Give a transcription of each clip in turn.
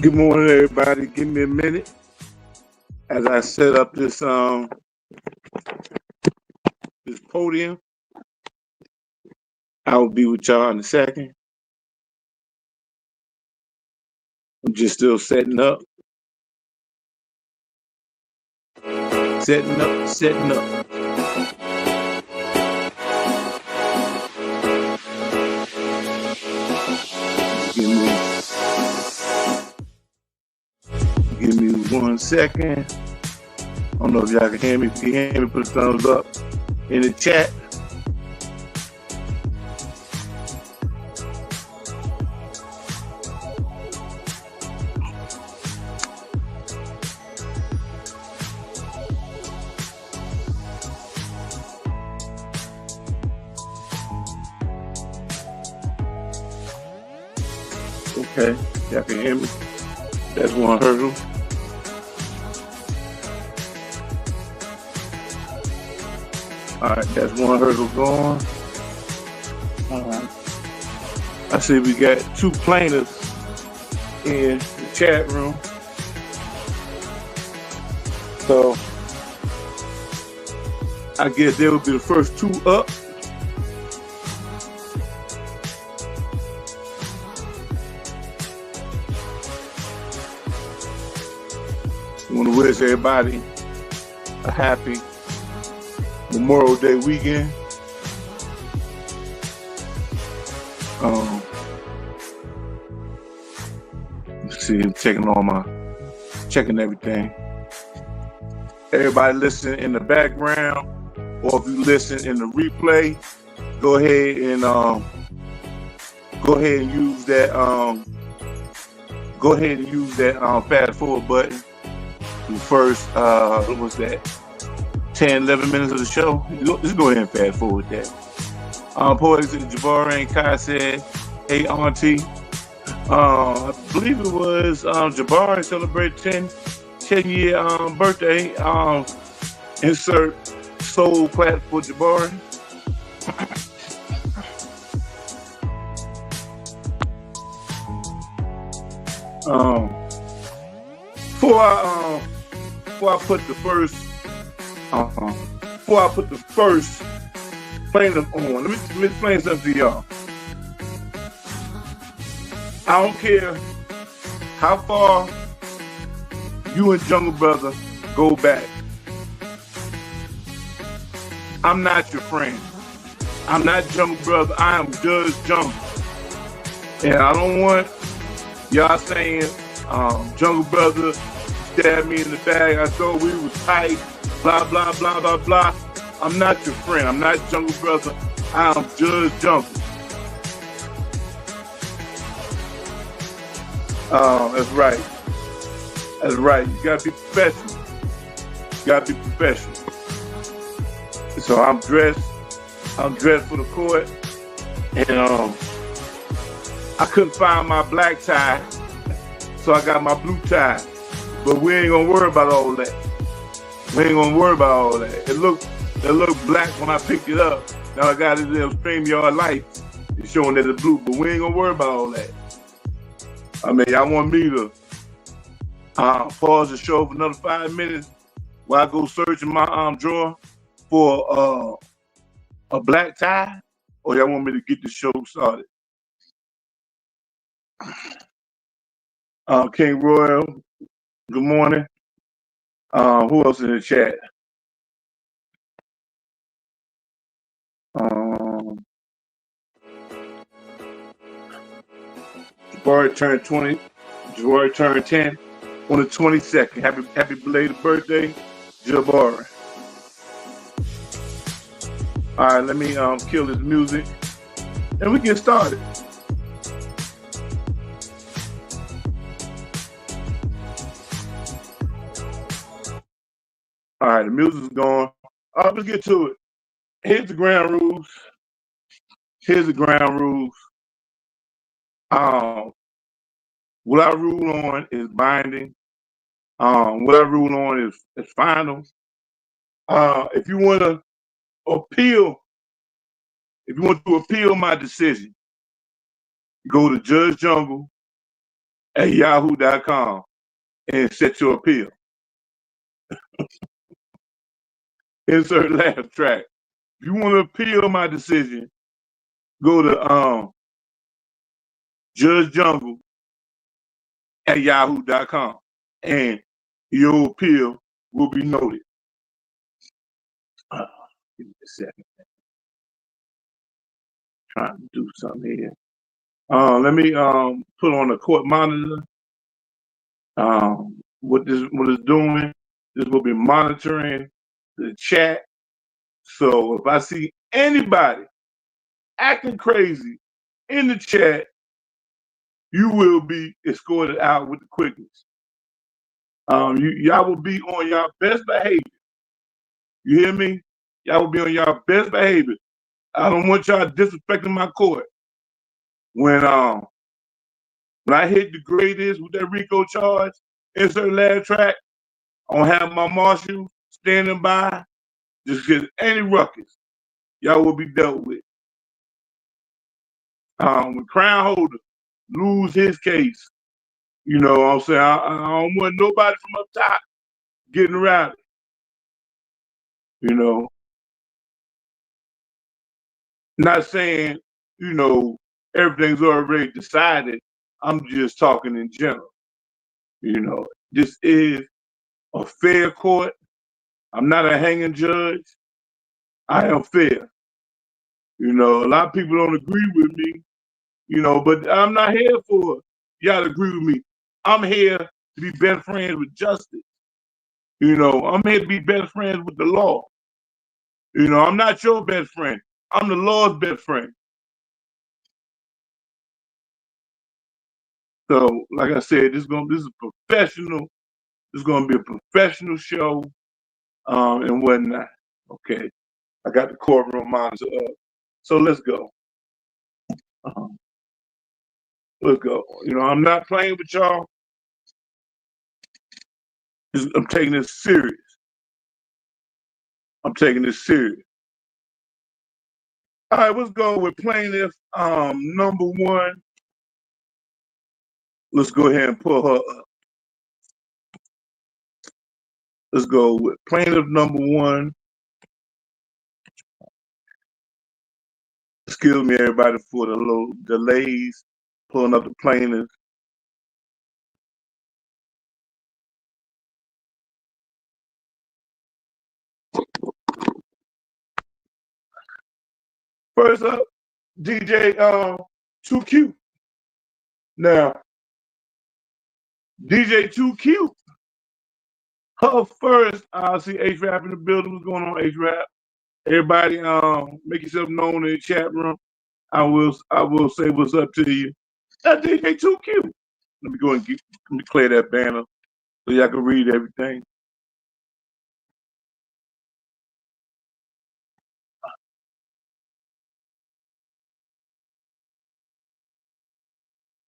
Good morning, everybody. Give me a minute as I set up this this podium. I will be with y'all in a second. I'm just still setting up. Setting up, setting up. Give me 1 second. I don't know if y'all can hear me. If you can hear me, put a thumbs up in the chat. Okay, y'all can hear me. That's one hurdle. All right, that's one hurdle gone. All right. I see we got 2 plaintiffs in the chat room. So I guess they will be the first 2 up. I want to wish everybody a happy Memorial Day weekend. Let's see, I'm checking everything. Everybody listen in the background, or if you listen in the replay, go ahead and use that fast forward button. The first what was that? 10, 11 minutes of the show. Just go ahead and fast forward that. Poetic Jabari and Kai said, "Hey auntie." I believe it was Jabari celebrated 10-year birthday. Insert soul clap for Jabari. Before I put the first plaintiff on, let me explain something to y'all. I don't care how far you and JungleBrother go back. I'm not your friend. I'm not JungleBrother. I am Judge Jungle. And I don't want y'all saying JungleBrother stabbed me in the back. I thought we was tight. Blah, blah, blah, blah, blah. I'm not your friend. I'm not JungleBrother. I am Judge Jungle. That's right. That's right. You gotta be professional. You gotta be professional. So I'm dressed for the court, and I couldn't find my black tie, so I got my blue tie. But we ain't gonna worry about all that. It looked black when I picked it up. Now I got it in StreamYard light. It's showing that it's blue, but we ain't gonna worry about all that. I mean, y'all want me to pause the show for another 5 minutes while I go search in my drawer for a black tie, or y'all want me to get the show started? King Royal, good morning. Who else in the chat? Jabari turned 20. Jabari turned 10 on the 22nd. Happy belated birthday, Jabari. All right, let me kill this music, and we get started. All right, the music's gone. All right, let's get to it. Here's the ground rules. What I rule on is binding. What I rule on is final. If you want to appeal my decision, go to Judge Jungle at yahoo.com and set your appeal. Insert laugh track. If you want to appeal my decision, go to Judge Jungle at yahoo.com and your appeal will be noted. Give me a second. Trying to do something here. Let me put on the court monitor. What it's doing, this will be monitoring the chat. So if I see anybody acting crazy in the chat, you will be escorted out with the quickness. Y'all will be on your best behavior. You hear me? Y'all will be on your best behavior. I don't want y'all disrespecting my court. When I hit DGratest with that RICO charge, insert laugh track, I don't have my marshal standing by. Just get any ruckus, y'all will be dealt with. When Crown Holder lose his case, you know what I'm saying? I don't want nobody from up top getting around it. You know, not saying, you know, everything's already decided. I'm just talking in general. You know, this is a fair court. I'm not a hanging judge. I am fair. You know, a lot of people don't agree with me, you know, but I'm not here for y'all to agree with me. I'm here to be best friends with justice. You know, I'm here to be best friends with the law. You know, I'm not your best friend. I'm the law's best friend. So, like I said, this is professional. This is gonna be a professional show, and whatnot. Okay, I got the courtroom monitor up. So let's go. Let's go. You know, I'm not playing with y'all. I'm taking this serious. I'm taking this serious. All right, let's go with plaintiff number one. Let's go ahead and pull her up. Let's go with plaintiff number one. Excuse me, everybody, for the little delays pulling up the plaintiff. First up, DJ Too Cute. Now, DJ Too Cute. Her first, I see H-Rap in the building. What's going on, H-Rap? Everybody, make yourself known in the chat room. I will say what's up to you. That DJ Too Cute. Let me go and let me clear that banner so y'all can read everything.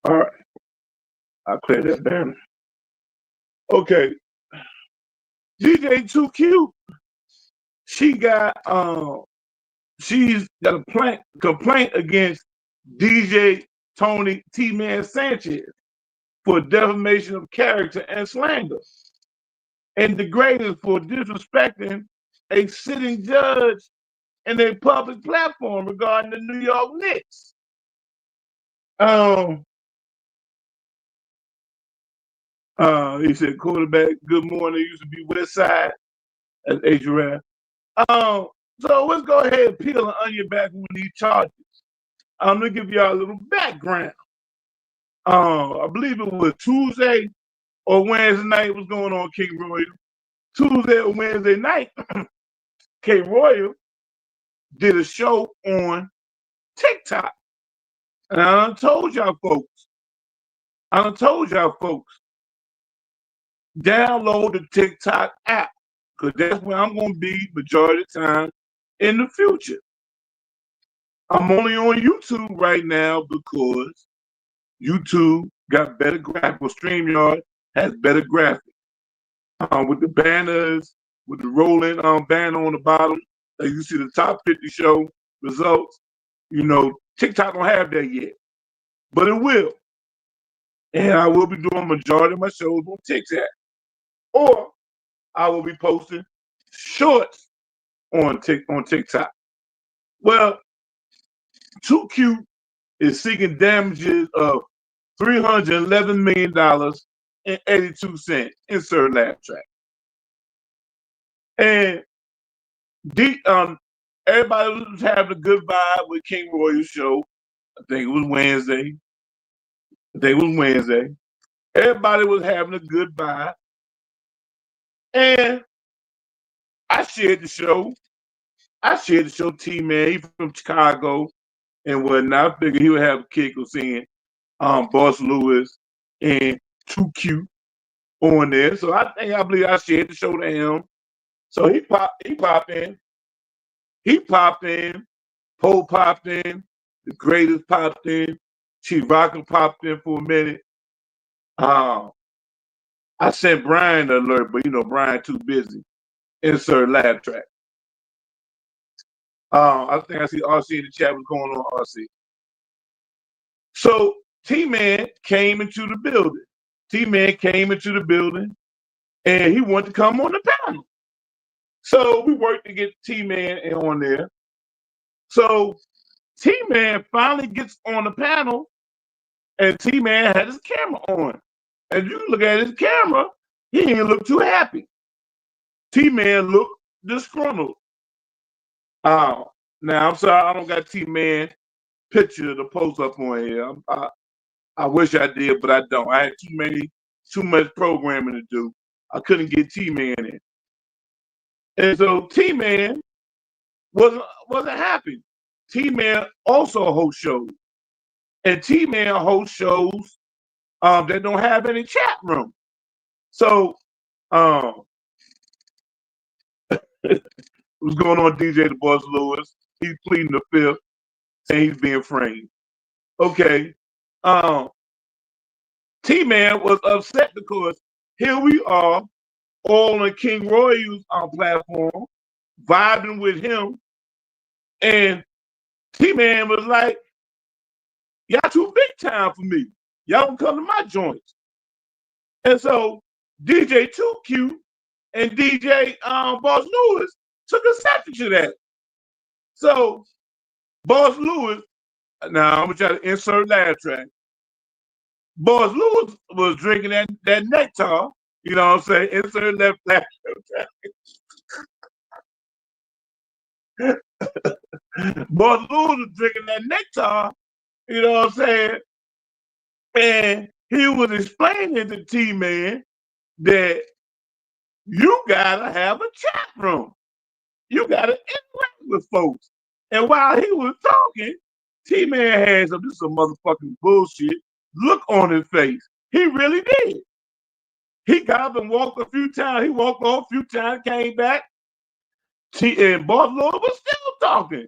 All right, I'll clear that banner. Okay, DJ Too Cute. She's got a complaint against DJ Tony T-Man Sanchez for defamation of character and slander, and DGratest for disrespecting a sitting judge in a public platform regarding the New York Knicks. He said, quarterback, good morning. Used to be West Side as H-Rap. So let's go ahead and peel an onion back on these charges. I'm gonna give y'all a little background. I believe it was Tuesday or Wednesday night. What's going on, King Royal? Tuesday or Wednesday night, King Royal did a show on TikTok. And I done told y'all folks, download the TikTok app, because that's where I'm going to be majority of the time in the future. I'm only on YouTube right now because YouTube got better graphics. StreamYard has better graphics. With the banners, with the rolling banner on the bottom, as you see the top 50 show results, you know, TikTok don't have that yet, but it will. And I will be doing majority of my shows on TikTok. Or I will be posting shorts on TikTok. Well, Too Cute is seeking damages of $311,000,082. Insert laugh track. And everybody was having a good vibe with King Royal's show. I think it was Wednesday. Everybody was having a good vibe. And I shared the show. T-Man, he from Chicago and whatnot. I figured he would have a kick of seeing Boss Lewis and Too Cute on there. So I believe I shared the show to him. So he popped in. Poe popped in. The Greatest popped in. Chief Rocker popped in for a minute. I sent Brian an alert, but Brian too busy. Insert laugh track. I think I see RC in the chat. What's going on, RC? So T-Man came into the building. And he wanted to come on the panel. So we worked to get T-Man on there. So T-Man finally gets on the panel, and T-Man had his camera on. And you look at his camera, he didn't look too happy. T-Man looked disgruntled. Now, I'm sorry, I don't got T-Man picture to post up on here. I wish I did, but I don't. I had too much programming to do. I couldn't get T-Man in. And so T-Man wasn't happy. T-Man also hosts shows. And T-Man hosts shows that don't have any chat room. So what's going on, DJ the Boss Lewis? He's pleading the fifth and he's being framed. Okay. T-Man was upset because here we are all on King Royal's platform, vibing with him. And T-Man was like, y'all too big time for me. Y'all don't come to my joints. And so DJ Too Cute and DJ Boss Lewis took exception to that. So Boss Lewis, now I'm gonna try to insert laugh track. Boss Lewis was drinking that nectar, you know what I'm saying? Insert laugh track. Boss Lewis was drinking that nectar, you know what I'm saying? And he was explaining to T-Man that you gotta have a chat room. You gotta interact with folks. And while he was talking, T-Man had some motherfucking bullshit look on his face. He really did. He got up and walked a few times. He walked off a few times, came back. And Boss Lewis was still talking.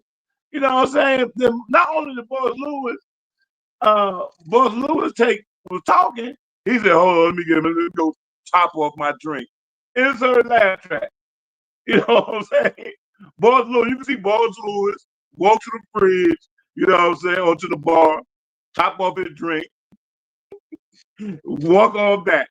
You know what I'm saying? Not only the Boss Lewis was talking, he said, hold on, let me go top off my drink. Insert laugh track. You know what I'm saying? Boss Lewis, you can see Boss Lewis walk to the fridge, you know what I'm saying, or to the bar, top off his drink, walk on back.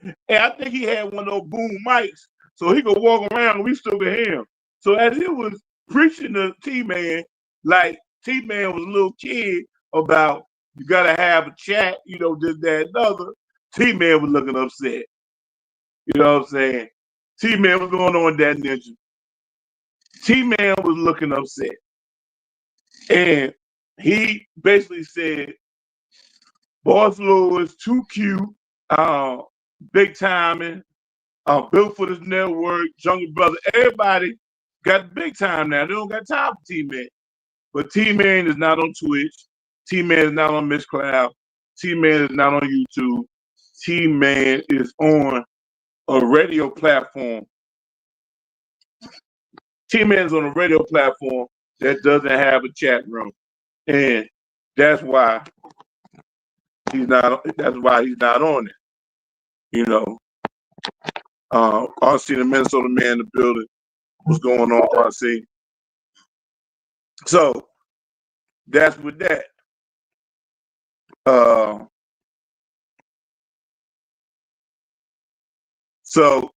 And I think he had one of those boom mics, so he could walk around and we still could hear him. So as he was preaching to T-Man, like T-Man was a little kid about you gotta have a chat, this, that, and other, T-Man was looking upset. You know what I'm saying? T-Man was going on that ninja. T-Man was looking upset. And he basically said, Boss Lewis, Too Cute, big timing, built for this network, JungleBrother, everybody got big time now. They don't got time for T-Man. But T-Man is not on Twitch. T-Man is not on Miss Cloud. T-Man is not on YouTube. T-Man is on a radio platform. T-Man is on a radio platform that doesn't have a chat room. And that's why he's not on it. RC, the Minnesota man in the building. What's going on, RC? So that's with that. So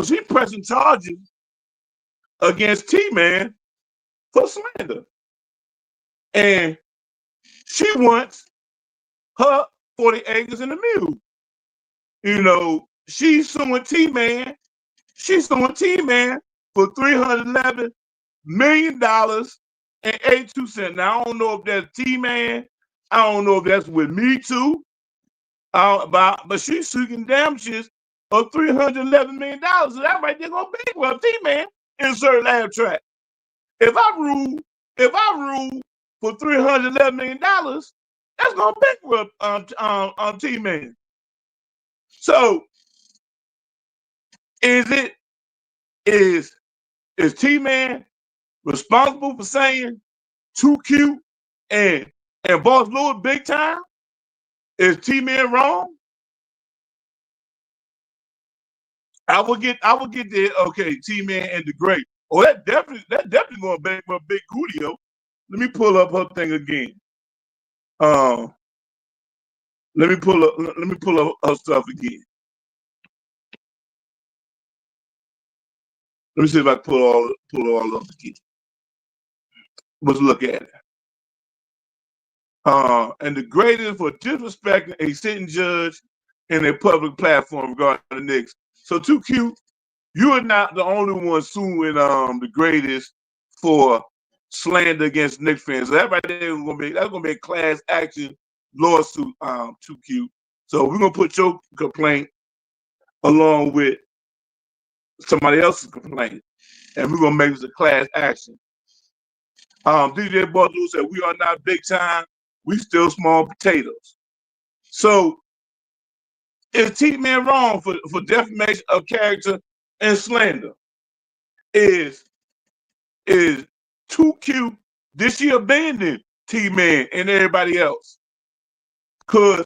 she pressing charges against T-Man for slander. And she wants her 40 acres and a mule. You know, she's suing T-Man. She's suing T-Man for $311 million and 82 cents. Now, I don't know if that's T-Man. I don't know if that's with Me Too. But she's seeking damages of $311 million. So that right there gonna bankrupt T-Man. Insert laugh track. If I rule for $311 million, that's gonna bankrupt T-Man. So is T-Man responsible for saying Too Cute and Boss Lewis big time? Is T-Man wrong? I will get there. Okay, T-Man and the Great. Oh, that definitely gonna bankrupt Big Coolio. Let me pull up her thing again. Let me pull up her stuff again. Let me see if I pull all up again. Let's look at it. And the greatest for disrespecting a sitting judge in a public platform regarding the Knicks. So Too Cute, you are not the only one suing the greatest for slander against Knicks fans. So that right there is gonna be a class action lawsuit. Too Cute. So we're gonna put your complaint along with somebody else's complaint, and we're gonna make this a class action. DJ Butler said, "We are not big time. We still small potatoes." So is T-Man wrong for defamation of character and slander? Is Too Cute? Did she abandon T-Man and everybody else? Cause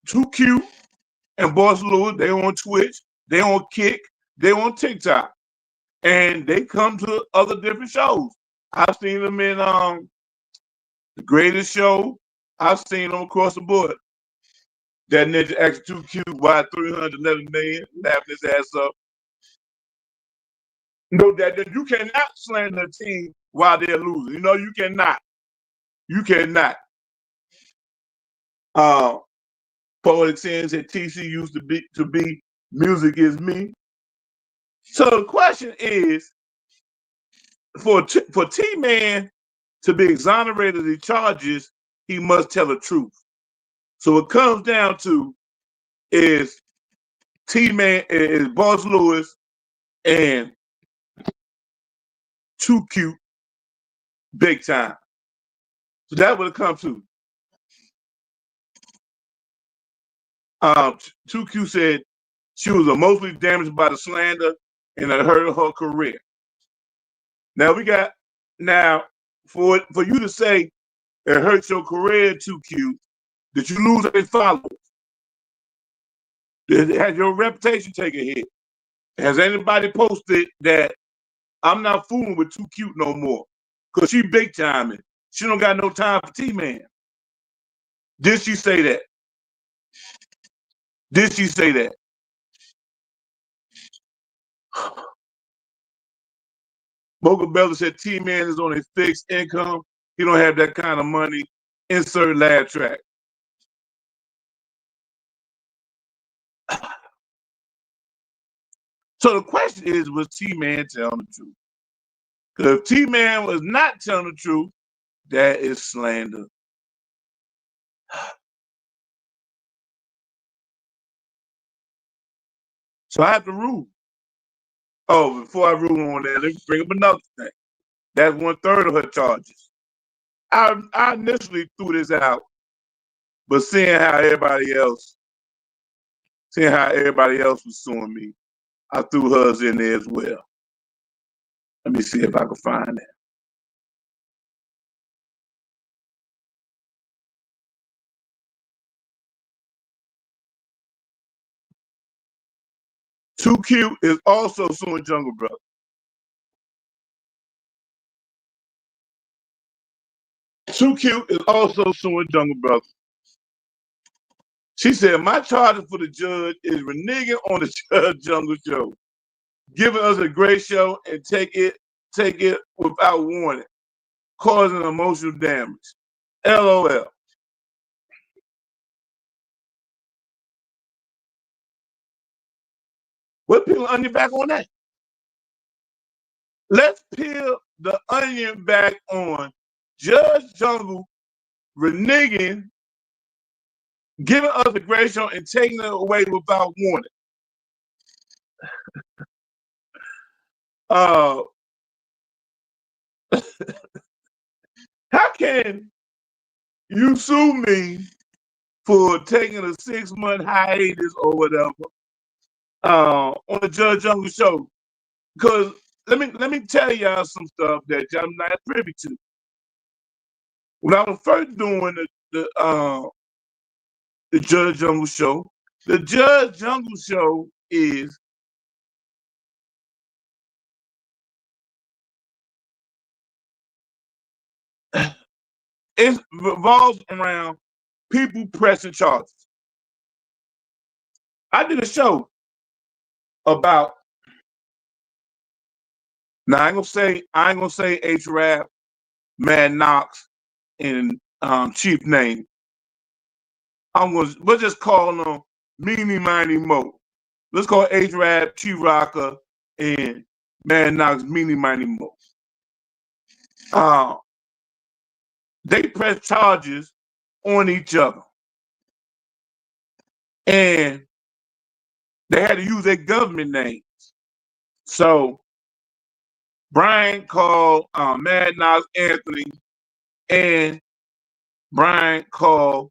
Too Cute and Boss Lewis, they on Twitch, they on Kick, they on TikTok, and they come to other different shows. I've seen them in The Greatest Show. I've seen them across the board. That ninja acts Too Cute, why 311 million, laughing his ass up. No, that you cannot slander a team while they're losing. You know, you cannot. You cannot. Poetic Sin said TC used to be music is me. So the question is, for T-Man to be exonerated of the charges, he must tell the truth. So it comes down to is T-Man, is Boss Lewis and Too Cute big time. So that's what it comes to. Too Cute said she was emotionally damaged by the slander and it hurt her career. Now for you to say it hurts your career, Too Cute, did you lose any followers? Has your reputation taken a hit? Has anybody posted that I'm not fooling with Too Cute no more? Because she big timing. She don't got no time for T-Man. Did she say that? Did she say that? Mocha Bella said T-Man is on a fixed income. He don't have that kind of money. Insert laugh track. So the question is, was T-Man telling the truth? Because if T-Man was not telling the truth, that is slander. So I have to rule. Oh, before I rule on that, let me bring up another thing. That's 1/3 of her charges. I initially threw this out, but seeing how everybody else was suing me, I threw hers in there as well. Let me see if I can find that. Too Cute is also suing JungleBrother. Too Cute is also suing JungleBrother. She said, my charges for the judge is reneging on the Judge Jungle show, giving us a great show and take it without warning, causing emotional damage. LOL. What peel the onion back on that? Let's peel the onion back on Judge Jungle reneging, giving us a great show and taking it away without warning. How can you sue me for taking a 6-month hiatus or whatever on the Judge Jungle show? Because let me tell y'all some stuff that I'm not privy to. When I was first doing the Judge Jungle show, the Judge Jungle show is it revolves around people pressing charges. I did a show about, now I ain't gonna say H-Rap, Mad Knox, and Chief Name. We'll just call them Meanie Miny Mo. Let's call H-Rap, T-Rocker, and Mad Knox Meanie Miny Mo. They press charges on each other. And they had to use their government names. So Brian called Mad Knox Anthony, and Brian called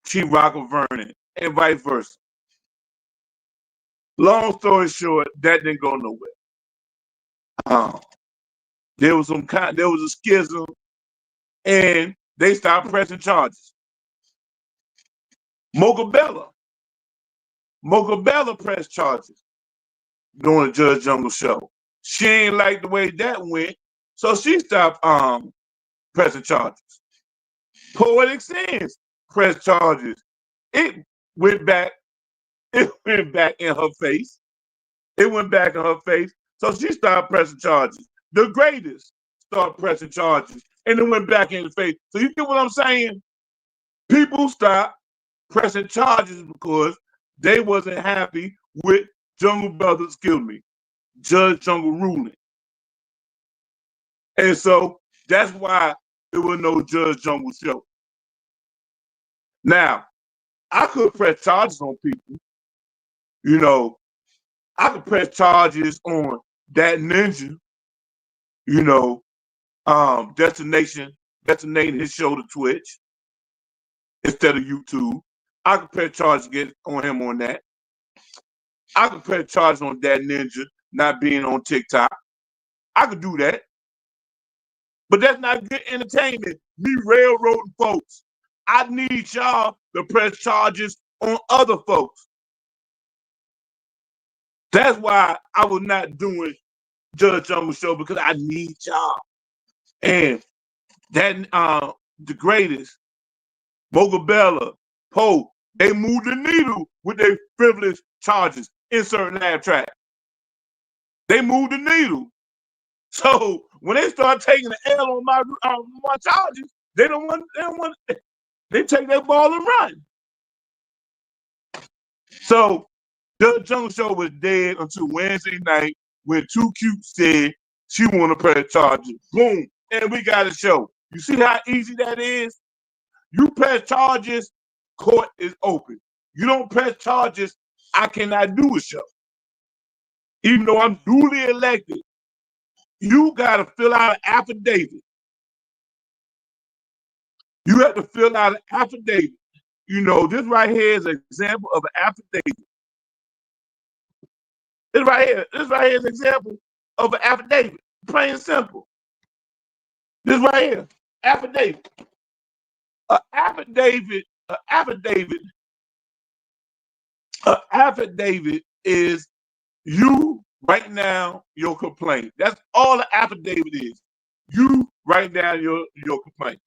Chief Rocker Vernon, and vice versa. Long story short, that didn't go nowhere. There was a schism, and they stopped pressing charges. Mocha Bella pressed charges during the Judge Jungle show. She ain't like the way that went, so she stopped pressing charges. Poetic Sins pressed charges. It went back in her face. It went back in her face, so she started pressing charges. DGratest started pressing charges, and it went back in the face. So you get what I'm saying? People stopped pressing charges because they wasn't happy with JungleBrother, Judge Jungle ruling. And so that's why there was no Judge Jungle show. Now, I could press charges on people. You know, I could press charges on that ninja, detonating his show to Twitch instead of YouTube. I could press charges on him on that. I could press charges on that ninja not being on TikTok. I could do that. But that's not good entertainment. Me railroading folks. I need y'all to press charges on other folks. That's why I was not doing Judge Jungle show, because I need y'all. And that DGratest, Mocha Bella, Poe, they moved the needle with their frivolous charges in certain lab track. They moved the needle. So when they start taking the L on my charges, they take that ball and run. So the Jungle show was dead until Wednesday night when Too Cute said she want to press charges. Boom, and we got a show. You see how easy that is? You press charges, court is open. You don't press charges, I cannot do a show. Even though I'm duly elected, you got to fill out an affidavit. You have to fill out an affidavit. This right here is an example of an affidavit. This right here is an example of an affidavit. Plain and simple. This right here, affidavit. An affidavit is you right now, your complaint. That's all an affidavit is. You write down your complaint.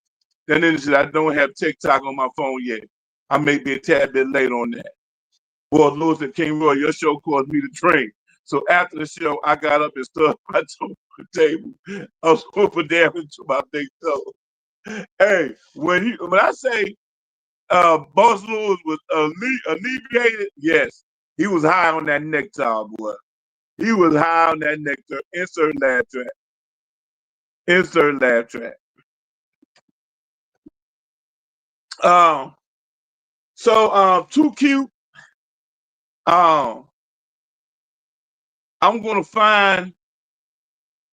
Then it said, I don't have TikTok on my phone yet. I may be a tad bit late on that. Boss Lewis and King Roy, your show caused me to drink. So after the show, I got up and stood my toe on the table. I was going for damage to my big toe. Hey, when I say Boss Lewis was alleviated, yes, he was high on that nectar, boy. He was high on that nectar. Insert laugh track. Insert laugh track. Too Cute. I'm gonna find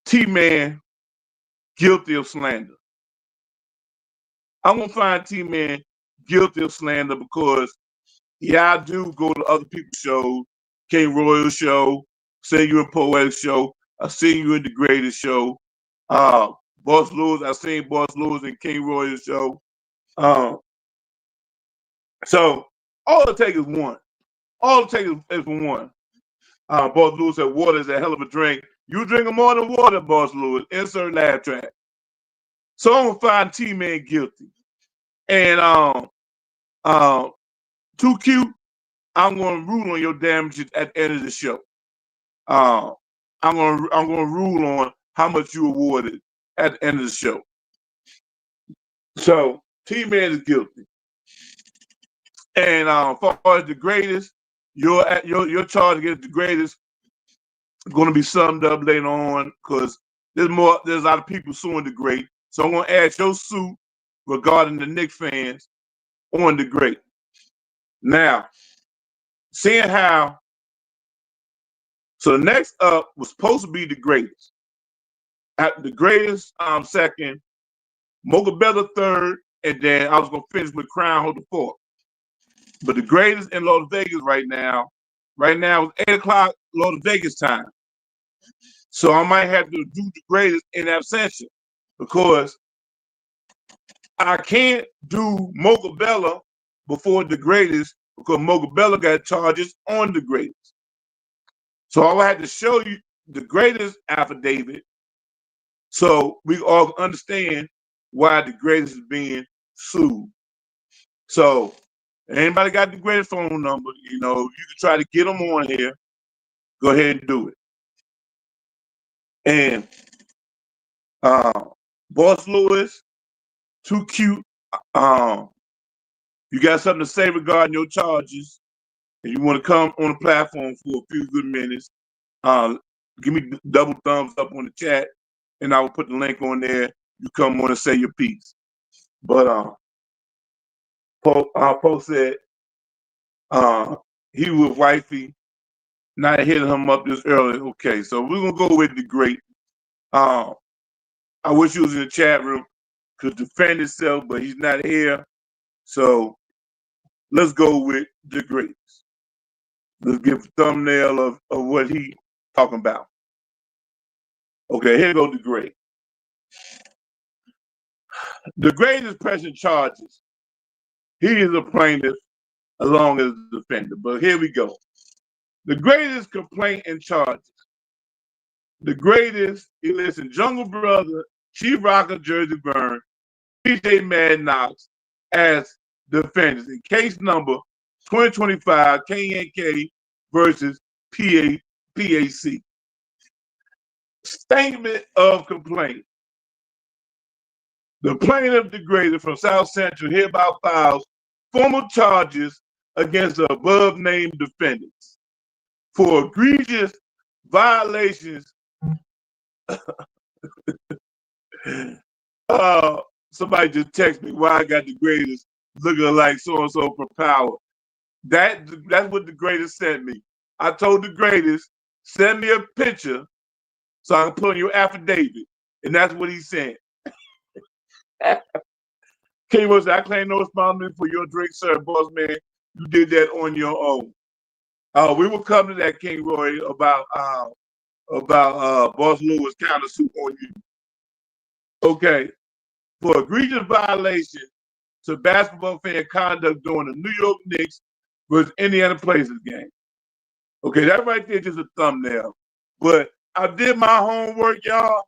T-Man guilty of slander. I'm gonna find T-Man guilty of slander because I do go to other people's shows, King Royal show, Sing You in Poetic show, I seen you in DGratest show. Boss Lewis, I seen Boss Lewis and King Royal show. So all it takes is one. All it takes is one. Boss Lewis said water is a hell of a drink. You drinking more than water, Boss Lewis. Insert laugh track. So I'm gonna find T-Man guilty. And Too Cute, I'm gonna rule on your damages at the end of the show. I'm gonna rule on how much you awarded at the end of the show. So T-Man is guilty. And as far as DGratest, your charge against DGratest is going to be summed up later on because there's a lot of people suing DGratest. So I'm going to add your suit regarding the Knicks fans on DGratest. Now, seeing how, so the next up was supposed to be DGratest. At DGratest second, Mocha Bella third, and then I was going to finish with Crown Holder fourth. But DGratest in Las Vegas right now it's 8 o'clock Las Vegas time. So I might have to do DGratest in absentia because I can't do Mocha Bella before DGratest because Mocha Bella got charges on DGratest. So I will have to show you DGratest affidavit so we all understand why DGratest is being sued. So anybody got DGratest phone number, you can try to get them on here. Go ahead and do it. And Boss Lewis, Too Cute. You got something to say regarding your charges, and you want to come on the platform for a few good minutes, give me double thumbs up on the chat, and I will put the link on there. You come on and say your piece. But Poe said he was wifey, not hitting him up this early. Okay, so we're gonna go with DGratest. I wish he was in the chat room, could defend himself, but he's not here. So let's go with DGratest. Let's give a thumbnail of what he talking about. Okay, here go DGratest. DGratest is pressing charges. He is a plaintiff along as a defender. But here we go. DGratest complaint and charges. DGratest, he lists JungleBrother, Chief Rocker, Jersey Vern, DJ Mad Knox as defendants in case number 2025 KNK versus PAC. Statement of complaint. The plaintiff DGratest from South Central hereby files formal charges against the above named defendants for egregious violations. Somebody just texted me why I got DGratest looking like so and so for power. That's what DGratest sent me. I told DGratest, send me a picture so I can put on your affidavit, and that's what he sent. K-Rose, I claim no responsibility for your drink, sir, boss man. You did that on your own. We will come to that, King Roy, about Boss Lewis countersuit on you. Okay, for egregious violation to basketball fan conduct during the New York Knicks versus Indiana Pacers game. Okay, that right there is just a thumbnail. But I did my homework, y'all,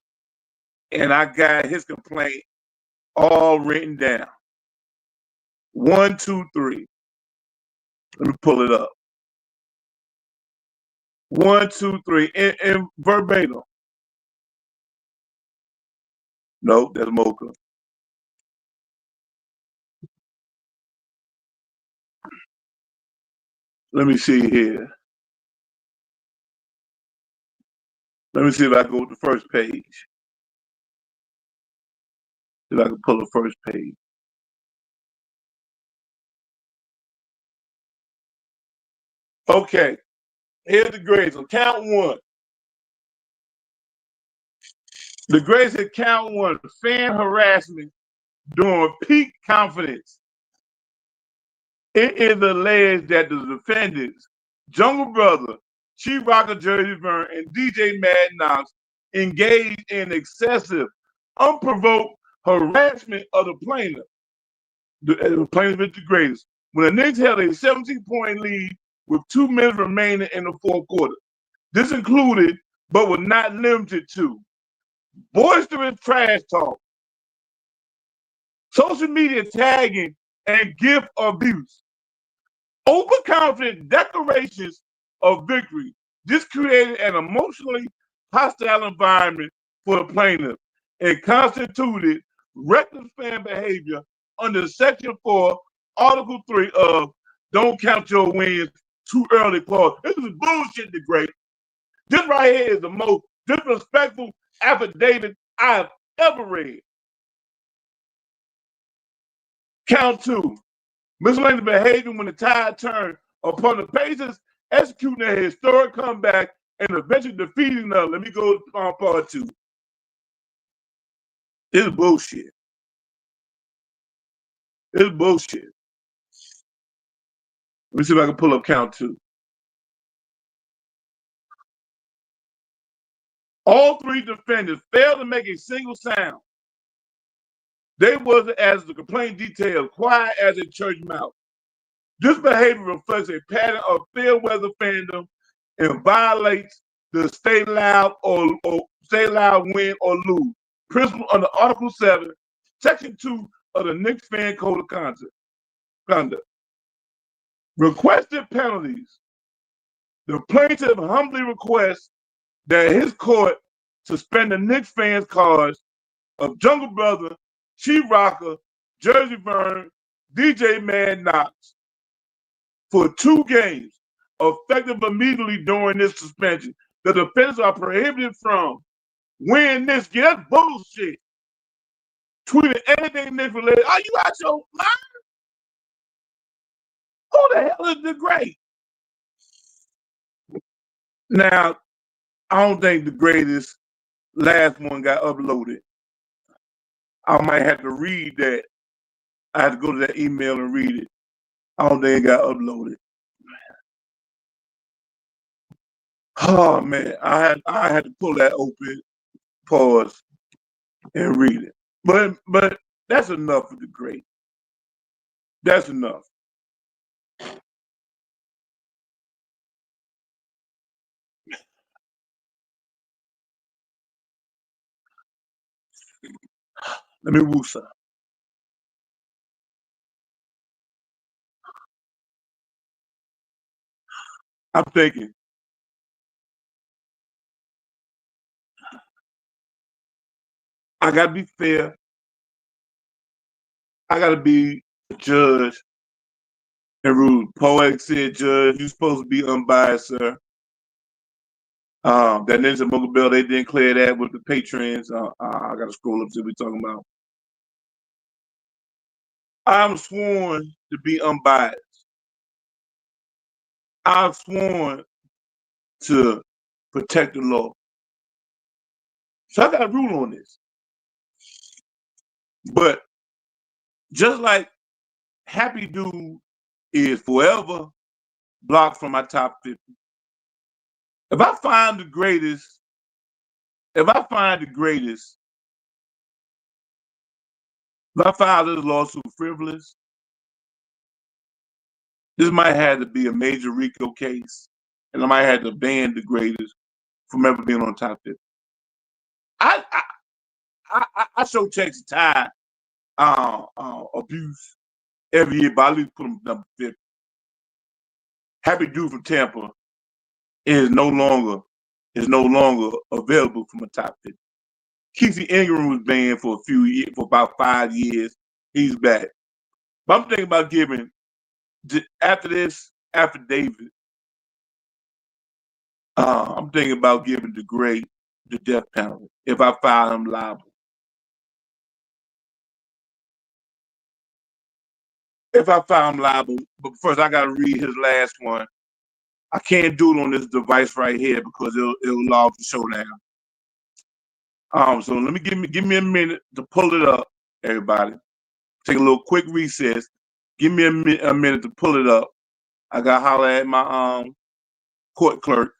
and I got his complaint all written down. 1, 2, 3. Let me pull it up. 1, 2, 3, in verbatim. Nope, that's Mocha. Let me see here. Let me see if I go to the first page. If I can pull the first page. Okay, here's the grades on count 1. The grades at count 1, fan harassment during peak confidence. It is alleged that the defendants, JungleBrother, Chief Rocker Jersey Vern, and DJ Mad Knox engaged in excessive, unprovoked harassment of the plaintiff. The plaintiff is the greatest. When the Knicks held a 17-point lead with 2 minutes remaining in the fourth quarter. This included, but was not limited to, boisterous trash talk, social media tagging, and gift abuse. Overconfident declarations of victory. This created an emotionally hostile environment for the plaintiff and constituted reckless fan behavior under Section 4, Article 3 of Don't Count Your Wins Too Early clause. This is bullshit, the great. This right here is the most disrespectful affidavit I have ever read. Count 2. Miscellaneous behavior when the tide turned upon the Pacers executing a historic comeback and eventually defeating them. Let me go on part 2. It's bullshit. It's bullshit. Let me see if I can pull up count 2. All 3 defendants failed to make a single sound. They was, as the complaint detailed, quiet as a church mouse. This behavior reflects a pattern of fair weather fandom and violates the stay loud or stay loud, win or lose principle under Article 7, Section 2 of the Knicks Fan Code of Conduct. Requested penalties. The plaintiff humbly requests that his court suspend the Knicks fans' cards of JungleBrother, Chief Rocker, Jersey Vern, DJ Mad Knox for 2 games, effective immediately during this suspension. The defendants are prohibited from winning this game. That's bullshit. Tweeting anything Knicks related. Are you out your mind? Who the hell is the great? Now, I don't think the greatest last one got uploaded. I might have to read that. I have to go to that email and read it. I don't think it got uploaded. Oh man, I had to pull that open, pause, and read it. But that's enough for the great. That's enough. Let me woosah. I'm thinking. I gotta be fair. I gotta be a judge and rule. Poetic said, "Judge, you're supposed to be unbiased, sir." That Ninja Mocha Bella, they didn't clear that with the patrons. I gotta scroll up to see what we're talking about. I'm sworn to be unbiased. I've sworn to protect the law. So I got a rule on this. But just like Happy Dude is forever blocked from my top 50. If I find the greatest If I find this lawsuit frivolous, this might have to be a major RICO case, and I might have to ban the greatest from ever being on top 50. I show Texas Tide abuse every year, but I at least put them number 50. Happy Dude from Tampa is no longer available from a top 50. Keithy Ingram was banned for a few years, for about 5 years. He's back. But I'm thinking about giving, after this affidavit, I'm thinking about giving DeGratest the death penalty if I file him liable. If I file him liable, but first I got to read his last one. I can't do it on this device right here because it'll log the show down. So let me give me a minute to pull it up, everybody. Take a little quick recess. Give me a minute to pull it up. I got to holler at my court clerk.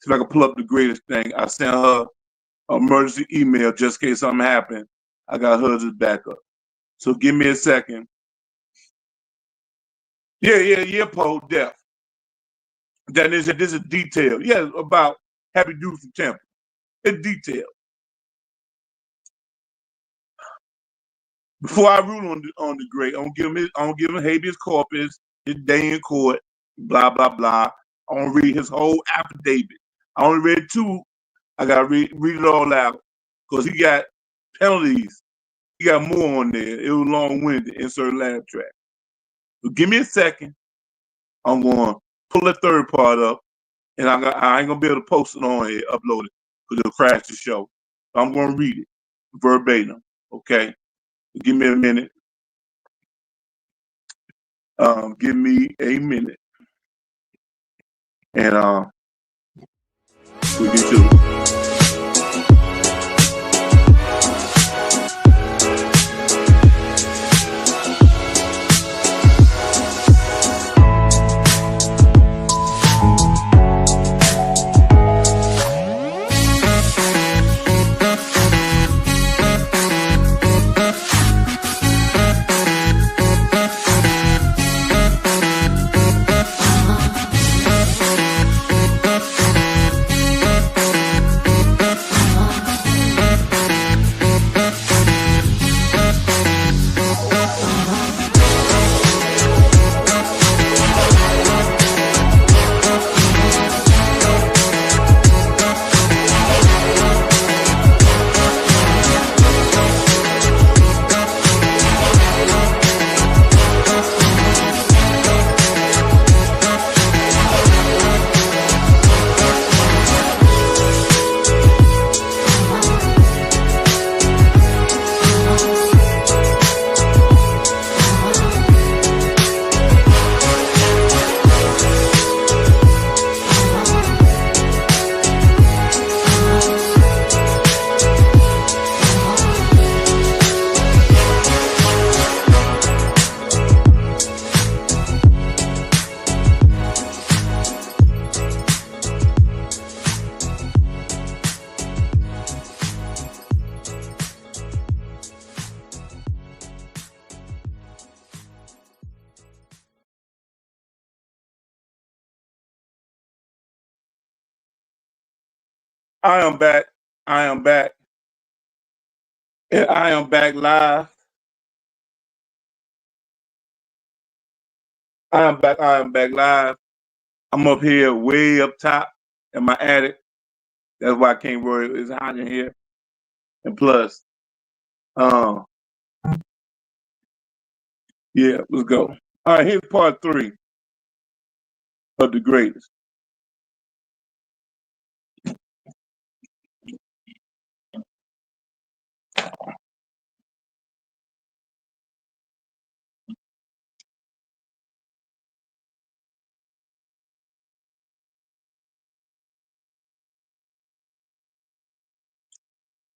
See if I can pull up the greatest thing. I sent her an emergency email just in case something happened. I got hers as backup. So give me a second. Yeah, Paul, death. That is, this is detailed. Yeah, about Happy Dude from Tampa. It's detailed. Before I rule on the great, I'm gonna give him habeas corpus, his day in court, blah blah blah. I want to read his whole affidavit. I only read 2. I gotta read it all out because he got penalties. He got more on there. It was long-winded. Insert laugh track. So give me a second. I'm going to pull the third part up, and I ain't gonna be able to post it on here, upload it, because it'll crash the show. So I'm gonna read it verbatim. Okay. Give me a minute. Give me a minute. And we get to it. I am back. I am back. And I am back live. I am back. I am back live. I'm up here way up top in my attic. That's why I can't worry. It's hot in here. And plus, yeah, let's go. All right, here's part 3 of the greatest.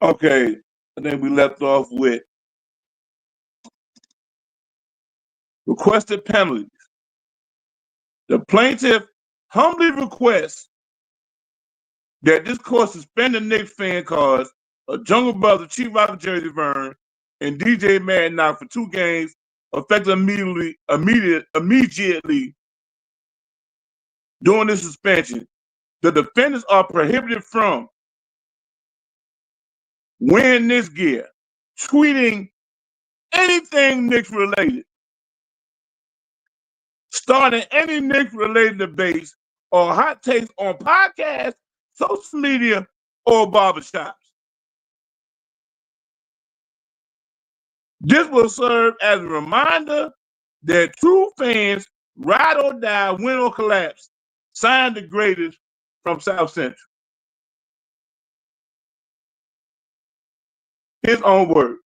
Okay, and then we left off with requested penalties. The plaintiff humbly requests that this court suspend the Knicks fan cards of JungleBrother, Chief Rocker Jersey Vern, and DJ Mad Knock for 2 games, effective immediately during this suspension. The defendants are prohibited from wearing this gear, tweeting anything Knicks related, starting any Knicks related debates or hot takes on podcasts, social media, or barbershops. This will serve as a reminder that true fans ride or die, win or collapse. Signed DGratest from South Central. His own words.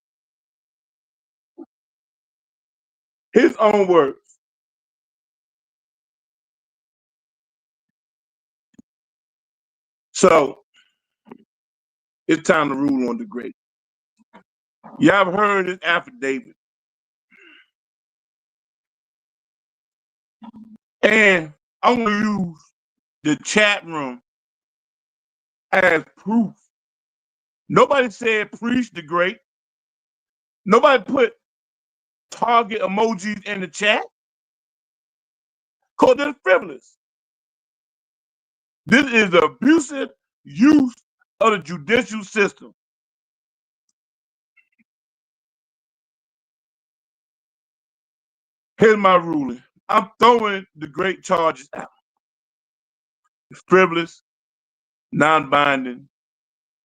His own words. So it's time to rule on DGratest. Y'all have heard his affidavit. And I'm going to use the chat room as proof. Nobody said preach the great. Nobody put target emojis in the chat. Called it frivolous. This is abusive use of the judicial system. Here's my ruling. I'm throwing the great charges out. It's frivolous, non-binding,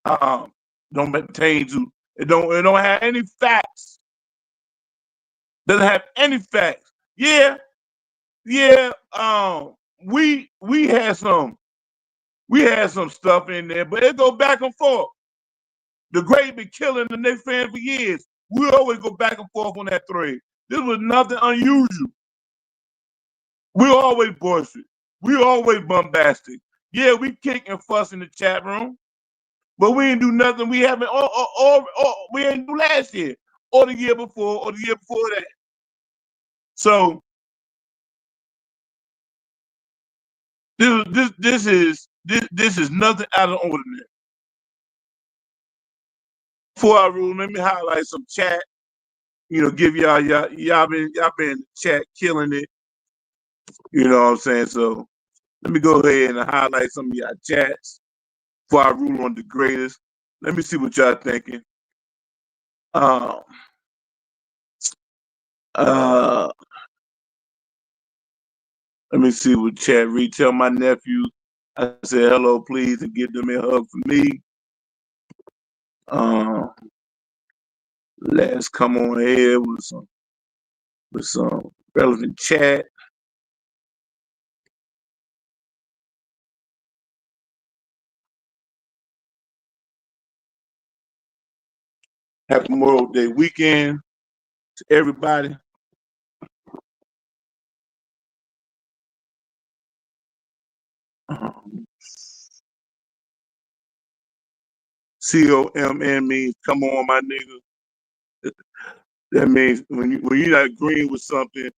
don't pertain to, it don't have any facts. Doesn't have any facts. Yeah, we had some stuff in there, but it go back and forth. The great been killing the Knicks fan for years. We always go back and forth on that thread. This was nothing unusual. We always boisterous. We always bombastic. Yeah, we kick and fuss in the chat room, but we didn't do nothing. We haven't, we didn't do last year, or the year before, or the year before that. So this is nothing out of the ordinary. Before I rule, let me highlight some chat. You know, give y'all been in the chat killing it. You know what I'm saying? So let me go ahead and highlight some of y'all chats before I rule on DGratest. Let me see what y'all thinking. Let me see what chat read. Tell my nephew I said hello, please, and give them a hug for me. Let's come on here with some relevant chat. Happy Memorial Day weekend to everybody. COMN means come on, my nigga. That means when you're not agreeing with something,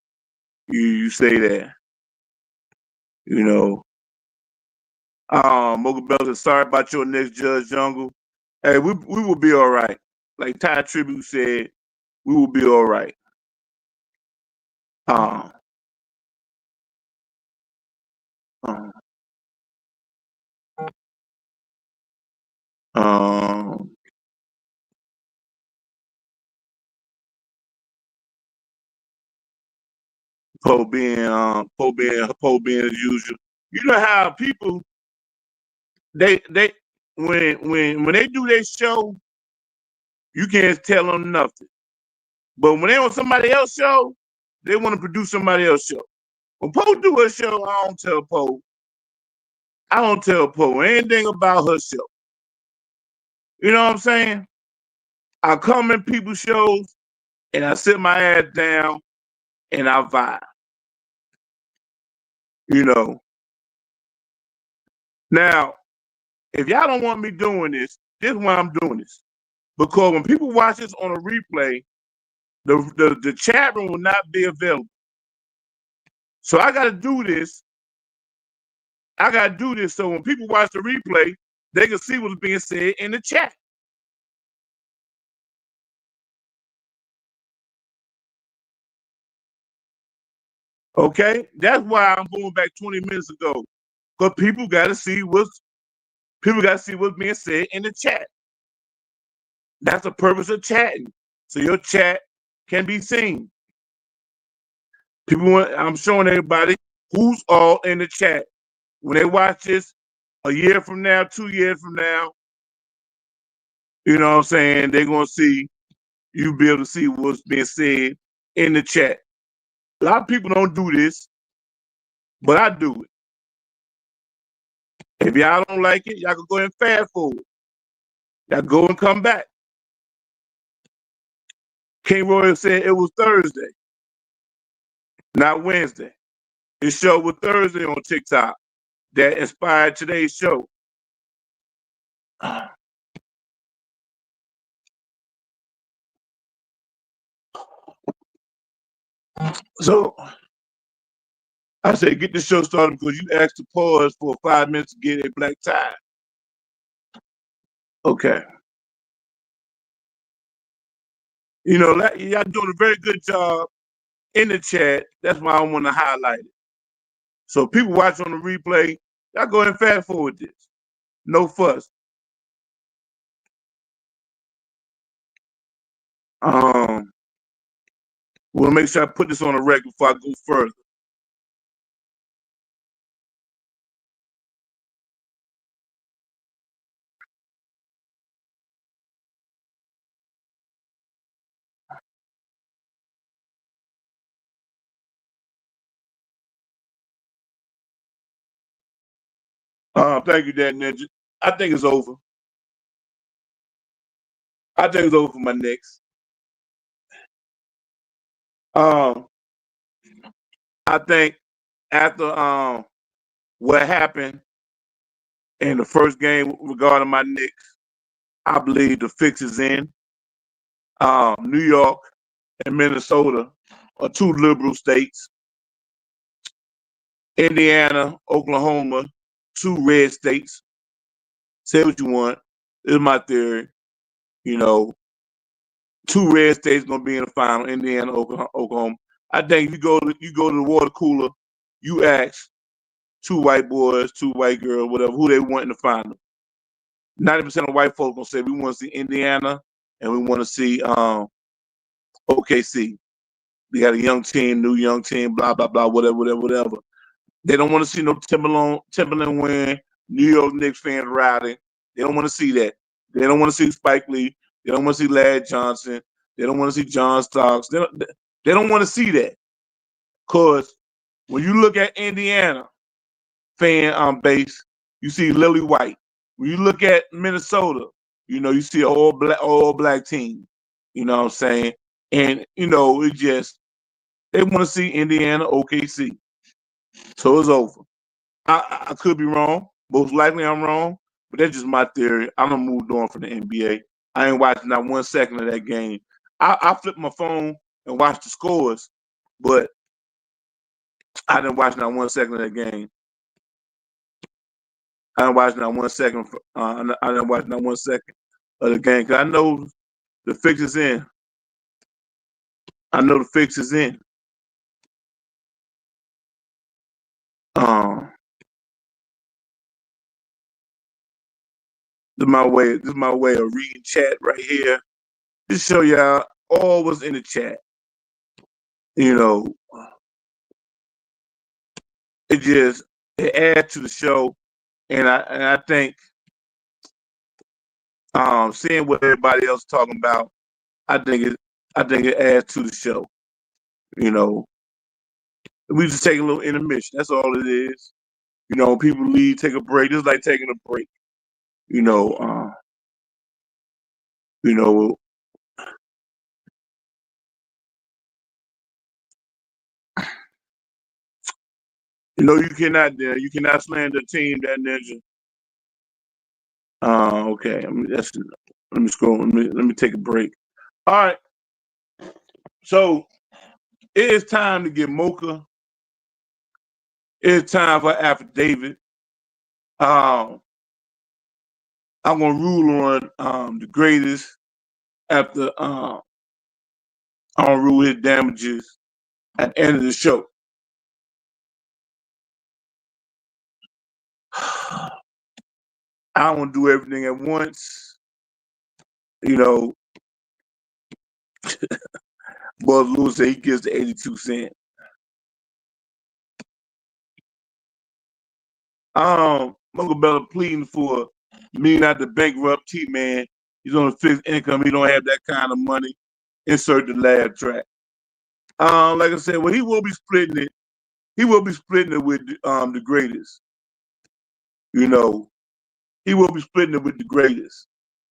you say that. You know. Mocha Bella said, sorry about your next Judge Jungle. Hey, we will be all right. Like Ty Tribute said, we will be all right. Poe being as usual. You know how people they when they do their show, you can't tell them nothing. But when they on somebody else's show, they want to produce somebody else's show. When Poe do her show, I don't tell Poe. I don't tell Poe anything about her show. You know what I'm saying? I come in people's shows and I sit my ass down and I vibe. You know. Now, if y'all don't want me doing this is why I'm doing this. Because when people watch this on a replay, the chat room will not be available. So I got to do this. I got to do this so when people watch the replay, they can see what's being said in the chat. Okay? That's why I'm going back 20 minutes ago. Because people got to see what's being said in the chat. That's the purpose of chatting. So your chat can be seen. I'm showing everybody who's all in the chat. When they watch this a year from now, 2 years from now, you know what I'm saying, they're going to see, you be able to see what's being said in the chat. A lot of people don't do this, but I do it. If y'all don't like it, y'all can go ahead and fast forward. Y'all go and come back. King Royal said it was Thursday, not Wednesday. His show was Thursday on TikTok that inspired today's show. So I said, get the show started because you asked to pause for 5 minutes to get a black tie. Okay. You know, y'all doing a very good job in the chat. That's why I want to highlight it. So people watch on the replay, y'all go ahead and fast forward this. No fuss. We'll make sure I put this on the record before I go further. Thank you, Dad Ninja. I think it's over. I think it's over for my Knicks. I think after what happened in the first game regarding my Knicks, I believe the fix is in. New York and Minnesota are two liberal states. Indiana, Oklahoma, two red states. Say what you want. This is my theory. You know, two red states gonna be in the final. Indiana, Oklahoma. I think if you go to the water cooler, you ask two white boys, two white girls, whatever, who they want in the final. 90% of white folks gonna say we want to see Indiana and we want to see OKC. They got a young team, new young team, blah blah blah, whatever. They don't want to see no Timberland win. New York Knicks fans riding. They don't want to see that. They don't want to see Spike Lee. They don't want to see Larry Johnson. They don't want to see John Starks. They don't want to see that. Because when you look at Indiana fan base, you see Lily White. When you look at Minnesota, you know, you see an all black team. You know what I'm saying? And, you know, they want to see Indiana OKC. So it's over. I could be wrong. Most likely I'm wrong, but that's just my theory. I done moved on from the NBA. I ain't watching not 1 second of that game. I flipped my phone and watched the scores, but I didn't watch not 1 second of that game. I didn't watch not 1 second. I didn't watch not 1 second of the game because I know the fix is in. I know the fix is in. This is my way of reading chat right here. Just show y'all all what's in the chat. You know, it adds to the show, and I think seeing what everybody else is talking about, I think it adds to the show. You know, we just take a little intermission. That's all it is. You know, people leave, take a break. It's like taking a break. You know, you know. You know, you cannot slander a team that ninja. Okay. Let me scroll. Let me take a break. All right. So it is time to get Mocha. It's time for affidavit. I'm gonna rule on the greatest after I'm gonna rule his damages at the end of the show. I don't want to do everything at once. You know, Buzz Lewis said he gives the 82 cents. Mocha Bella pleading for me not to bankrupt T-Man. He's on a fixed income. He don't have that kind of money. Insert the laugh track. Like I said, well, he will be splitting it. He will be splitting it with DGratest. You know, he will be splitting it with DGratest.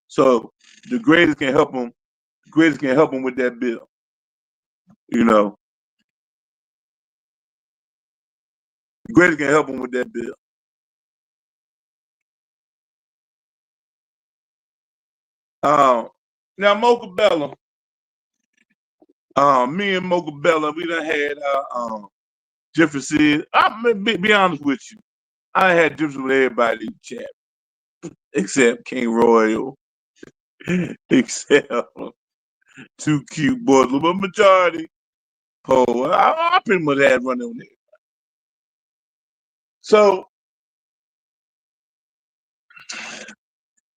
So DGratest can help him. DGratest can help him with that bill. You know, DGratest can help him with that bill. Now Mocha Bella, me and Mocha Bella, we done had differences. I'm gonna be honest with you. I had differences with everybody in the chat, except King Royal, except Too Cute Boys, but majority, I pretty much had run on there. So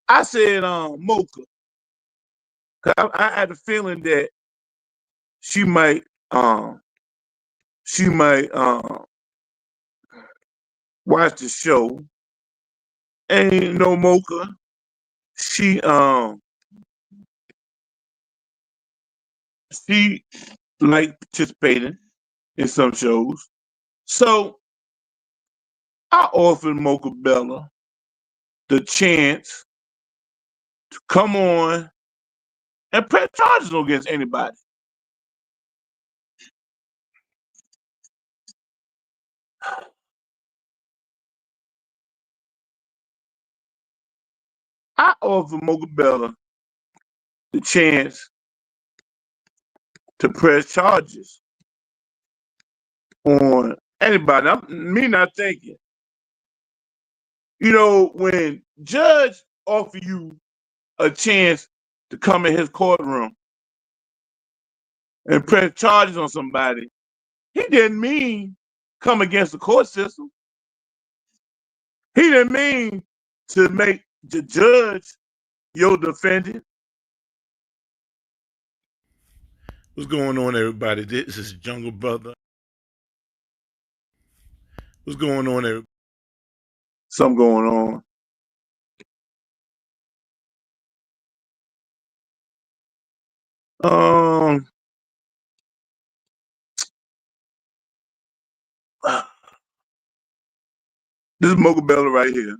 I said, Mocha, 'cause I had a feeling that she might, she might watch the show. And you know, Mocha, she like participating in some shows. So I offered Mocha Bella the chance to come on and press charges against anybody. I offered Mocha Bella the chance to press charges on anybody. Me not thinking. You know, when judge offer you a chance to come in his courtroom and press charges on somebody, he didn't mean come against the court system. He didn't mean to make the judge your defendant. What's going on, everybody? This is JungleBrother. What's going on, everybody? Something going on. This is Mocha Bella right here.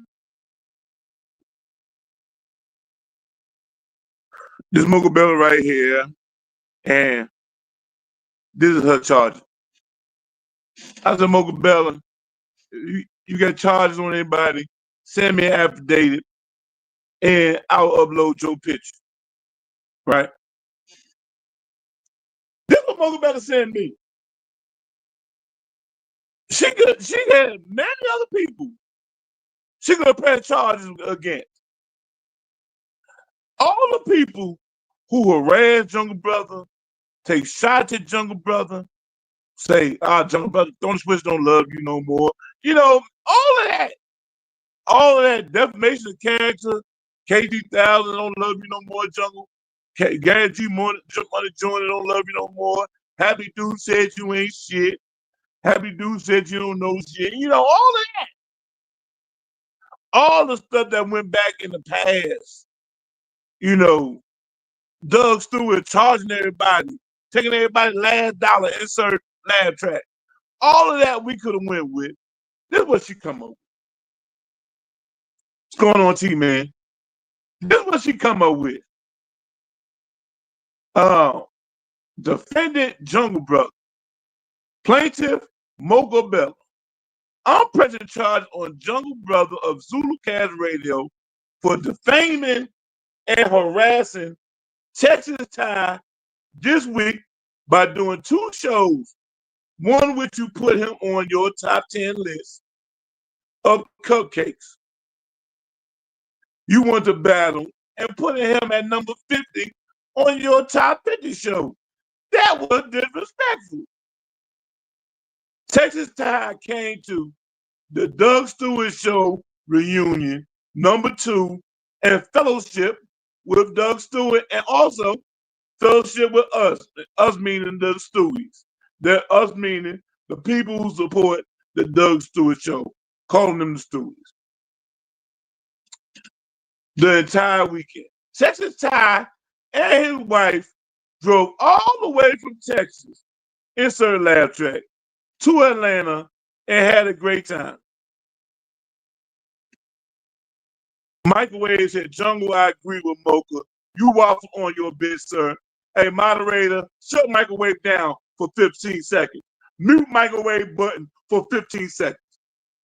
This is Mocha Bella right here, and this is her charge. I said, Mocha Bella, you got charges on anybody, send me an affidavit, and I'll upload your picture. Right? This is what Mocha Bella sent me. She had many other people she could press charges against. All the people who harass JungleBrother, take shots at JungleBrother, say, JungleBrother, don't switch, don't love you no more. You know, all of that defamation of character, KG1000 don't love you no more, Jungle. Guarantee Money Joiner don't love you no more. Happy Dude said you ain't shit. Happy Dude said you don't know shit. You know, all of that. All the stuff that went back in the past. You know, Doug Stewart charging everybody, taking everybody's last dollar, insert laugh track. All of that we could have went with. This is what she come up with. What's going on, T-Man? This is what she come up with. Defendant JungleBrother. Plaintiff Mocha Bella. I'm pressing charge on JungleBrother of Zulucast Radio for defaming and harassing Texas Ty this week by doing 2 shows. One which you put him on your top 10 list of cupcakes. You want to battle and putting him at number 50 on your top 50 show. That was disrespectful. Texas Ty came to the Doug Stewart Show reunion, number 2, and fellowship with Doug Stewart and also fellowship with us meaning the Stewies. That us meaning the people who support the Doug Stewart show, calling them the Stewies. The entire weekend. Texas Ty and his wife drove all the way from Texas, insert laugh track, to Atlanta and had a great time. Microwave said, Jungle, I agree with Mocha. You waffle on your bitch, sir. Hey, moderator, shut microwave down for 15 seconds. Mute microwave button for 15 seconds.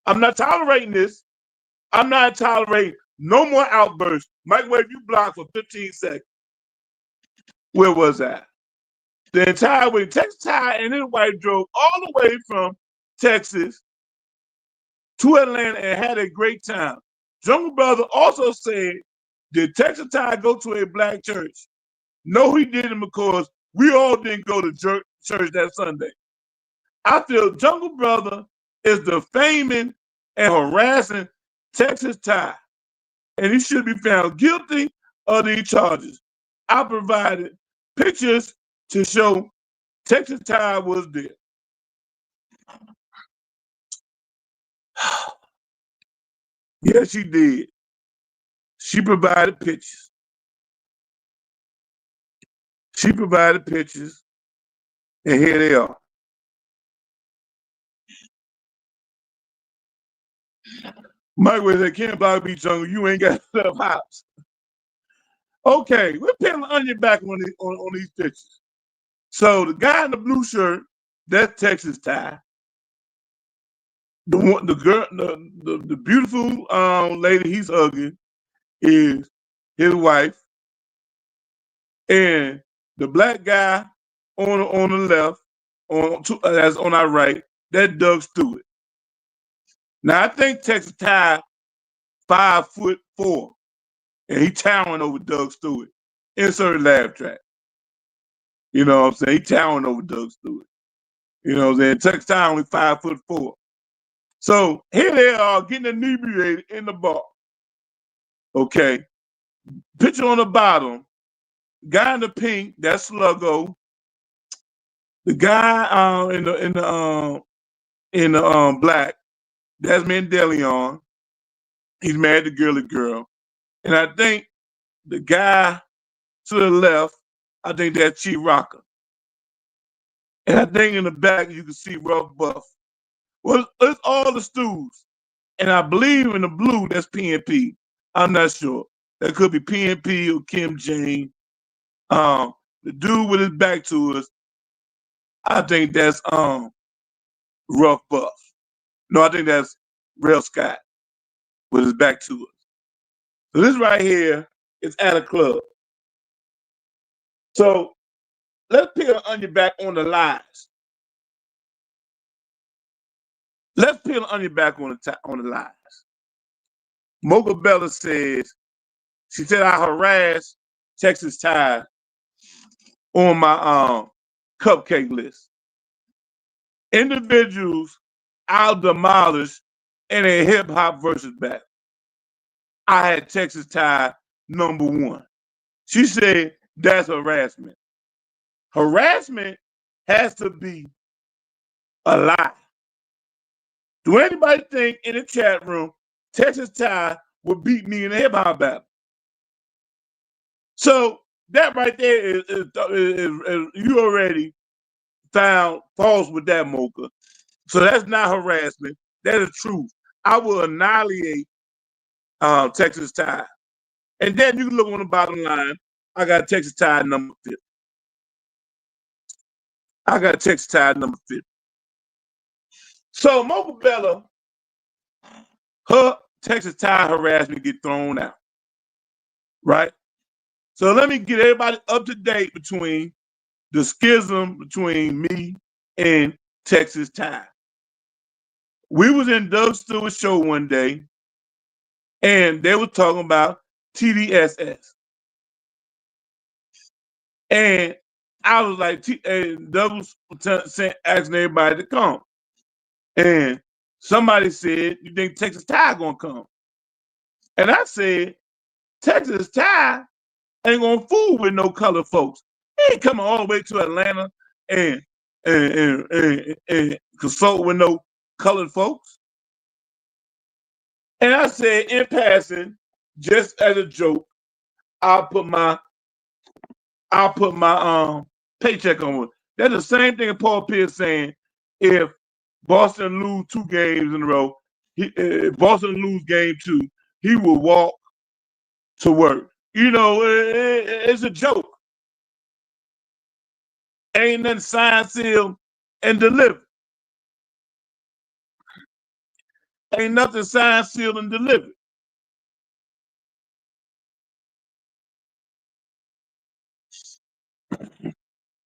I'm not tolerating this. I'm not tolerating no more outbursts. Microwave, you blocked for 15 seconds. Where was I? The entire way, Texas Ty and his wife drove all the way from Texas to Atlanta and had a great time. JungleBrother also said, did Texas Ty go to a black church? No, he didn't, because we all didn't go to church that Sunday. I feel JungleBrother is defaming and harassing Texas Ty, and he should be found guilty of these charges. I provided pictures to show Texas Ty was there. Yes, she did. She provided pictures. She provided pictures, and here they are. Microwave said, can't block me, Jungle. You ain't got enough house. Okay, we're peeling the onion back on these pictures. So the guy in the blue shirt, that's Texas Ty. The girl, the beautiful lady he's hugging is his wife, and the black guy on the left, that's on our right, that's Doug Stewart. Now I think Texas Ty 5'4", and he towering over Doug Stewart. Insert laugh track. You know what I'm saying? He towering over Doug Stewart. You know what I'm saying? Texas Ty only 5'4". So here they are getting inebriated in the bar. Okay. Picture on the bottom, guy in the pink, that's Sluggo. The guy in the black, that's Mandelion. He's married to Girly Girl. And I think the guy to the left, I think that's Chief Rocker. And I think in the back you can see Rough Buff. Well, it's all the stews. And I believe in the blue, that's PNP. I'm not sure. That could be PNP or Kim Jane. The dude with his back to us, I think that's Rough Buff. No, I think that's Rail Scott with his back to us. So this right here is at a club. So let's peel the onion back on the lies. Let's peel the onion back on the lies. Mocha Bella says, she said I harassed Texas Ty on my cupcake list. Individuals I'll demolish in a hip hop versus battle. I had Texas Ty #1. She said that's harassment. Harassment has to be a lie. Do anybody think in the chat room Texas Ty would beat me in a hip hop battle? So that right there is you already found false with that, Mocha. So that's not harassment. That is truth. I will annihilate Texas Ty. And then you can look on the bottom line. I got Texas Ty #50. I got Texas Ty #50. So Mocha Bella, her Texas Ty harassment get thrown out. Right? So let me get everybody up to date between the schism between me and Texas Ty. We was in Doug Stewart's show one day, and they were talking about TDSS. And I was like, and Doug was asking everybody to come. And somebody said, you think Texas Ty gonna come? And I said, Texas Ty ain't gonna fool with no colored folks. He ain't coming all the way to Atlanta and consult with no colored folks. And I said, in passing, just as a joke, I'll put my paycheck on it. That's the same thing Paul Pierce saying. If Boston lose 2 games in a row, if Boston lose game 2, he will walk to work. You know, it's a joke. Ain't nothing signed, sealed, and delivered. Ain't nothing signed, sealed, and delivered.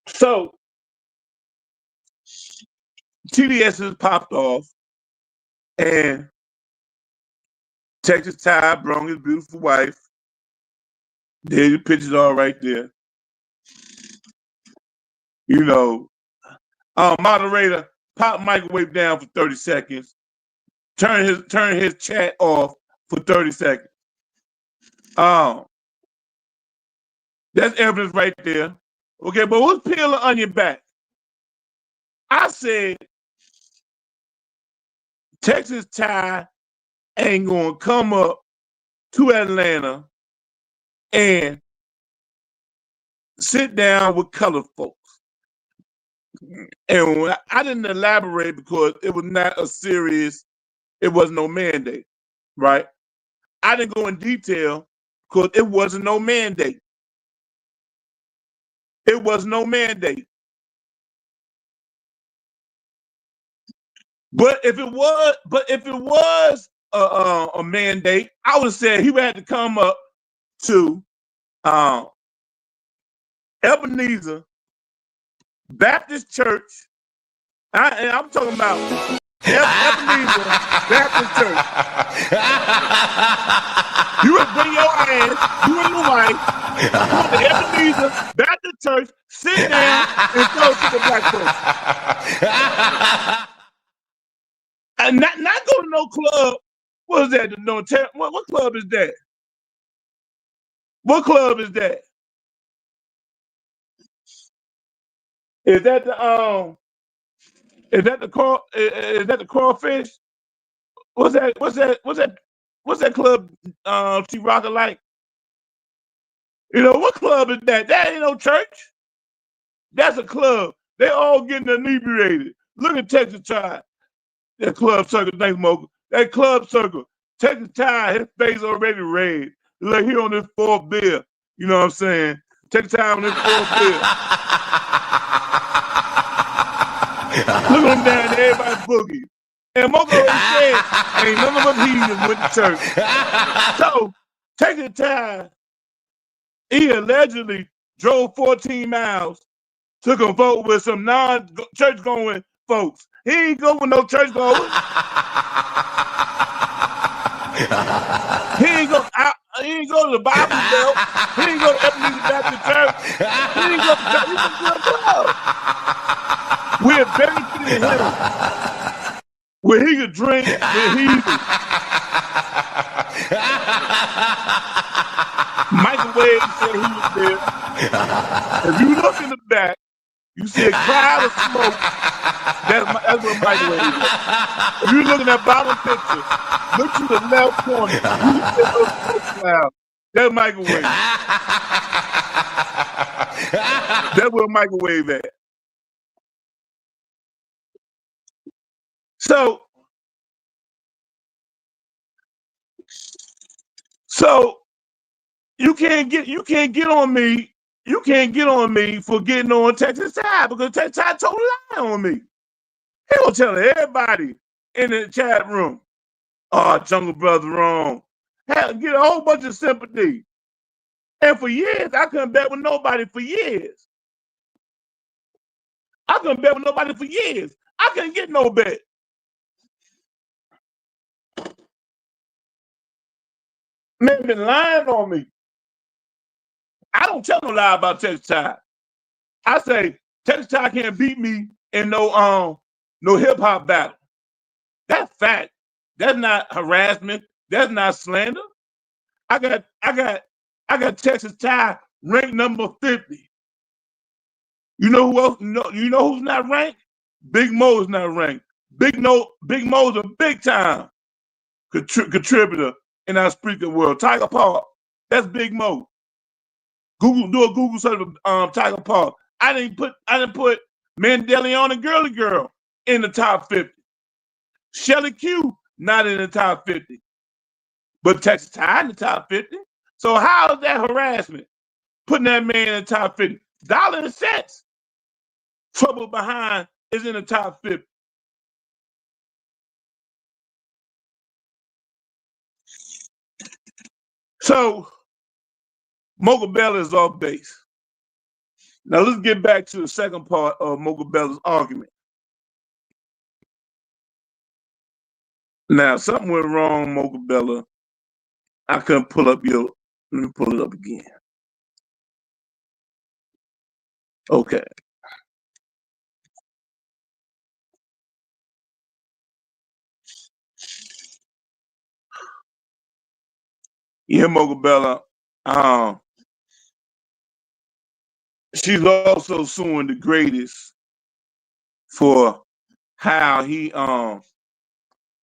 So TDS has popped off, and Texas Ty brung his beautiful wife. There's the pictures all right there. You know, moderator, pop microwave down for 30 seconds. Turn his chat off for 30 seconds. That's evidence right there. Okay, but let's peel the onion back. I said Texas Ty ain't gonna come up to Atlanta and sit down with colored folks. And when I didn't elaborate because it was not a serious, it was no mandate, right? I didn't go in detail because it wasn't no mandate. It was no mandate. But if it was a mandate, I would have said he would have to come up to Ebenezer Baptist Church. And I'm talking about Ebenezer Baptist Church. You would bring your ass, you and your wife, go to Ebenezer Baptist Church, sit down, and fellowship with black folks. And not go to no club. What is that? What club is that? What club is that? Is that the crawfish? What's that club she rocking like? You know, what club is that? That ain't no church. That's a club. They all getting inebriated. Look at Texas Ty. That club circle, thanks, Mocha. That club circle. Texas Ty, his face already red. Like he on his 4th beer. You know what I'm saying? Texas Ty on his 4th beer. Look at him down there, everybody boogie. And Mocha already said, ain't none of us heathens went to church. So, Texas Ty, he allegedly drove 14 miles to convoke with some non-church going folks. He ain't go with no church goers. He ain't go to the Bible Belt. He ain't go to Ebenezer Baptist Church. He ain't go to church. He went to a club. We're benefiting him where he could drink with heathen. Microwave said he was there. If you look in the back, you see a cloud of smoke. That's what microwave is. If you look at that bottom picture, look to the left corner. You see a little smoke cloud. That's microwave. That's where microwave at. So you can't get on me. You can't get on me for getting on Texas Ty because Texas Ty told a lie on me. He gonna tell everybody in the chat room, "Oh, JungleBrother wrong." Get a whole bunch of sympathy. And for years, I couldn't bet with nobody for years. I couldn't bet with nobody for years. I couldn't get no bet. Man been lying on me. I don't tell no lie about Texas Ty. I say Texas Ty can't beat me in no hip hop battle. That's fact. That's not harassment. That's not slander. I got Texas Ty ranked number 50. You know who else? You know who's not ranked? Big Mo is not ranked. Big Mo's a big time contributor in our speaker world. Tiger Paul, that's Big Mo. Do a Google search of Tiger Paul. I didn't put Mandela and Girly Girl in the top 50. Shelly Q not in the top 50. But Texas Ty in the top 50. So how is that harassment? Putting that man in the top 50. Dollar and cents. Trouble Behind is in the top 50. So Mocha Bella is off base. Now let's get back to the second part of Mocha Bella's argument. Now something went wrong, Mocha Bella. I couldn't pull up let me pull it up again. Okay. Yeah, Mocha Bella. She's also suing DGratest for how he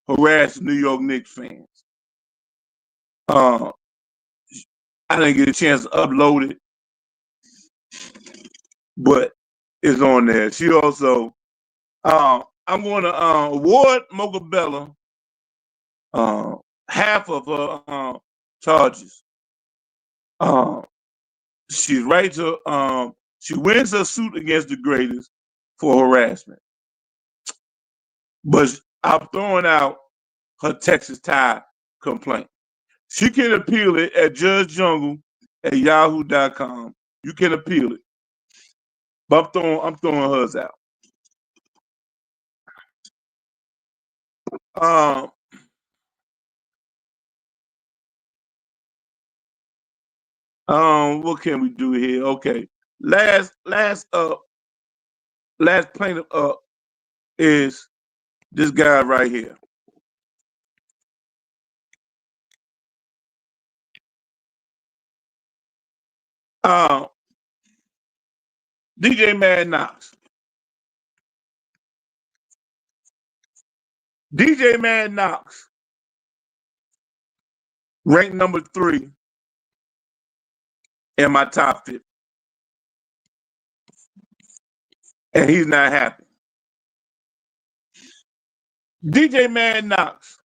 harassed New York Knicks fans. I didn't get a chance to upload it, but it's on there. She also, I'm going to award Mocha Bella half of her charges. She's right to, she wins her suit against DGratest for harassment. But I'm throwing out her Texas Ty complaint. She can appeal it at Judge Jungle at yahoo.com. You can appeal it. But I'm throwing hers out. What can we do here? Okay. Last plaintiff up is this guy right here. DJ Mad Knox. DJ Mad Knox ranked number 3 in my top 50. And he's not happy. DJ Mad Knox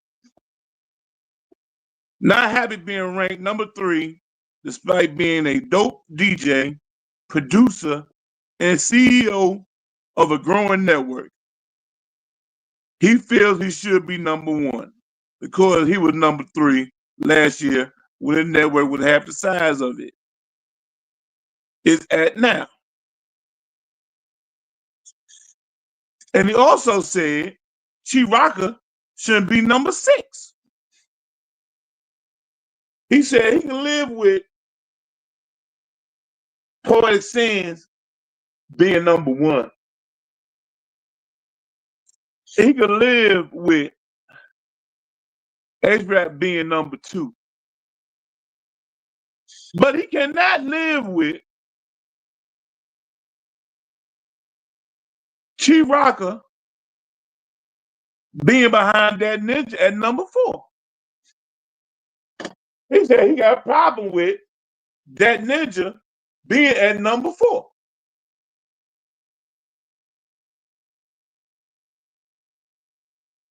not happy being ranked number 3 despite being a dope DJ, producer, and CEO of a growing network. He feels he should be number 1 because he was number 3 last year when the network was half the size of it. It's at now. And he also said Chiraka shouldn't be number 6. He said he can live with Poetic Sins being number 1. He could live with H-Rap being number 2. But he cannot live with Chiraka being behind that ninja at number 4. He said he got a problem with that ninja being at number 4.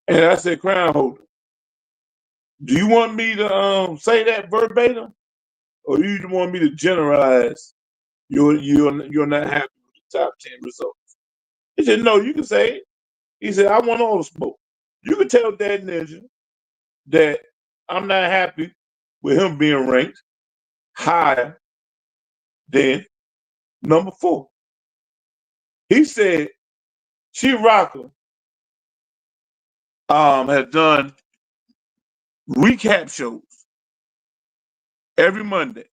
And I said, Crown Holder, do you want me to say that verbatim? Or do you want me to generalize you're not happy with the top 10 results? He said, no, you can say it. He said, I want all the smoke. You can tell that ninja that I'm not happy with him being ranked higher than number 4. He said Chiraka has done recap shows every Monday.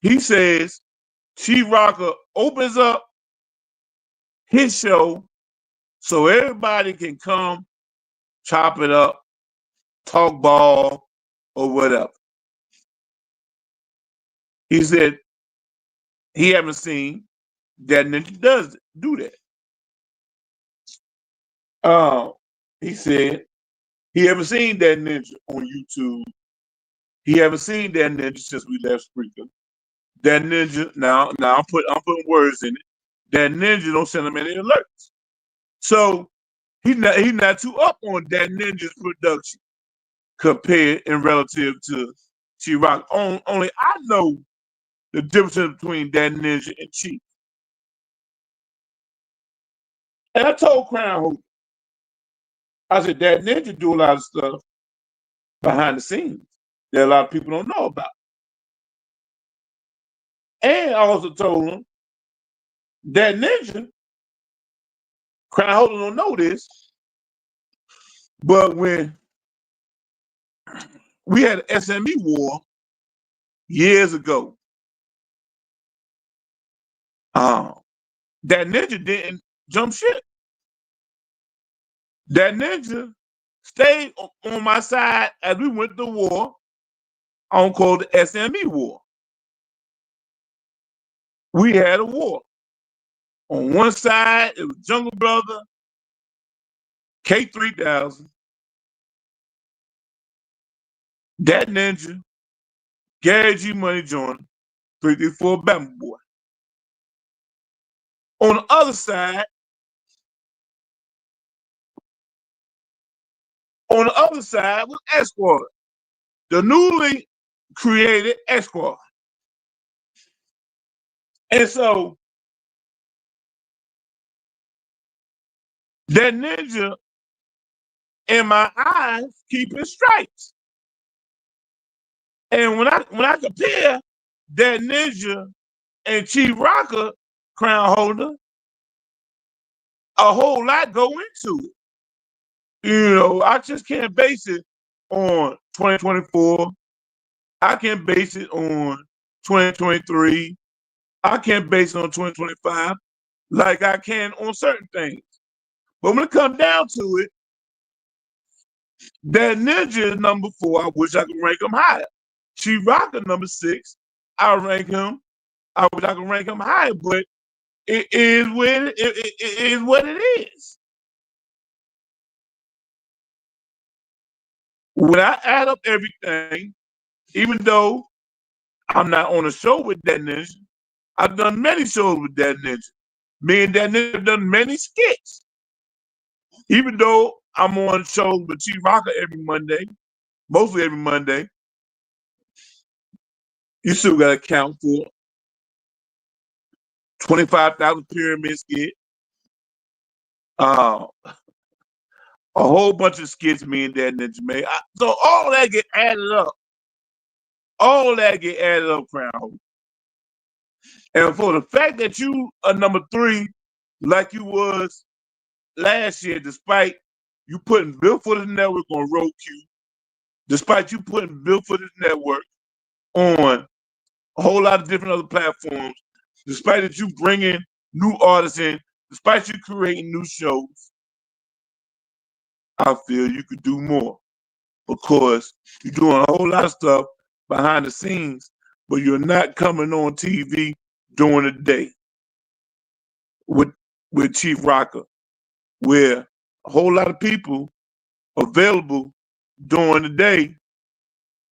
He says Chiraka opens up his show so everybody can come chop it up, talk ball, or whatever. He said he haven't seen that ninja do that. He said he haven't seen that ninja on YouTube. He haven't seen that ninja since we left Spreaker. That ninja, now I'm putting words in it. That ninja don't send him any alerts. So he's not too up on that ninja's production compared in relative to T-Rock. Only I know the difference between that ninja and Chief. And I told Crown Holder, I said that ninja do a lot of stuff behind the scenes that a lot of people don't know about. And I also told him that ninja, Crown Holder don't know this, but when we had an SME war years ago, that ninja didn't jump ship. That ninja stayed on my side as we went to war on called the SME war. We had a war. On one side, it was JungleBrother, K3000, that ninja, Gary G Money Joyner, 334 Bama Boy. On the other side was X Squad, the newly created X Squad. And so that ninja in my eyes keeping stripes. And when I compare that ninja and Chief Rocker, Crown Holder, a whole lot go into it. You know, I just can't base it on 2024. I can't base it on 2023. I can't base it on 2025 like I can on certain things. But when it comes down to it, that ninja is number 4. I wish I could rank him higher. Chief Rocker number 6. I wish I could rank him higher, but it is what it is. When I add up everything, even though I'm not on a show with that ninja, I've done many shows with that ninja. Me and that ninja have done many skits. Even though I'm on shows with Chief Rocker every Monday, mostly every Monday, you still got to count for 25,000 pyramid skit. A whole bunch of skits me and that ninja made. So all that get added up. All that get added up, Crown. And for the fact that you are number 3, like you was last year, despite you putting Built for the Network on Roku, despite you putting Built for the Network on a whole lot of different other platforms, despite that you bringing new artists in, despite you creating new shows, I feel you could do more because you're doing a whole lot of stuff behind the scenes, but you're not coming on TV during the day with Chief Rocker, where a whole lot of people available during the day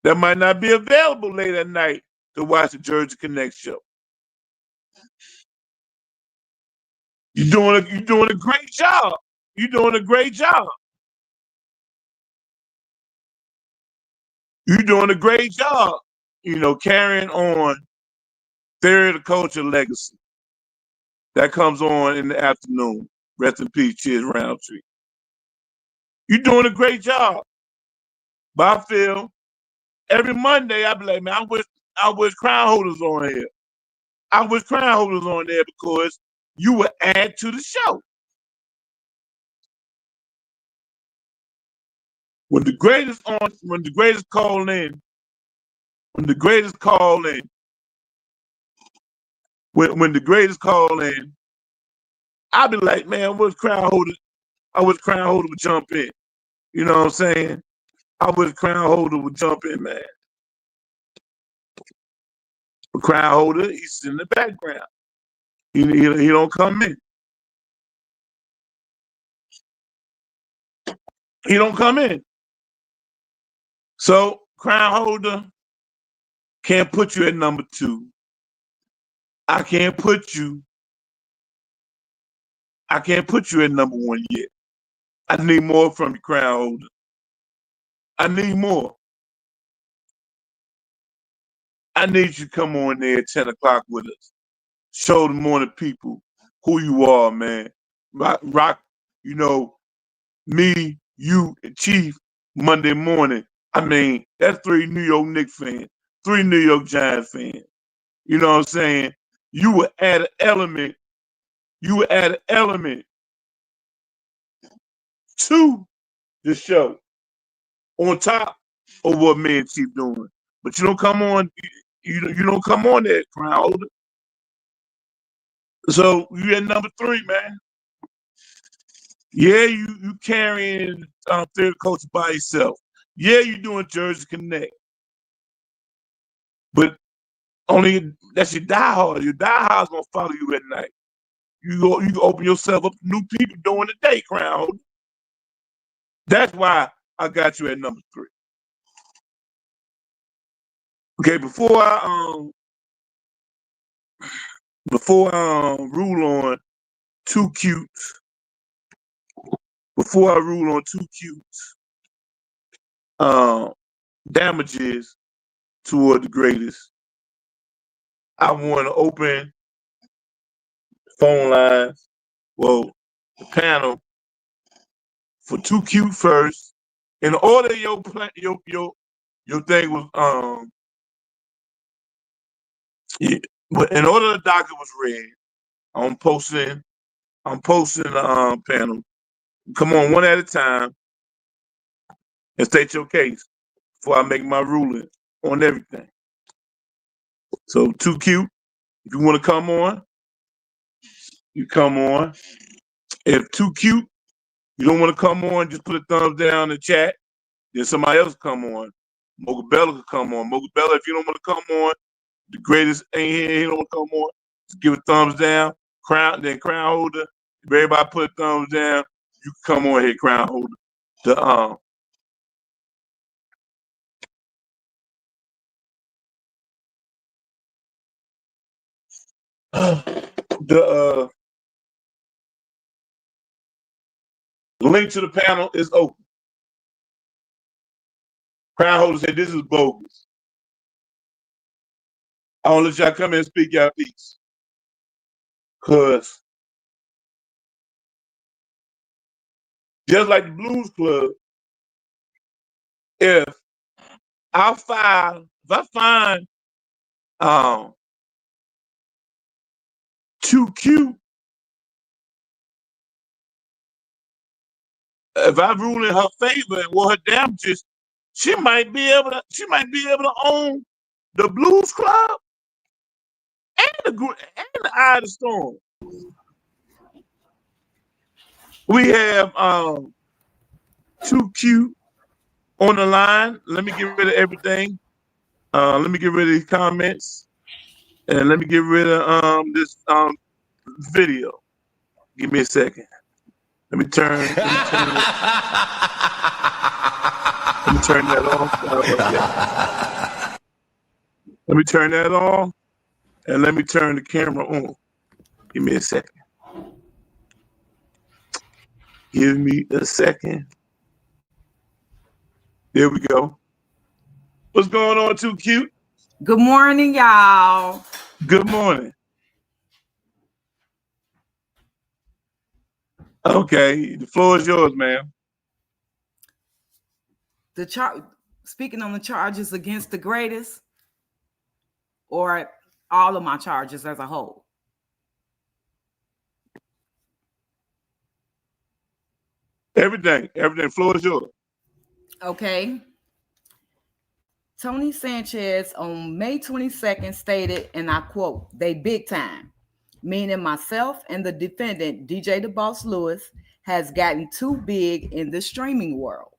that might not be available late at night to watch the Jersey Connect show. You're doing a great job. You're doing a great job. You're doing a great job, carrying on Theory of the Culture legacy. That comes on in the afternoon. Rest in peace, Chiz Roundtree. You're doing a great job. But I feel every Monday I be like, man, I wish Crown Holders on here. I wish Crown Holders on there because you would add to the show. When the greatest call in, when the greatest call in, I'll be like, man, I wish Crown Holder would jump in. You know what I'm saying? I wish Crown Holder would jump in, man. The crown holder, he's in the background. He don't come in. He don't come in. So crown holder can't put you at number 2. I can't put you at number 1 yet. I need more from the crown holder. I need more. I need you to come on there at 10 o'clock with us. Show the morning people who you are, man. Rock, you know, me, you, and Chief Monday morning. I mean, that's 3 New York Knicks fans, 3 New York Giants fans. You know what I'm saying? You would add an element. You would add an element to the show on top of what me and Chief doing. But you don't come on. You don't come on that crown holder. So you at number 3, man. Yeah, you carrying third coach by yourself. Yeah, you doing Jersey Connect. But only that's your diehard. Your diehard's gonna follow you at night. You open yourself up to new people during the day, crown holder. That's why I got you at number 3. Okay, before I rule on Too Cute, damages toward the greatest, I want to open phone lines. Well, the panel for Too Cute first. In order your thing was but in order the docket was read, I'm posting the panel. Come on one at a time and state your case before I make my ruling on everything. So Too Cute, if you want to come on, you come on. If Too Cute, you don't want to come on, just put a thumbs down in the chat. Then somebody else come on. Mocha Bella could come on. Mocha Bella, if you don't want to come on, the greatest ain't here, he don't want to come on. Just give a thumbs down. Crown holder. If everybody put a thumbs down, you can come on here, crown holder. The link to the panel is open. Crown holder said this is bogus. I want to let y'all come in and speak your piece. Because just like the Blues Club, if I find Too Cute, if I rule in her favor and what her damages, she might be able to own the Blues Club and the Eye of the Storm. We have Too Cute on the line. Let me get rid of everything. Let me get rid of these comments, and let me get rid of this video. Give me a second. Let me turn that off. Let me turn that off, and let me turn the camera on. Give me a second. Give me a second. There we go. What's going on, Too Cute? Good morning, y'all. Good morning. Okay, the floor is yours, ma'am. Speaking on the charges against the greatest, or all of my charges as a whole? Everything. Floor is yours. Okay. Tony Sanchez on May 22nd stated, and I quote, "They big time," meaning myself and the defendant, DJ the Boss Lewis, has gotten too big in the streaming world.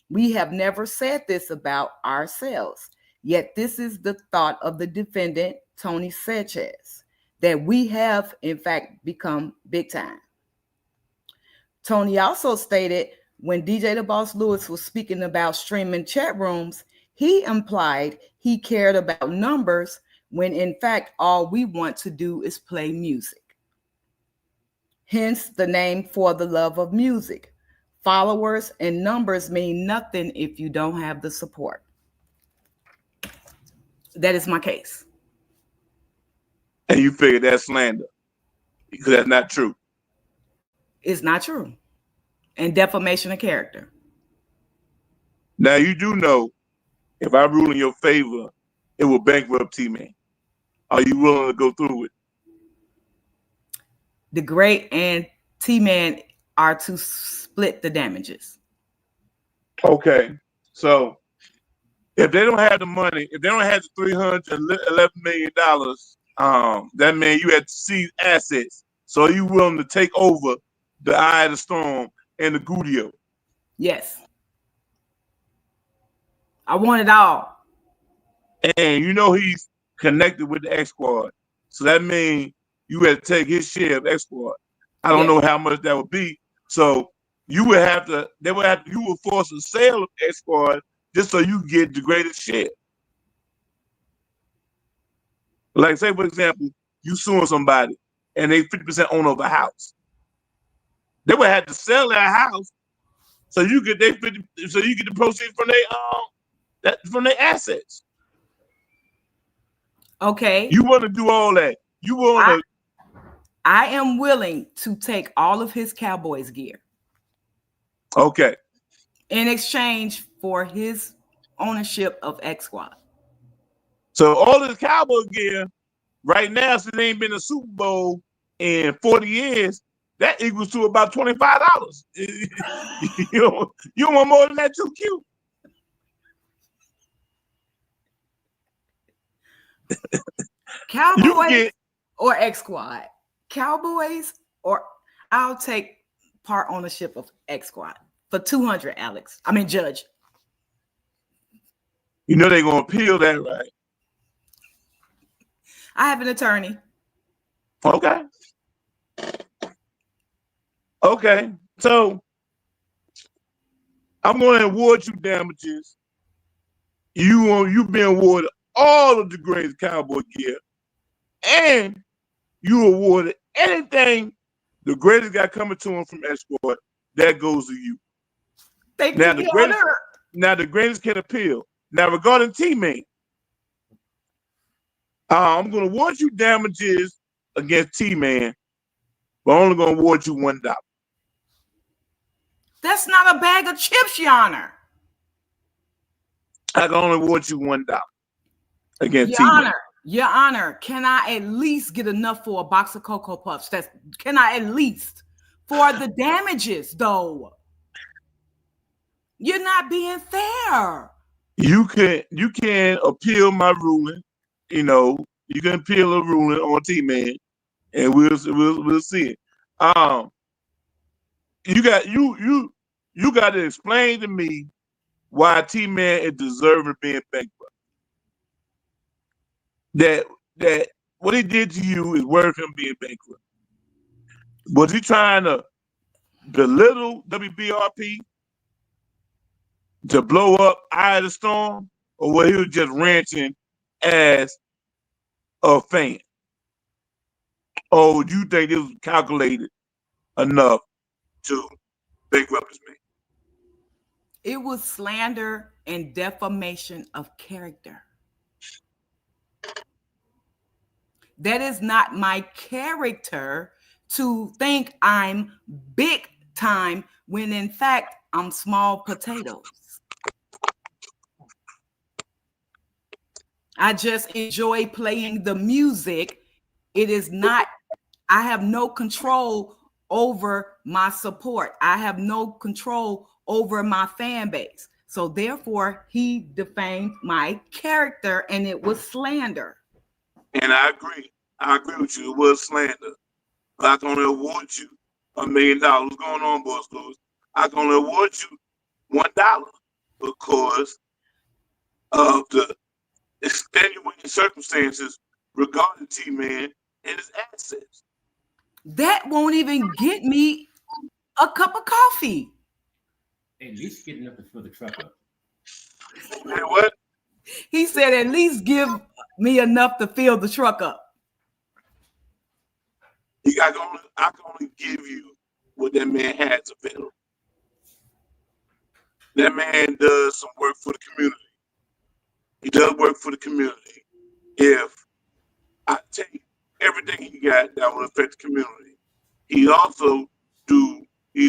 We have never said this about ourselves. Yet this is the thought of the defendant, Tony Sanchez, that we have, in fact, become big time. Tony also stated when DJ the Boss Lewis was speaking about streaming chat rooms, he implied he cared about numbers when in fact all we want to do is play music. Hence the name For the Love of Music. Followers and numbers mean nothing if you don't have the support. That is my case. And you figure that's slander because that's not true. It's not true. And defamation of character. Now you do know if I rule in your favor, it will bankrupt T-Man. Are you willing to go through it? The Great and T-Man are to split the damages. Okay. So if they don't have the money, if they don't have the $311 million, that means you had to seize assets. So are you willing to take over the Eye of the Storm and the Gudio? Yes. I want it all. And you know he's connected with the X Squad. So that means you had to take his share of X Squad. I don't know how much that would be. So you would have to, you would force a sale of X Squad just so you get the greatest share. Like say, for example, you suing somebody and they 50% owner of a house. They would have to sell their house so you get their 50, so you get the proceeds from their assets. Okay. You want to do all that. You want to. I am willing to take all of his Cowboys gear. Okay. In exchange for his ownership of X Squad. So all this Cowboy gear right now, since there ain't been a Super Bowl in 40 years, that equals to about $25. You want more than that? Too cute. Cowboys or X Squad? Cowboys or I'll take part ownership of X Squad for $200, Alex. I mean, Judge. You know they're gonna appeal that, right? I have an attorney. Okay. Okay. So I'm gonna award you damages. You've been awarded all of the greatest Cowboy gear, and you awarded anything the greatest guy coming to him from X Squad, that goes to you. Thank you, now the greatest can appeal. Now regarding T-Man, I'm gonna award you damages against T-Man, but I'm only gonna award you $1. That's not a bag of chips, Your Honor. I can only award you $1 against T-Man. Your Honor, can I at least get enough for a box of Cocoa Puffs? Can I at least for the damages, though? You're not being fair. You can appeal my ruling. You know, you can appeal a ruling on T-Man, and we'll see it. You got to explain to me why T-Man is deserving of being bankrupt. That what he did to you is worth him being bankrupt. Was he trying to belittle WBRP to blow up Eye of the Storm, or was he just ranting as a fan? Or do you think it was calculated enough to bankrupt this man? It was slander and defamation of character. That is not my character to think I'm big time when in fact I'm small potatoes. I just enjoy playing the music. It is not, I have no control over my support. I have no control over my fan base. So therefore, he defamed my character and it was slander. And I agree. I agree with you. It was slander. But I can only award you $1 million. What's going on, Boss Lewis? I can only award you $1 because of the extenuating circumstances regarding T-Man and his assets. That won't even get me a cup of coffee. At least get enough to fill the truck up. And what? He said, at least give me enough to fill the truck up. I can only give you what that man has available. That man does some work for the community. He does work for the community. If I take everything he got that will affect the community, he's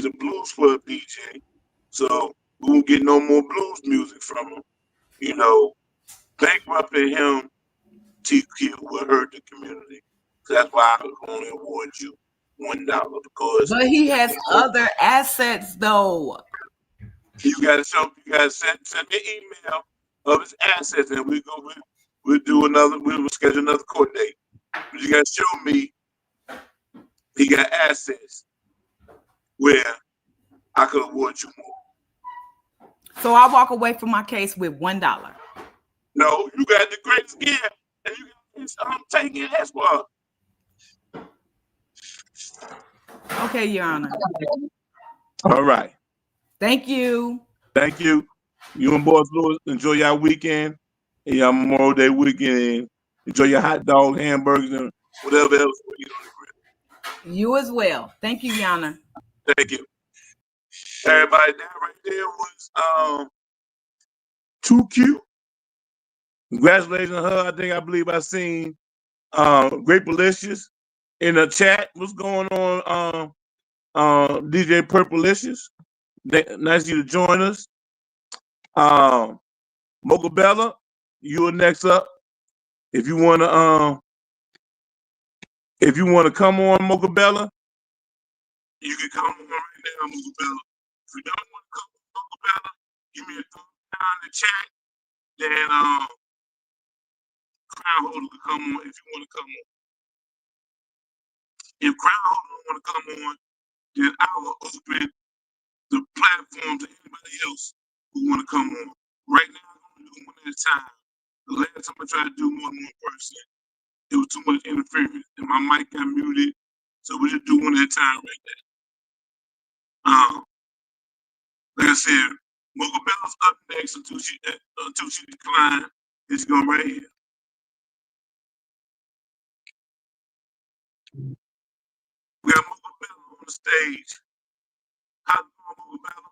a blues club DJ, so we won't get no more blues music from him. You know, bankrupting him, TQ will hurt the community. So that's why I only award you $1 because. But he has other assets, though. You gotta send me an email of his assets, and we'll schedule another court date. But you gotta show me he got assets where I could award you more. So I walk away from my case with $1. No, you got the greatest gift, and you got taking it as well. Okay, Your Honor. All right. Thank you. Thank you. You and Boss Lewis, enjoy your weekend and your Memorial Day weekend. Enjoy your hot dog, hamburgers, and whatever else you eat on the grill. You as well. Thank you, Your Honor. Thank you. Everybody, that right there was Too Cute. Congratulations on her. I believe I seen Great Delicious in the chat. What's going on, DJ Purplelicious? Nice of you to join us. Mocha Bella, you are next up. If you wanna come on, Mocha Bella, you can come on right now, Mocha Bella. If you don't want to come on, Mocha Bella, give me a thumbs down in the chat. Then Crown Holder can come on if you want to come on. If Crown Holder don't want to come on, then I will open the platform to anybody else who want to come on. Right now, I'm going to do one at a time. The last time I tried to do more than one person, it was too much interference, and my mic got muted. So we just do one at a time right now. Like I said, Mocha Bella's up next until she declines. It's going right here. We got Mocha Bella on the stage. How's it going, Mocha Bella?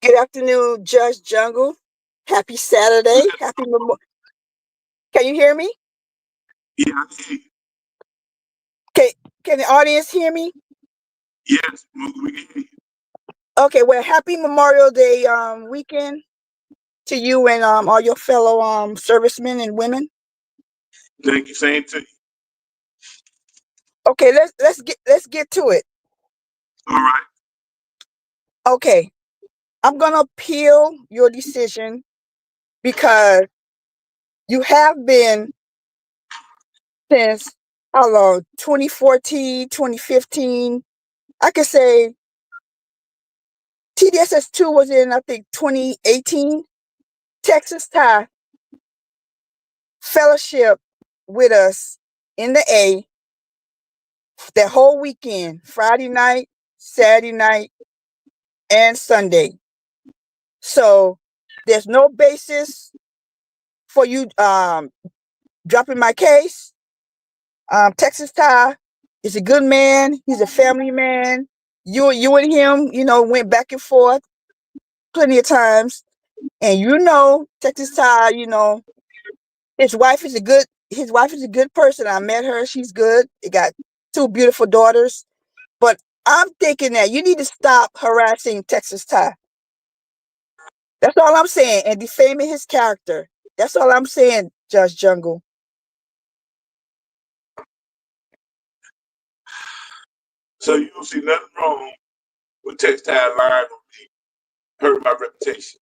Good afternoon, Judge Jungle. Happy Saturday. Happy Memorial. Can you hear me? Yeah, I can hear you. Can the audience hear me? Yes, we can hear you. Okay, well, happy Memorial Day weekend to you and all your fellow servicemen and women. Thank you. Same to you. Okay, let's get to it. All right. Okay, I'm gonna appeal your decision because you have been since how long? 2014, 2015. I could say TDSS2 was in, I think, 2018. Texas Tie fellowship with us in the A that whole weekend, Friday night, Saturday night, and Sunday. So there's no basis for you dropping my case. Texas Tie is a good man. He's a family man. You and him, went back and forth plenty of times. And Texas Tie, his wife is a good person. I met her. She's good. They got 2 beautiful daughters. But I'm thinking that you need to stop harassing Texas Tie. That's all I'm saying. And defaming his character. That's all I'm saying, Judge Jungle. So you don't see nothing wrong with Texas Tie lying on me, hurting my reputation.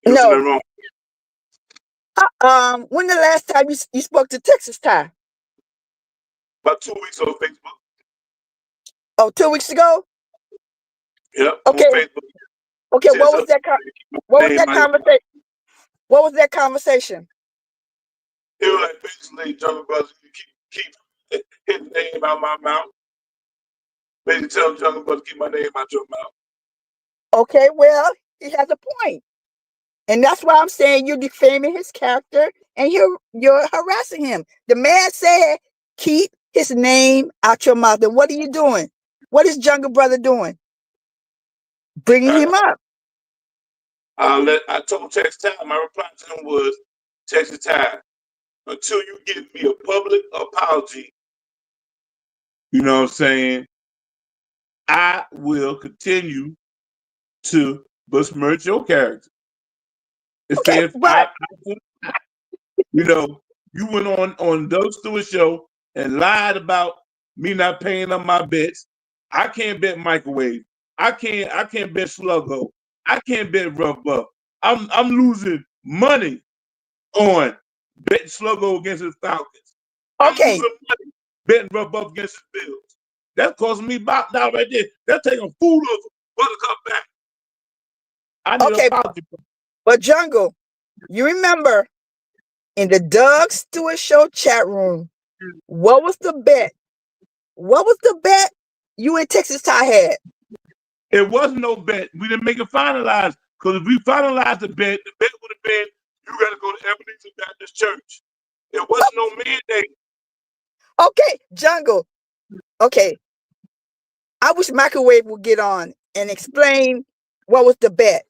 You don't see nothing wrong. When the last time you spoke to Texas Tie? About 2 weeks on Facebook. Oh, 2 weeks ago? Yep. Okay. On Facebook. Okay. What was that conversation? It was like basically Jungle Brothers keep hitting the name out my mouth. Basically tell Jungle Brothers keep my name out your mouth. Okay, well, he has a point. And that's why I'm saying you're defaming his character and you're harassing him. The man said, keep his name out your mouth. And what are you doing? What is Jungle Brother doing? Bringing him up. I told Texas Time, my reply to him was, Texas Time, until you give me a public apology, you know what I'm saying, I will continue to besmirch your character. It's Okay, saying, but you know, you went on Doug Stewart show and lied about me not paying up my bets. I can't bet microwave. I can't bet Sluggo. I can't bet Rough Buff. I'm losing money on betting Sluggo against the Falcons. okay. I'm losing money betting Rough Buff against the Bills. That's costing me about now right there. That's taking food over Buttercup back. I need a apology. But Jungle, you remember in the Doug Stewart show chat room, what was the bet? What was the bet you and Texas Tie had? It wasn't no bet. We didn't make it finalized. Because if we finalized the bet would have been, you got to go to Ebenezer Baptist Church. It wasn't no mandate. Okay, Jungle. Okay. I wish Microwave would get on and explain what was the bet.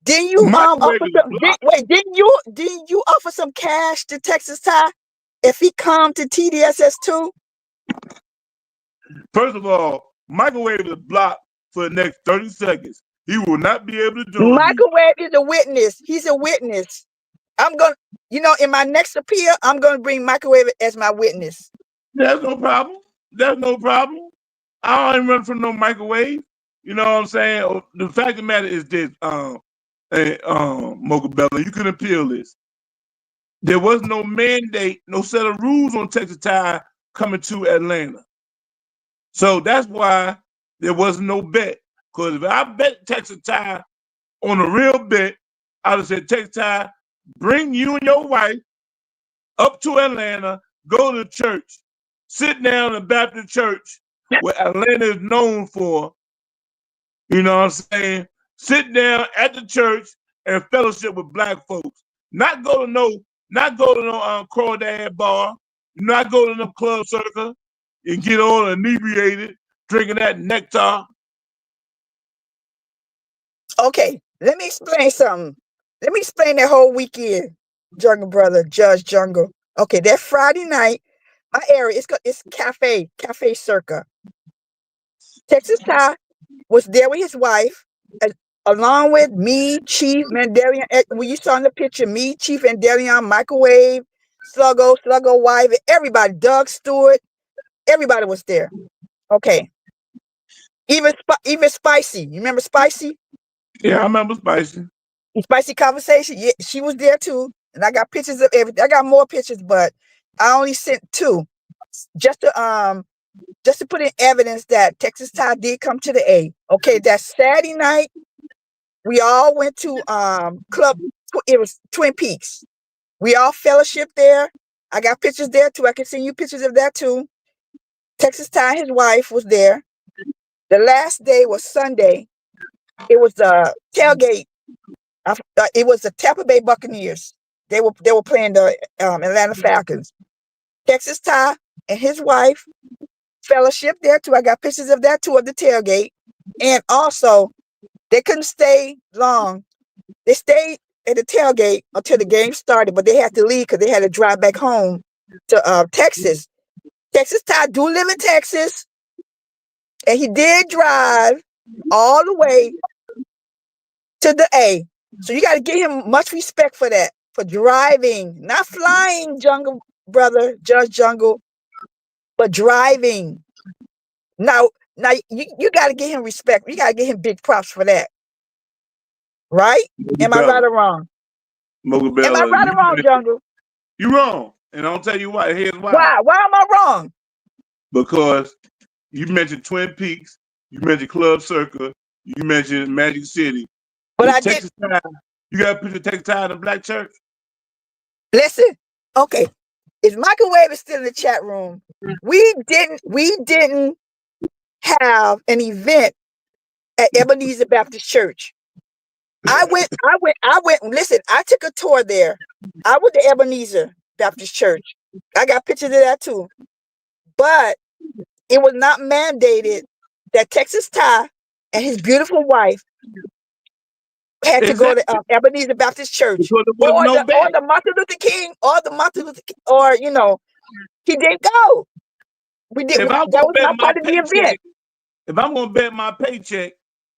Didn't you offer some, didn't you offer some cash to Texas Tie if he come to TDSS too? First of all, Microwave is blocked for the next 30 seconds. He will not be able to join. Microwave is a witness. He's a witness. I'm going to, in my next appeal, I'm going to bring Microwave as my witness. There's no problem. There's no problem. I don't run from no Microwave. You know what I'm saying? The fact of the matter is this, Mocha Bella, you can appeal this. There was no mandate, no set of rules on Texas Tie coming to Atlanta. So that's why there was no bet. Because if I bet Texas Tie on a real bet, I would have said, Texas Tie, bring you and your wife up to Atlanta, go to church, sit down in Baptist church, where Atlanta is known for. You know what I'm saying? Sit down at the church and fellowship with black folks. Not go to no crawdad bar, not go to no club circle and get all inebriated, drinking that nectar. Okay, let me explain something. Let me explain that whole weekend, Jungle Brother, Judge Jungle. Okay, that Friday night, my area, it's Cafe Circa. Texas Tie was there with his wife, along with me, Chief, Mandelian. When you saw in the picture, me, Chief, Mandelian, Microwave, Sluggo wife, everybody, Doug Stewart, everybody was there. Okay. Even Spicy. You remember Spicy? Yeah, I remember Spicy. Spicy Conversation. Yeah, she was there too. And I got pictures of everything. I got more pictures, but I only sent 2. Just to put in evidence that Texas Tie did come to the A. Okay, that Saturday night, we all went to club. It was Twin Peaks. We all fellowship there. I got pictures there too. I can send you pictures of that too. Texas Tie, his wife, was there. The last day was Sunday. It was a tailgate. It was the Tampa Bay Buccaneers. They were playing the Atlanta Falcons. Texas Tie and his wife fellowship there too. I got pictures of that too, of the tailgate. And also, they couldn't stay long. They stayed at the tailgate until the game started, but they had to leave because they had to drive back home to Texas. Texas Tie do live in Texas, and he did drive all the way to the A. So you got to give him much respect for that, for driving, not flying, Jungle Brother, Judge Jungle, but driving. Now you got to give him respect. You got to give him big props for that. Right? Am I right or wrong? Mocha Bella, am I right or wrong, Jungle? You're wrong. And I'll tell you why. Here's why. Why am I wrong? Because you mentioned Twin Peaks, you mentioned Club Circle, you mentioned Magic City. But I Texas Tie, you got to put your Texas Tie in a black church? Listen, okay. If Microwave is still in the chat room, we didn't have an event at Ebenezer Baptist Church. I went, listen, I took a tour there. I went to Ebenezer Baptist Church. I got pictures of that too. But it was not mandated that Texas Ty and his beautiful wife had to go to Ebenezer Baptist Church, because there was no bet. or the Martin Luther King, or he didn't go. We did. If That was not part of the event. If I'm gonna bet my paycheck,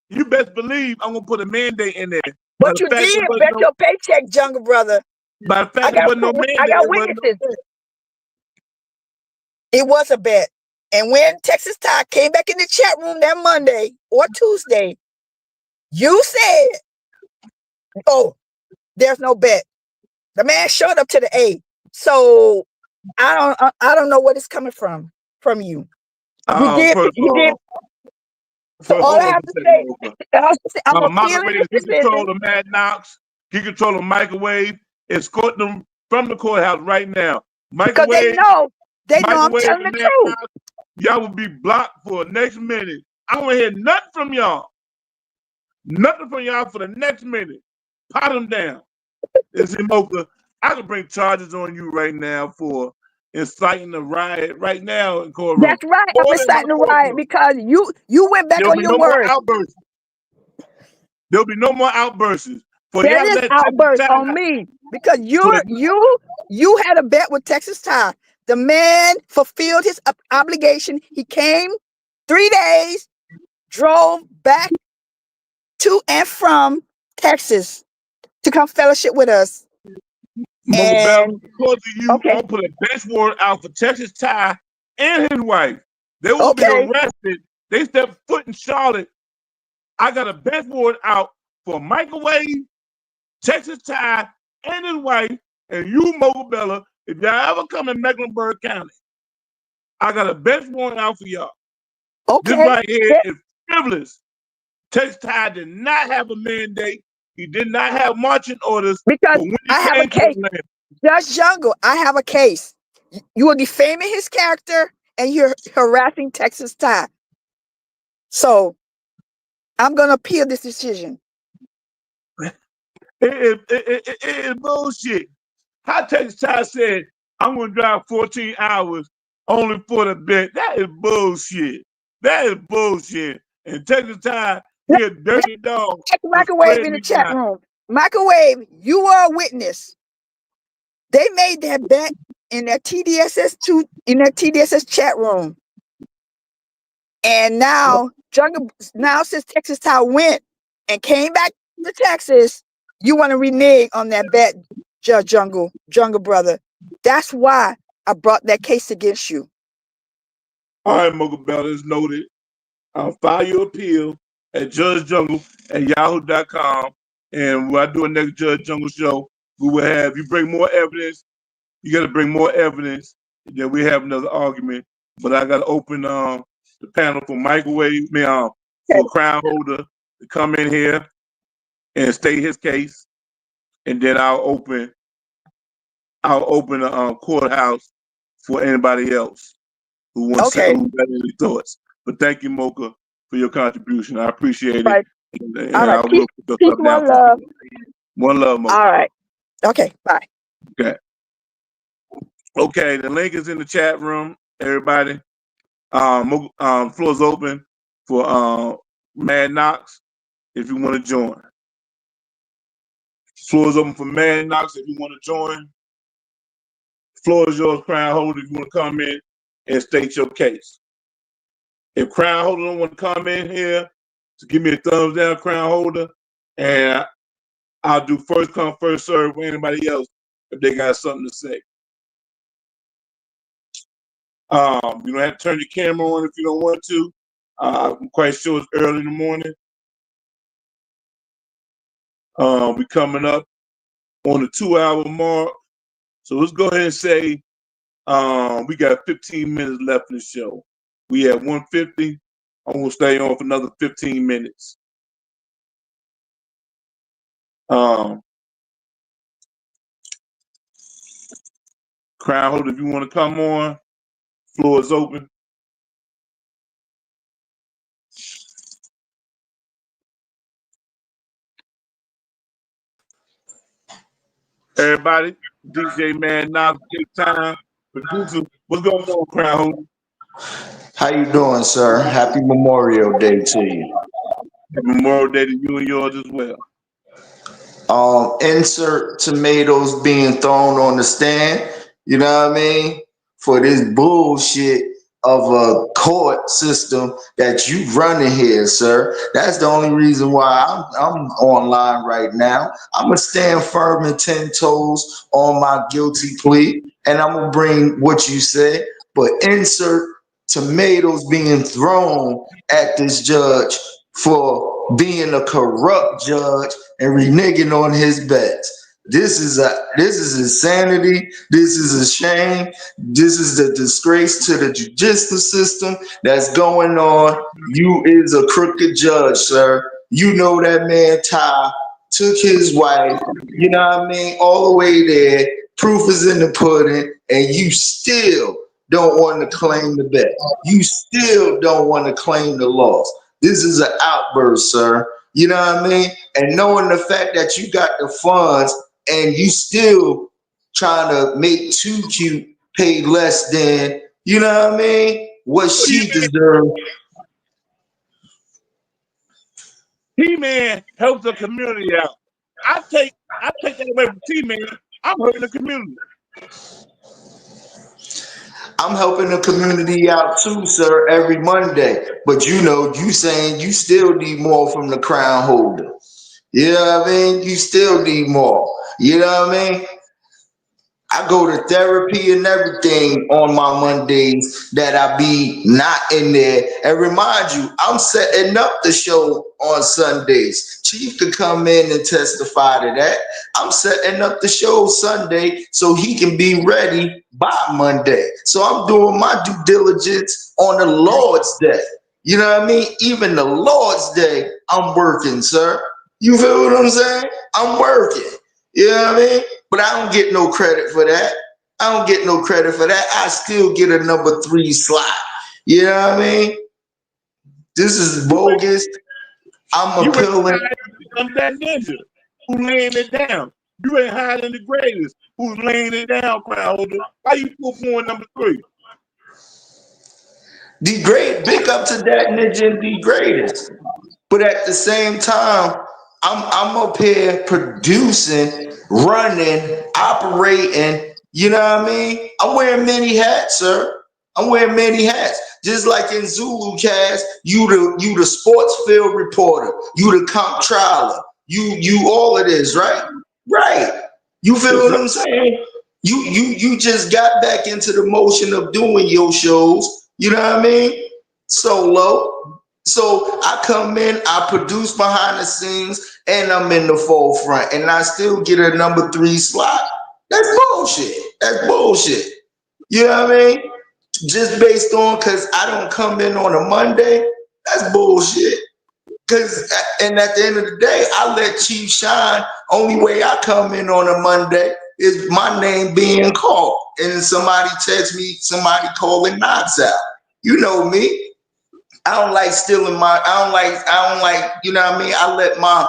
you best believe I'm gonna put a mandate in there. But you did bet your paycheck, Jungle Brother. By the fact there was no mandate, I got witnesses. It was a bet. And when Texas Ty came back in the chat room that Monday or Tuesday, you said, "Oh, there's no bet." The man showed up to the A. So I don't know what is coming from you. He did. So all I have to say, I'm appealing this decision. He control the Mad Knox. He control the Microwave. Escort them from the courthouse right now. Because they know I'm telling the truth. Y'all will be blocked for the next minute. I don't want to hear nothing from y'all. Nothing from y'all for the next minute. Pot them down. Listen, Mocha, I can bring charges on you right now for inciting the riot right now in courtroom. That's right. I'm inciting the riot because you went back on your word. There'll be no more outbursts. There is outbursts on me because you had a bet with Texas Ty. The man fulfilled his obligation. He came 3 days, drove back to and from Texas to come fellowship with us. And because of you, I'll put a bench warrant out for Texas Ty and his wife. They will be arrested. They step foot in Charlotte. I got a bench warrant out for Microwave, Texas Ty, and his wife, and you, Mocha Bella. If y'all ever come in Mecklenburg County, I got a bench warrant out for y'all. Okay. This right here is frivolous. Texas Ty did not have a mandate. He did not have marching orders. Because I have a case. Judge Jungle, I have a case. You are defaming his character and you're harassing Texas Ty. So I'm going to appeal this decision. It is bullshit. How Texas Ty said, I'm going to drive 14 hours only for the bet. That is bullshit. That is bullshit. And Texas Ty, he a dirty dog. Microwave in the chat room. Microwave, you are a witness. They made that bet in that TDSS chat room. And now since Texas Ty went and came back to Texas, you want to renege on that bet, Judge Jungle Brother. That's why I brought that case against you. All right, Mocha Bella, is noted. I'll file your appeal at judgejungle@yahoo.com. And when I do a next Judge Jungle show, we will have you bring more evidence. You got to bring more evidence. Then we have another argument. But I got to open the panel for Microwave, for Crown Holder to come in here and state his case. And then I'll open a courthouse for anybody else who wants to have any thoughts. But thank you, Mocha, for your contribution. I appreciate it. And all right. Peace, one love. One love, Mocha. All right. Okay, bye. Okay, the link is in the chat room, everybody. Floor's open for Mad Knox if you want to join. Floor is open for Mad Knox if you want to join. Floor is yours, Crown Holder, if you want to come in and state your case. If Crown Holder don't want to come in here, so give me a thumbs down, Crown Holder, and I'll do first come, first serve for anybody else if they got something to say. You don't have to turn your camera on if you don't want to. I'm quite sure it's early in the morning. We're coming up on the 2-hour mark. So let's go ahead and say we got 15 minutes left in the show. We at 1:50. I'm going to stay on for another 15 minutes. Crown Crown holder, if you want to come on, floor is open. Everybody, DJ Man, now big time. Producer, what's going on, Crown holder? How you doing, sir? Happy Memorial Day to you. Happy Memorial Day to you and yours as well. Insert tomatoes being thrown on the stand, you know what I mean? For this bullshit of a court system that you running here, sir. That's the only reason why I'm online right now. I'm gonna stand firm and 10 toes on my guilty plea, and I'm gonna bring what you said, but insert tomatoes being thrown at this judge for being a corrupt judge and reneging on his bets. This is insanity. This is a shame. This is the disgrace to the judicial system that's going on. You is a crooked judge, sir. You know that man Ty took his wife, you know what I mean, all the way there. Proof is in the pudding, and you still don't want to claim the bet. You still don't want to claim the loss. This is an outburst, sir. You know what I mean? And knowing the fact that you got the funds and you still trying to make Too Cute pay less than, you know what I mean, what she deserves. T-Man helps the community out. I take that away from T-Man. I'm hurting the community. I'm helping the community out too, sir, every Monday. But you know, you saying you still need more from the crown holder. You know what I mean? You still need more. You know what I mean? I go to therapy and everything on my Mondays that I be not in there. And remind you, I'm setting up the show on Sundays. Chief could come in and testify to that. I'm setting up the show Sunday so he can be ready by Monday. So I'm doing my due diligence on the Lord's Day. You know what I mean? Even the Lord's Day, I'm working, sir. You feel what I'm saying? I'm working. You know what I mean? But I don't get no credit for that. I don't get no credit for that. I still get a number 3 slot. You know what I mean? This is bogus. I'm appealing. I'm that ninja who laying it down. You ain't hiding the greatest who's laying it down, crown holder. Why you put number 3? Big up to that ninja and DGratest. But at the same time, I'm up here producing, running, operating. You know what I mean? I'm wearing many hats, sir. I'm wearing many hats. Just like in Zulu Cast, you the sports field reporter, you the comptroller, you all of this, right? Right. You feel what I'm saying? You just got back into the motion of doing your shows. You know what I mean? Solo. So I come in, I produce behind the scenes, and I'm in the forefront, and I still get a number 3 slot. That's bullshit. That's bullshit. You know what I mean? Just based on because I don't come in on a Monday, that's bullshit. And at the end of the day, I let Chief shine. Only way I come in on a Monday is my name being called, and somebody texts me, somebody calling Knox out. You know me. I don't like stealing I don't like, you know what I mean? I let my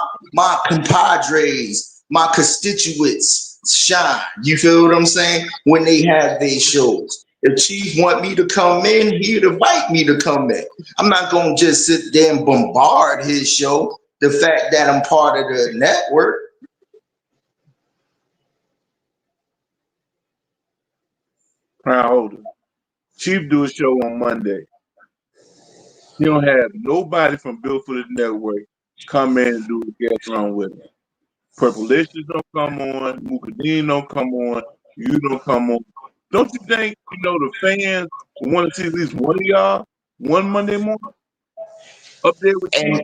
compadres, my constituents shine. You feel what I'm saying? When they have their shows. If Chief want me to come in, he'd invite me to come in. I'm not gonna just sit there and bombard his show. The fact that I'm part of the network. Crown holder. Chief do a show on Monday. He don't have nobody from Built for the Network come in and do a guest run with him. Purplicious don't come on, Mukadeen don't come on, you don't come on. Don't you think, the fans want to see at least one of y'all one Monday morning up there with you?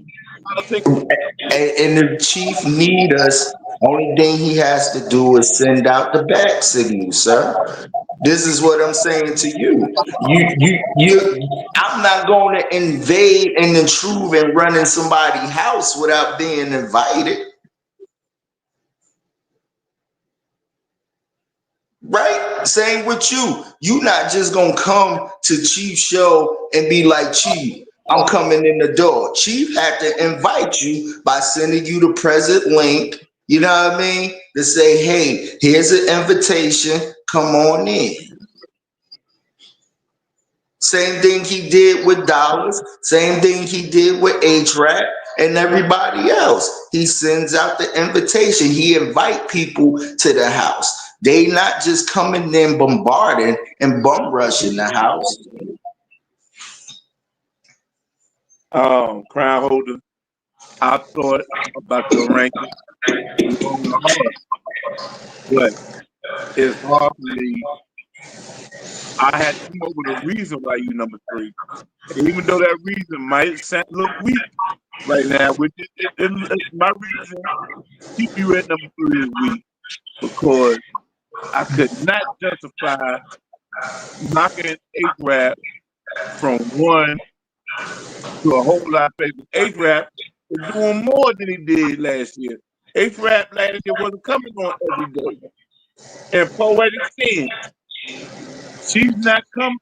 And the Chief need us. Only thing he has to do is send out the back signal, sir. This is what I'm saying to you. I'm not going to invade and intrude and run in somebody's house without being invited. Right? Same with you. You not just gonna come to Chief's show and be like, Chief, I'm coming in the door. Chief had to invite you by sending you the present link. You know what I mean? To say, hey, here's an invitation. Come on in. Same thing he did with Dollars. Same thing he did with H-Rap and everybody else. He sends out the invitation. He invite people to the house. They not just coming in bombarding and bum rushing the house. Crown holder, I thought about your ranking long and hard, but it's hard for me. I had to come up with a reason why you number 3. And even though that reason might look weak right now, which my reason to keep you at number 3 is weak because I could not justify knocking A-Rap from 1 to a whole lot of places. A-Rap is doing more than he did last year. A-Rap last year wasn't coming on every day. And Poetic Sin, she's not coming.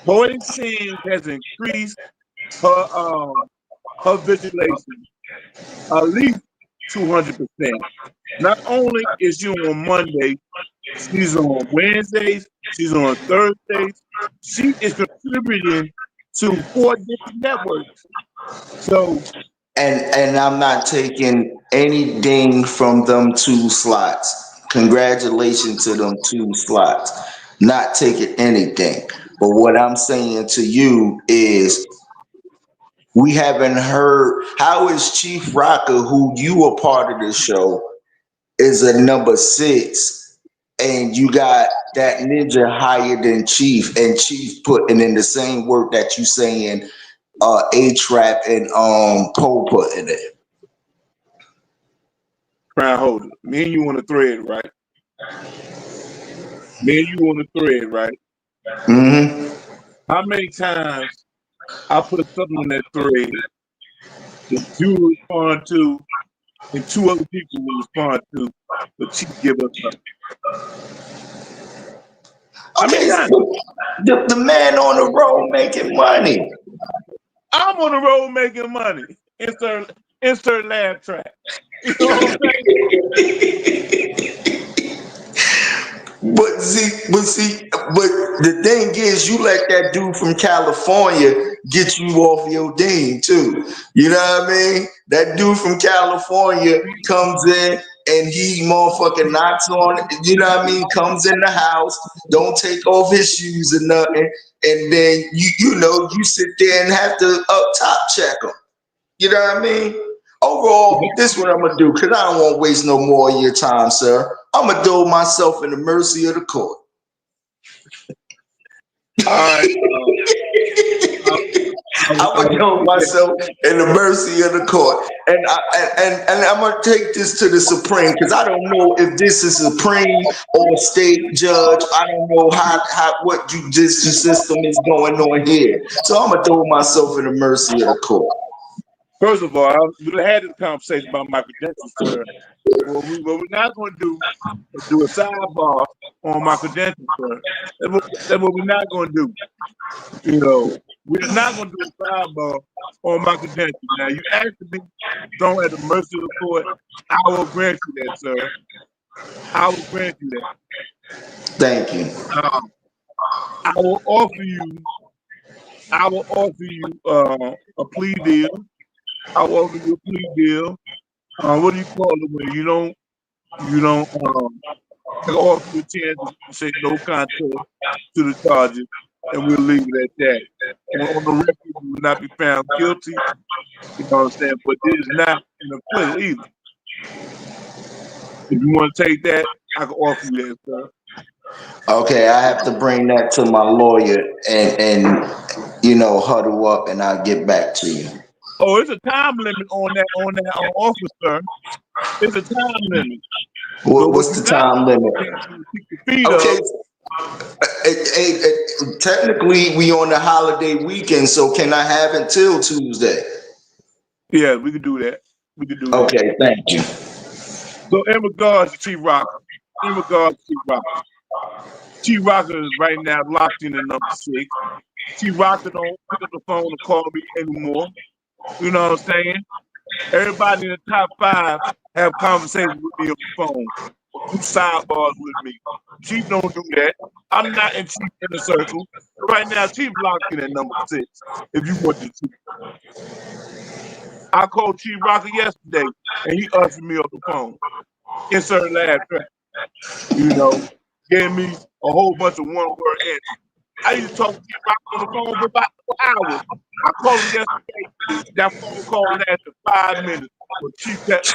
Poetic Sin has increased her vigilation at least 200%. Not only is she on Monday, she's on Wednesdays, she's on Thursdays. She is contributing to 4 different networks. So, and I'm not taking anything from them 2 slots. Congratulations to them 2 slots. Not taking anything. But what I'm saying to you is we haven't heard how is Chief Rocker, who you are part of the show, is a number 6, and you got that ninja higher than Chief, and Chief putting in the same work that you saying A-Trap and Poe putting in. Crown holder, me and you on the thread, right? Me and you on the thread, right? Mm-hmm. How many times I put something on that thread that you respond to and 2 other people will respond to, but Chief give us something. Okay, the man on the road making money. I'm on the road making money. Insert laugh track. You know what I'm saying? But the thing is, you let that dude from California get you off your ding too. You know what I mean? That dude from California comes in and he motherfucking knocks on, you know what I mean? Comes in the house, don't take off his shoes or nothing, and then you sit there and have to up top check him. You know what I mean? Overall, this is what I'm gonna do because I don't want to waste no more of your time, sir. I'm gonna throw myself in the mercy of the court. All right. I'm gonna throw myself in the mercy of the court, and I'm gonna take this to the Supreme because I don't know if this is Supreme or state judge. I don't know what judicial system is going on here. So I'm gonna throw myself in the mercy of the court. First of all, we had this conversation about my credentials, sir. What we're not going to do is do a sidebar on my credentials, sir. That's what we're not going to do. You know, we're not going to do a sidebar on my credentials. Now, you actually don't at the mercy of the court. I will grant you that, sir. I will grant you that. Thank you. I will offer you a plea deal. I will offer you a plea deal. What do you call it when you don't offer you a chance to say no contest to the charges, and we'll leave it at that. On the record, you will not be found guilty. You know what I'm saying? But it is not an acquittal either. If you want to take that, I can offer you that, sir. Okay, I have to bring that to my lawyer and huddle up, and I'll get back to you. Oh, it's a time limit on that offer, sir. It's a time limit. What's the time limit? Okay. Technically, we on the holiday weekend, so can I have until Tuesday? Yeah, we could do that. Okay, thank you. So in regards to Chief Rocker, in regards to Rocker. Rocker is right now locked in at number 6. Rocker don't pick up the phone and call me anymore. You know what I'm saying? Everybody in the top 5 have conversations with me on the phone. Do sidebars with me. Chief don't do that. I'm not in Chief inner circle. Right now, Chief locked in at number 6. If you want to see. I called Chief Rocker yesterday, and he ushered me off the phone. Insert laugh track. You know, gave me a whole bunch of one-word answers. I used to talk to Chief Rocker on the phone for about 4 hours. I called him yesterday. That phone call lasted 5 minutes. But Chief Rocker.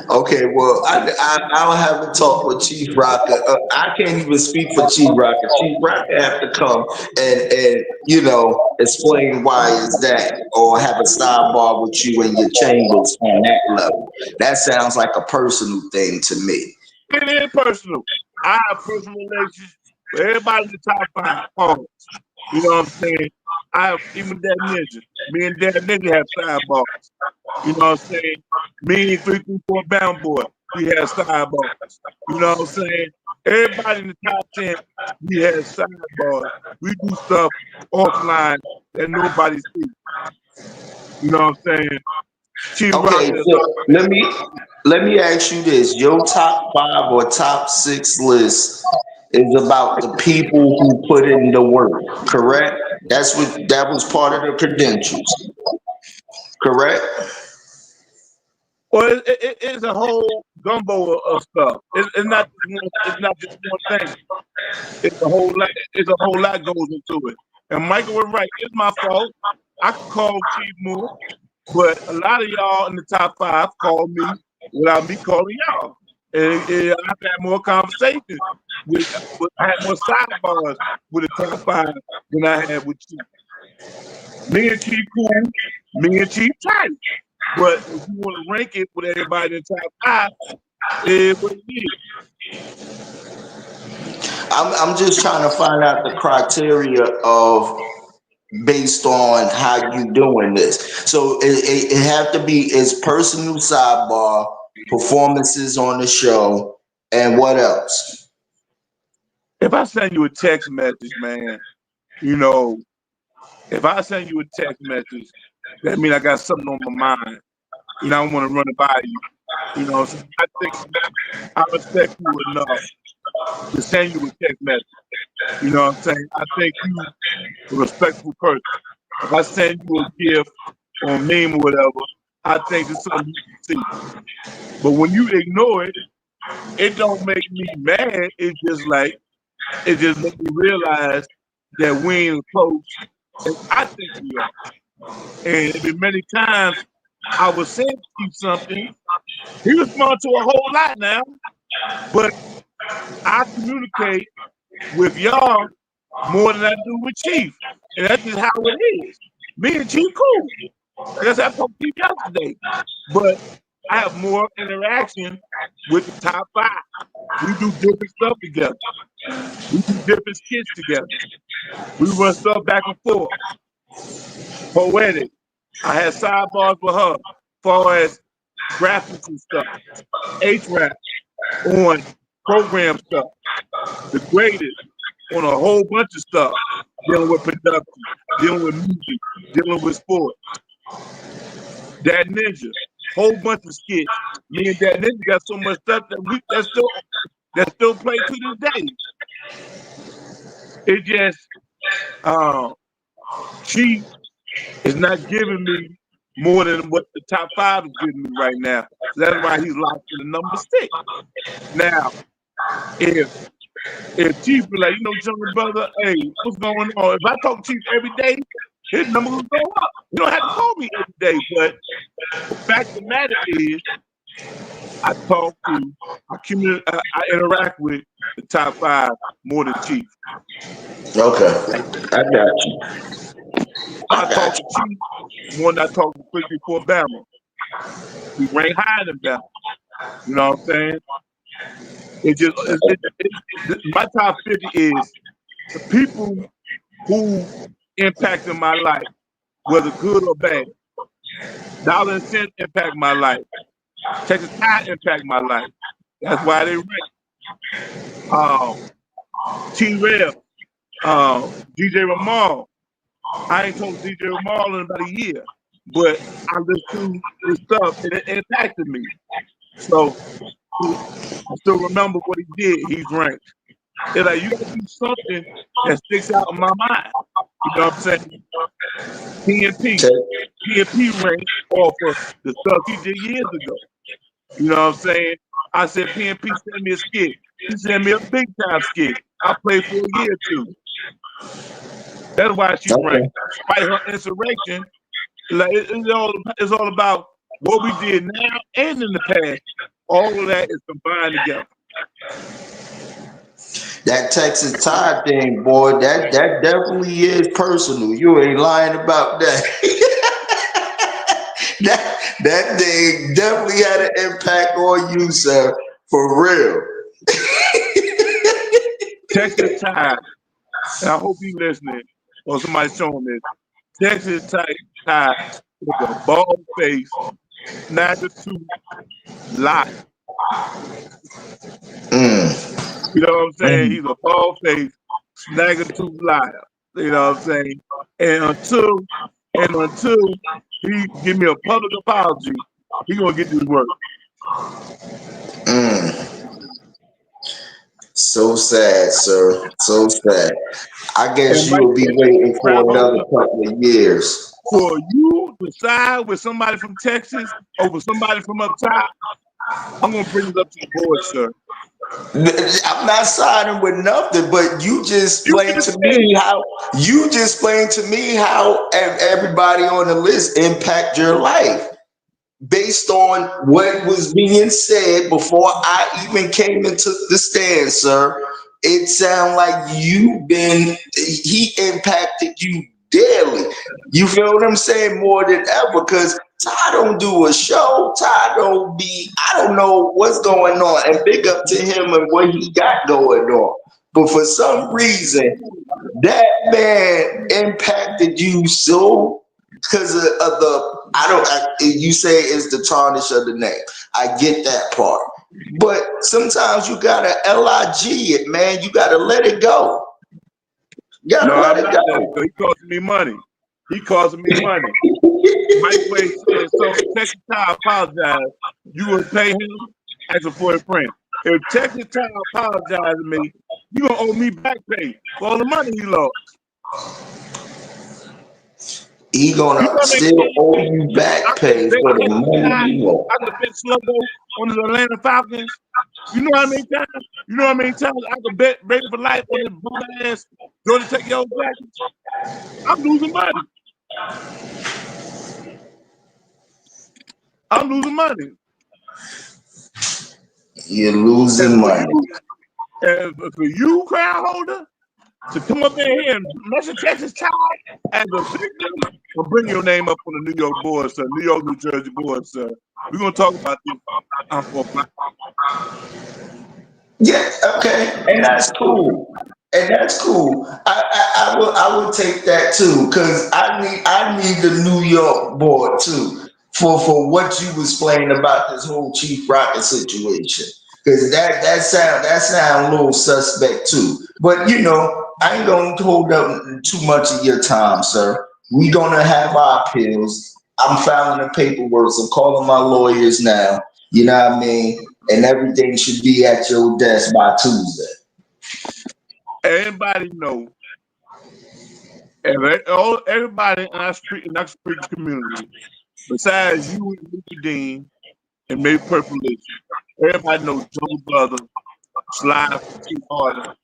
Okay. Well, I'll have a talk with Chief Rocker. I can't even speak for Chief Rocker. Chief Rocker have to come and explain why is that, or have a sidebar with you in your chambers on that level. That sounds like a personal thing to me. It is personal. I have personal relations with everybody in the top 5. Pause. You know what I'm saying? I have even that ninja. Me and that ninja have sidebars. You know what I'm saying? Me and 334 Bound Boy, we have sidebars. You know what I'm saying? Everybody in the top 10, we have sidebars. We do stuff offline that nobody sees. You know what I'm saying? Chief Okay, Rocker. so let me ask you this: your top 5 or top 6 list is about the people who put in the work, correct? That was part of the credentials, correct? Well, it's a whole gumbo of stuff. It's not just one thing. It's a whole lot. It's a whole lot goes into it. And Michael was right. It's my fault. I could call Chief Moore, but a lot of y'all in the top 5 call me without me calling y'all. And I've had more conversations I had more sidebars with the top 5 than I had with Chief. Me and Chief cool. Me and Chief tight. But if you want to rank it with everybody in the top 5, it is what it is. I'm just trying to find out the criteria of based on how you doing this. So it have to be its personal sidebar, performances on the show, and what else? If I send you a text message, man, if I send you a text message, that means I got something on my mind. I want to run it by you. So I think I respect you enough to send you a text message. You know what I'm saying? I think you a respectful person. If I send you a gift or a meme or whatever, I think it's something you can see. But when you ignore it, it don't make me mad. It just makes me realize that we ain't as close as I think we are. And there been many times I was saying to Chief something. He responds to a whole lot now, but I communicate with y'all more than I do with Chief. And that's just how it is. Me and Chief cool. Like I said, I talked to Chief yesterday. But I have more interaction with the top 5. We do different stuff together. We do different skits together. We run stuff back and forth. Poetic. I had sidebars with her as far as graphics and stuff. H-Rap on program stuff. The greatest on a whole bunch of stuff. Dealing with production, dealing with music, dealing with sports. That Ninja, whole bunch of skits. Me and that Ninja got so much stuff that still play to this day. It just Chief is not giving me more than what the top 5 is giving me right now. So that's why he's locked in the number 6. Now, if Chief be like, JungleBrother, hey, what's going on? If I talk to Chief every day, his number will go up. You don't have to call me every day, but the fact of the matter is, I interact with the top 5 more than Chief. Okay, I got you. I talk to Chief more than I talk to 334 Bama. We rank higher than Bama. You know what I'm saying? My top 50 is the people who impacted my life, whether good or bad. Dollar and cent impact my life. Texas Tide impact my life. That's why they rank. T-Rev, DJ Ramal. I ain't told DJ Ramal in about a year, but I listened to his stuff and it impacted me. So I still remember what he did. He's ranked. It's like you gotta do something that sticks out in my mind. You know what I'm saying? PNP ranked off of the stuff he did years ago. You know what I'm saying? I said PNP sent me a skit. He sent me a big time skit. I played for a year or two. That's why she's ranked. Despite her insurrection, like it's all about what we did now and in the past. All of that is combined together. That Texas Tide thing, boy, that definitely is personal. You ain't lying about that. that thing definitely had an impact on you, sir. For real. Texas Tide, and I hope you listening or somebody showing this. Texas Tide with a bald face, snagger-tooth lie. You know what I'm saying? He's a bald face, snagger-tooth liar. You know what I'm saying? And until he give me a public apology, he gonna get this work. So sad, sir. So sad. I guess you will be waiting for another couple of years. For you to side with somebody from Texas over somebody from up top, I'm gonna bring it up to the board, sir. I'm not siding with nothing, but you just explained to me how everybody on the list impact your life based on what was being said before I even came into the stand, sir. It sounds like he impacted you daily. You feel what I'm saying? More than ever, because Ty don't do a show. I don't know what's going on. And big up to him and what he got going on. But for some reason, that man impacted you so because of you say it's the tarnish of the name. I get that part. But sometimes you gotta LIG it, man. You gotta let it go. You gotta let it go. He costing me money. Microwave said, so Texas Tide apologize. You will pay him asking for a friend. If Texas Tide apologize to me, you gonna owe me back pay for all the money he lost. He gonna still owe you back pay for the money he lost. I could bet Sluggo on the Atlanta Falcons. You know how many times I could bet Ready for Life on the bum ass Georgia Tech Yellow Jackets? I'm losing money. You're losing money. And for you, crowd holder, to come up in here and mention Texas Tide as a victim, or bring your name up on the New York board, sir. New York, New Jersey board, sir. We're gonna talk about this. Yeah, okay, and that's cool. I would take that too, because I need the New York board too for what you was playing about this whole Chief Rocket situation. Because that sound a little suspect too. But I ain't gonna hold up too much of your time, sir. We gonna have our appeals. I'm filing the paperwork, so calling my lawyers now. You know what I mean? And everything should be at your desk by Tuesday. Everybody know. Everybody in our street community, besides you and Mickey Dean and maybe Purple Lizzy, everybody knows JungleBrother, Slide, Chief Harder,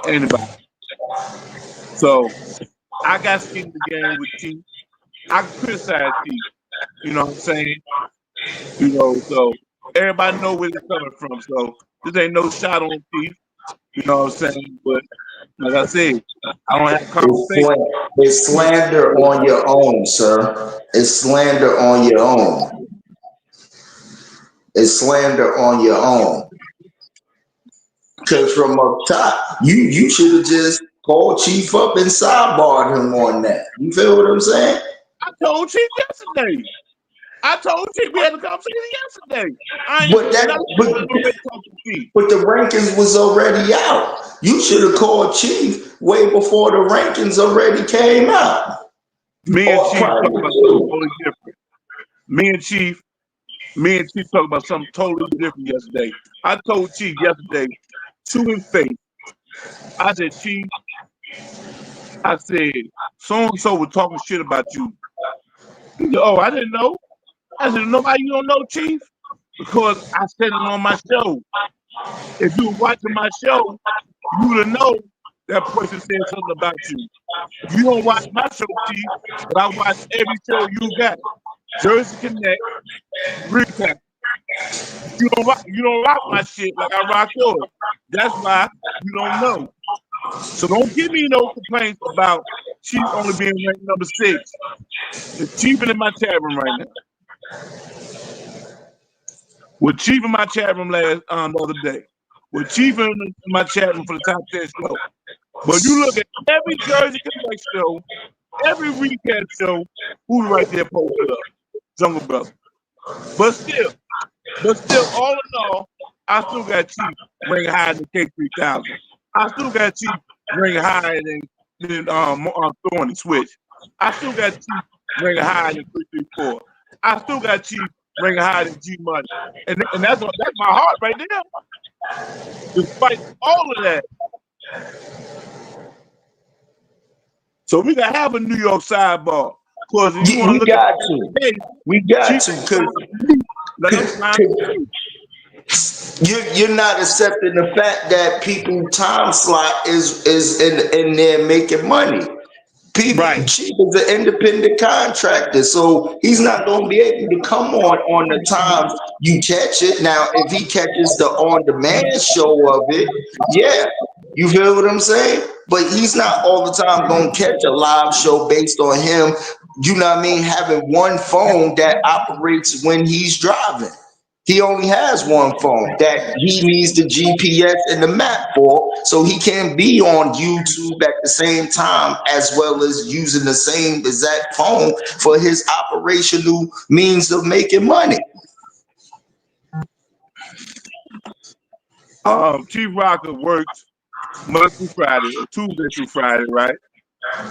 anybody. So I got skin in the game with Chief. I can criticize Chief. You know what I'm saying? So everybody know where it's coming from. So this ain't no shot on Chief. You know what I'm saying? But like I said, I don't have conversation. It's slander on your own, sir. It's slander on your own. It's slander on your own. Because from up top, you should have just called Chief up and sidebarred him on that. You feel what I'm saying? I told Chief yesterday. I told Chief we had a conversation yesterday. I ain't But nothing that to talk to Chief. but the rankings was already out. You should have called Chief way before the rankings already came out. Me and Or Chief prior talked about something to. totally different. Me and Chief talked about something totally different yesterday. I told Chief yesterday, to his face, I said, Chief, I said, so and so was talking shit about you. He said, oh, I didn't know. I said, nobody you don't know, Chief? Because I said it on my show. If you were watching my show, you would have known that person said something about you. You don't watch my show, Chief, but I watch every show you got. Jersey Connect, recap. You don't rock my shit like I rock yours. That's why you don't know. So don't give me no complaints about Chief only being ranked number 6. The Chief in my chat room right now. With Chief in my chat room the other day. With Chief in my chat room for the top 10 show. But you look at every Jersey Connect show, every recap show, who's right there posted up? JungleBrother. But still, all in all, I still got Chief ranking higher than K3000. I still got Chief ranking higher than Thorny Switch. I still got Chief ranking higher than 334. I still got Chief ranking higher than G Money. And that's my heart right there. Despite all of that. So we can have a New York sidebar. Because if you want to look at we got to. You're not accepting the fact that people time slot is in there making money. Right. Chief is an independent contractor, so he's not going to be able to come on the times you catch it. Now, if he catches the on-demand show of it, yeah, you feel what I'm saying? But he's not all the time going to catch a live show based on him, you know what I mean, having one phone that operates when he's driving. He only has one phone that he needs the GPS and the map for, so he can be on YouTube at the same time as well as using the same exact phone for his operational means of making money. Chief Rocker works Monday through Friday, or Tuesday through Friday, right?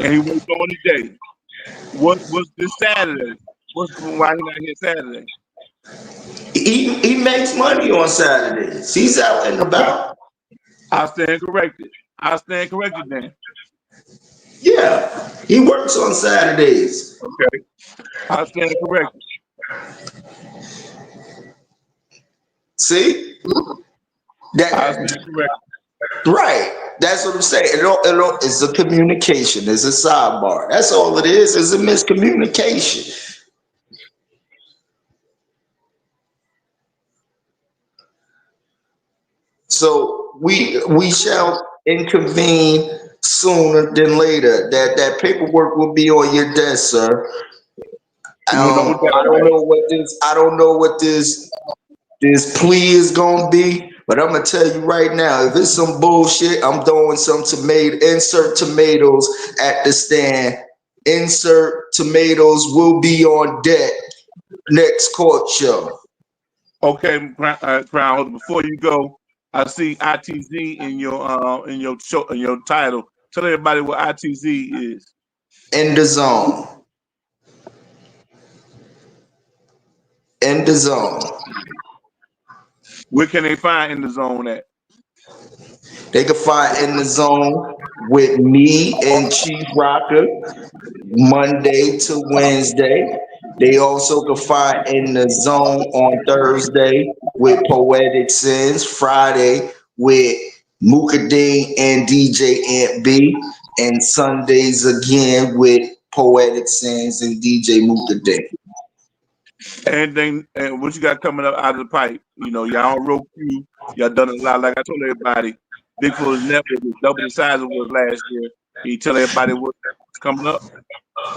And he works on the day. What's this Saturday? Why he not here Saturday? He makes money on Saturdays. He's out and about. I stand corrected. Then. Yeah, he works on Saturdays. Okay. I stand corrected. See? I stand corrected. Right. That's what I'm saying. It's a communication. It's a sidebar. That's all it is. It's a miscommunication. So we shall convene sooner than later. That paperwork will be on your desk, sir. I don't know what this plea is gonna be, but I'm gonna tell you right now, if it's some bullshit, I'm throwing some insert tomatoes at the stand. Insert tomatoes will be on deck next court show. Okay, Crown. Before you go, I see ITZ in your show, in your title. Tell everybody what ITZ is. In the zone. In the zone. Where can they find In the Zone at? They can find In the Zone with me and Chief Rocker Monday to Wednesday. They also can find In the Zone on Thursday with Poetic Sins, Friday with Mukadeen and DJ Ant B, and Sundays again with Poetic Sins and DJ Mukadeen. And what you got coming up out of the pipe? You know, y'all on road Q. Y'all done a lot. Like I told everybody, Bigfoot's network is double the size it was last year. Can you tell everybody what's coming up?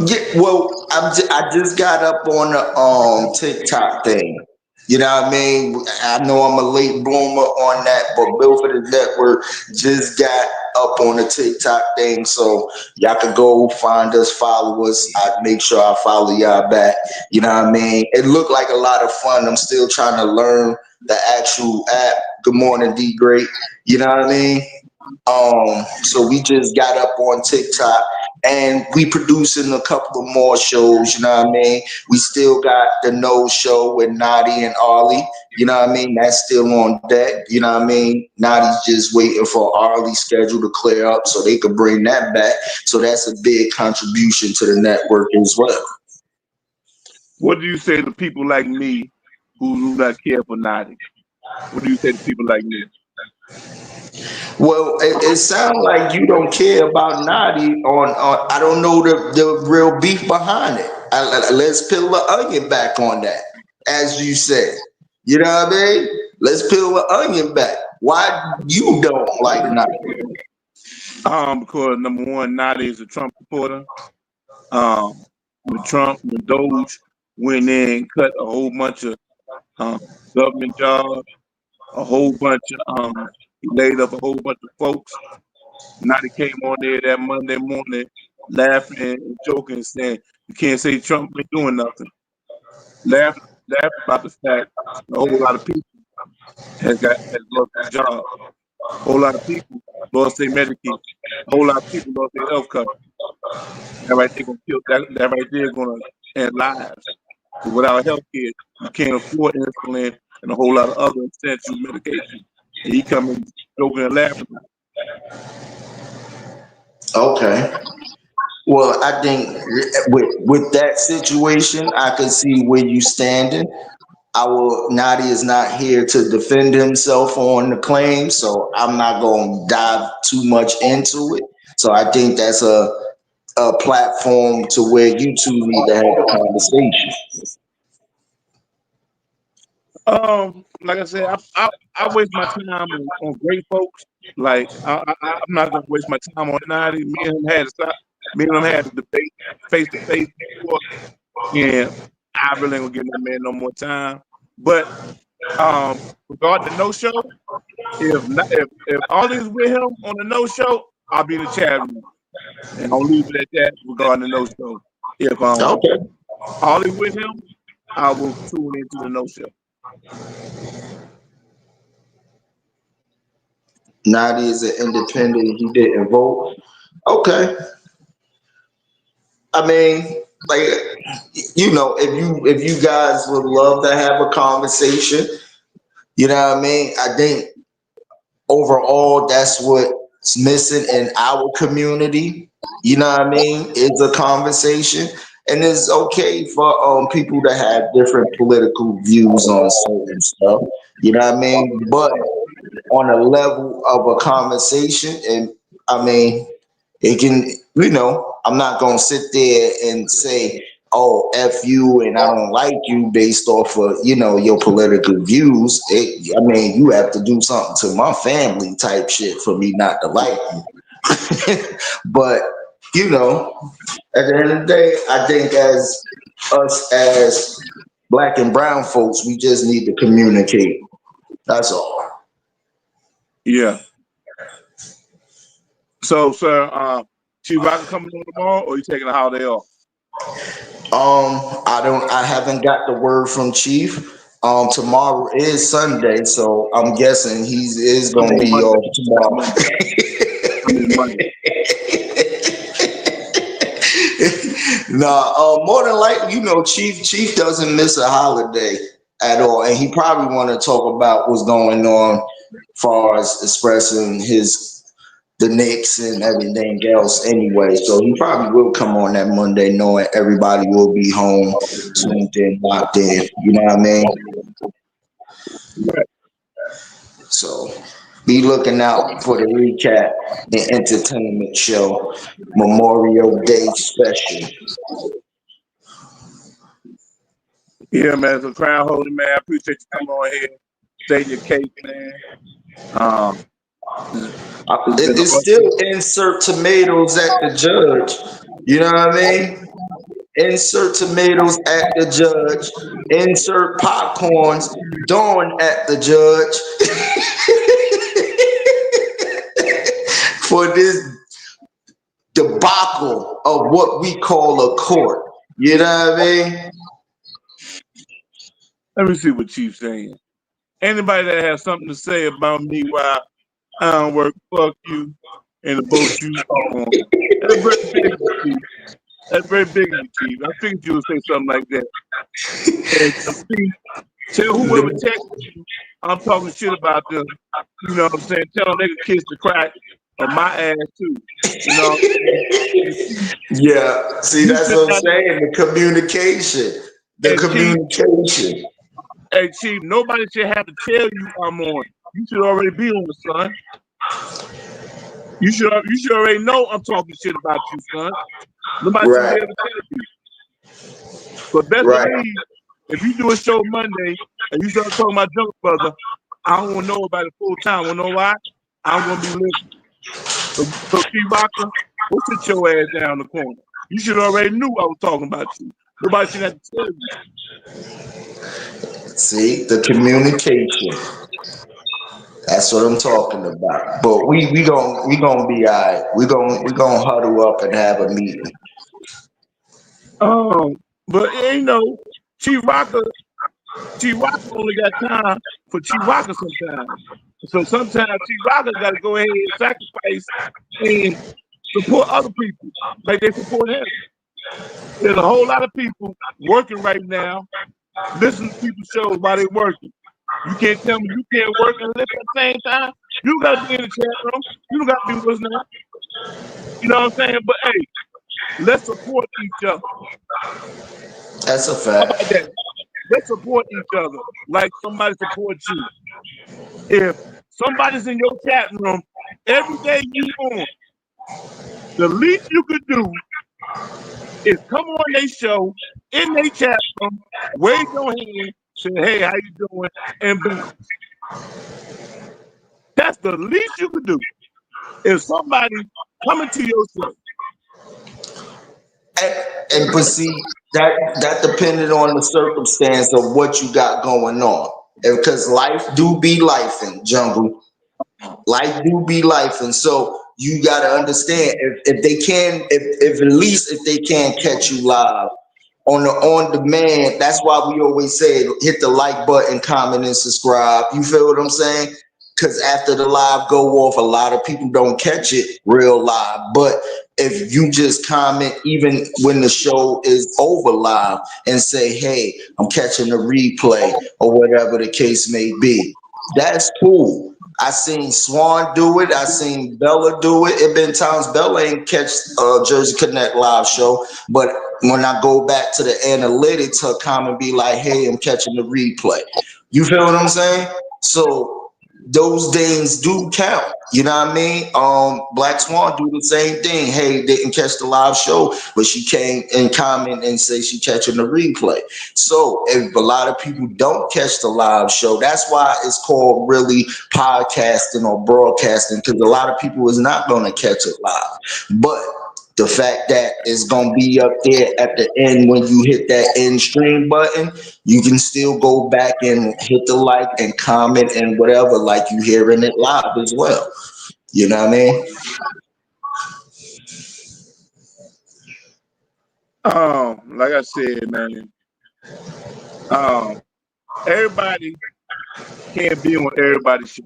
Yeah, well, I just got up on the TikTok thing. You know what I mean? I know I'm a late bloomer on that, but Milford Network just got up on the TikTok thing, so y'all can go find us, follow us. I make sure I follow y'all back. You know what I mean? It looked like a lot of fun. I'm still trying to learn the actual app. Good morning, D Great. You know what I mean? So we just got up on TikTok and we producing a couple of more shows, you know what I mean? We still got the No Show with Nadi and Arlie, you know what I mean? That's still on deck, you know what I mean? Nadi's just waiting for Arlie's schedule to clear up so they could bring that back. So that's a big contribution to the network as well. What do you say to people like me who do not care for Naughty? What do you say to people like me? Well, it sounds like you don't care about Naughty on I don't know the real beef behind it. Let's peel the onion back on that, as you said. You know what I mean? Let's peel the onion back. Why you don't like Naughty? Because number one, Naughty is a Trump supporter. When Doge went in and cut a whole bunch of um, government jobs, a whole bunch of he laid up a whole bunch of folks. Naughty came on there that Monday morning laughing and joking, saying you can't say Trump ain't doing nothing. Laughing about the fact a whole lot of people has lost their job. A whole lot of people lost their Medicaid. A whole lot of people lost their health coverage. That right there gonna kill that right there is gonna end lives. Without health care, you can't afford insulin and a whole lot of other essential medication. And he coming joking and laughing. Okay. Well, I think with that situation, I can see where you standing. Our Nadi is not here to defend himself on the claim, so I'm not going to dive too much into it. So I think that's a platform to where you two need to have a conversation. Like I said, I waste my time on great folks. Like I'm not gonna waste my time on Naughty. Me and him had a debate face to face before, and I really ain't gonna give that man no more time. But regarding the No Show, if Ollie's with him on the No Show, I'll be in the chat room, and I'll leave it at that regarding the No Show. If Okay. Ollie with him, I will tune into the No Show. Nadi is an independent. He didn't vote. Okay. I mean, like if you guys would love to have a conversation, you know what I mean. I think overall that's what's missing in our community. You know what I mean? Is a conversation, and it's okay for people to have different political views on certain stuff. You know what I mean? But on a level of a conversation, and I mean, it can, I'm not going to sit there and say, oh, F you and I don't like you based off of, your political views. I mean, you have to do something to my family type shit for me not to like you. But, at the end of the day, I think as us as black and brown folks, we just need to communicate. That's all. Yeah. So, sir, Chief Rocker coming on tomorrow, or you taking a holiday off? I haven't got the word from Chief. Tomorrow is Sunday, so I'm guessing he is I gonna mean be Monday. off tomorrow. Monday. Nah, more than likely, Chief doesn't miss a holiday at all, and he probably want to talk about what's going on, far as expressing the Knicks and everything else anyway. So he probably will come on that Monday knowing everybody will be home, tuned in, locked in. You know what I mean? Right. So be looking out for the recap and entertainment show, Memorial Day special. Yeah, man. So crown holding, man. I appreciate you coming on here, stating your case, man. It's been It's a still insert tomatoes at the judge. You know what I mean? insert tomatoes at the judge, insert popcorns, dawn at the judge for this debacle of what we call a court. You know what I mean? Let me see what Chief's saying. Anybody that has something to say about me while I don't work, fuck you, and the boat you on. That's very big of you, Chief. That's very big of you, Chief. I figured you would say something like that. And tell whoever texted you, I'm talking shit about them. You know what I'm saying? Tell them they can kiss the crack of my ass too. You know what I'm saying? Yeah. See, that's what I'm saying. The communication. The communication. Hey, Chief, nobody should have to tell you I'm on. You should already be on the son. You should already know I'm talking shit about you, son. Nobody should be able to tell you. But best believe, if you do a show Monday and you start talking about JungleBrother, I don't want to know about it full time. Want to know why? I'm gonna be listening. So Chief Rocker, we'll sit your ass down the corner. You should already knew I was talking about you. Nobody should have to tell you. See, the communication. That's what I'm talking about. But we gonna be all right. We gonna huddle up and have a meeting. But you know, Chief Rocker only got time for Chief Rocker sometimes. So sometimes Chief Rocker got to go ahead and sacrifice and support other people like they support him. There's a whole lot of people working right now, listening to people's shows while they're working. You can't tell me you can't work and live at the same time. You got to be in the chat room. You don't got to be listening. You know what I'm saying? But hey, let's support each other. That's a fact. How about that? Let's support each other like somebody supports you. If somebody's in your chat room every day you on, the least you could do is come on their show, in their chat room, wave your hand, say, hey, how you doing? And bounce. That's the least you could do. If somebody coming to your show. And but see, that depended on the circumstance of what you got going on. Because life do be life in jungle. Life do be life. And so you gotta understand if they can, if at least if they can't catch you live on demand, that's why we always say hit the like button, comment, and subscribe. You feel what I'm saying? Because after the live go off, a lot of people don't catch it real live. But if you just comment even when the show is over live and say, hey, I'm catching a replay or whatever the case may be, that's cool. I seen Swan do it. I seen Bella do it. It been times Bella ain't catch Jersey Connect live show, but when I go back to the analytics, her comment be like, hey, I'm catching the replay. You feel what I'm saying? So those things do count. You know what I mean? Black Swan do the same thing. Hey, didn't catch the live show, but she came and comment and say she catching the replay. So if a lot of people don't catch the live show, that's why it's called really podcasting or broadcasting, because a lot of people is not going to catch it live. But the fact that it's going to be up there at the end when you hit that end stream button, you can still go back and hit the like and comment and whatever, like you hearing it live as well. You know what I mean? Like I said, man, everybody can't be on everybody's show.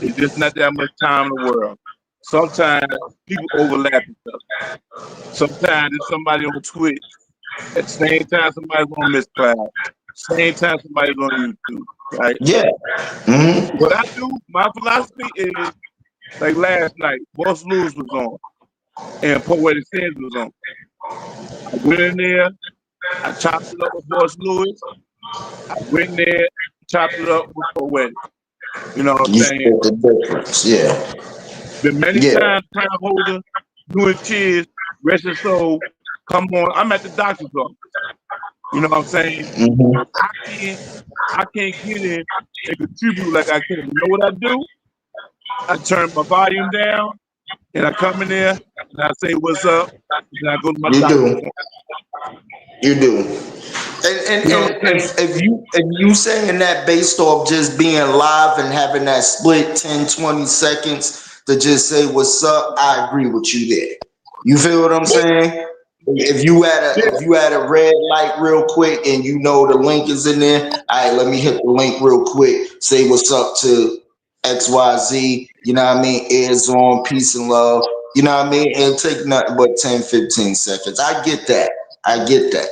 It's just not that much time in the world. Sometimes people overlap each other. Sometimes there's somebody on Twitch. At the same time, somebody's on Miss Cloud. Same time, somebody's on YouTube, right? Yeah. Mm-hmm. What I do, my philosophy is, like last night, Boss Lewis was on, and Poetic Sins was on. I went in there, I chopped it up with Boss Lewis. I went in there, chopped it up with Poetic. You know what I'm saying? You split the difference, yeah. Been many times, time holder, doing cheers, rest his soul. Come on, I'm at the doctor's office. You know what I'm saying? Mm-hmm. I can't get in and contribute like I can. You know what I do? I turn my volume down and I come in there and I say what's up, and I go to my You doctor's do. appointment. You do. And, You know what and I'm saying? if you saying that based off just being live and having that split 10, 20 seconds to just say what's up, I agree with you there. You feel what I'm saying? If you had a red light real quick and you know the link is in there, all right, let me hit the link real quick, say what's up to XYZ, you know what I mean? Ears on, peace and love. You know what I mean? It'll take nothing but 10, 15 seconds. I get that. I get that.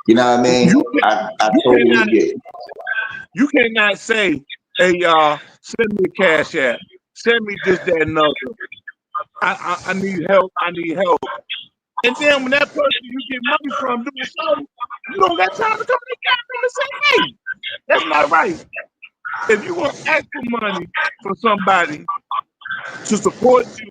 You know what I mean? You can, I you totally cannot get it. you cannot say, hey y'all, send me a cash app, send me this, that, and other. I need help. I need help. And then when that person you get money from doing something, you don't got time to come to the camera and say, hey, that's not right. If you want to ask for money from somebody to support you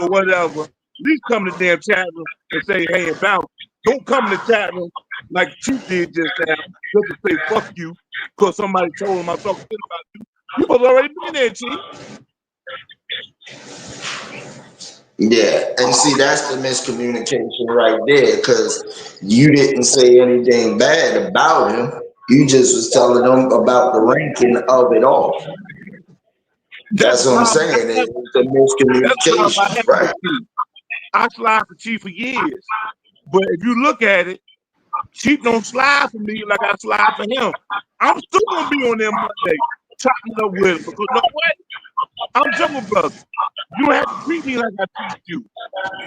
or whatever, at least come to the damn chat room and say, hey, about. Don't come to the chat room like Chief did just now, just to say fuck you, because somebody told him I'm talking shit about you. You was already been there, Chief. Yeah, and see, that's the miscommunication right there, because you didn't say anything bad about him. You just was telling them about the ranking of it all. That's That's the what I'm problem. saying. It's the That's the problem I miscommunication, have with right? Chief. I slide for Chief for years, but if you look at it, Chief don't slide for me like I slide for him. I'm still gonna be on there Monday, chopping up with him because you know what? I'm JungleBrother. You don't have to treat me like I treat you.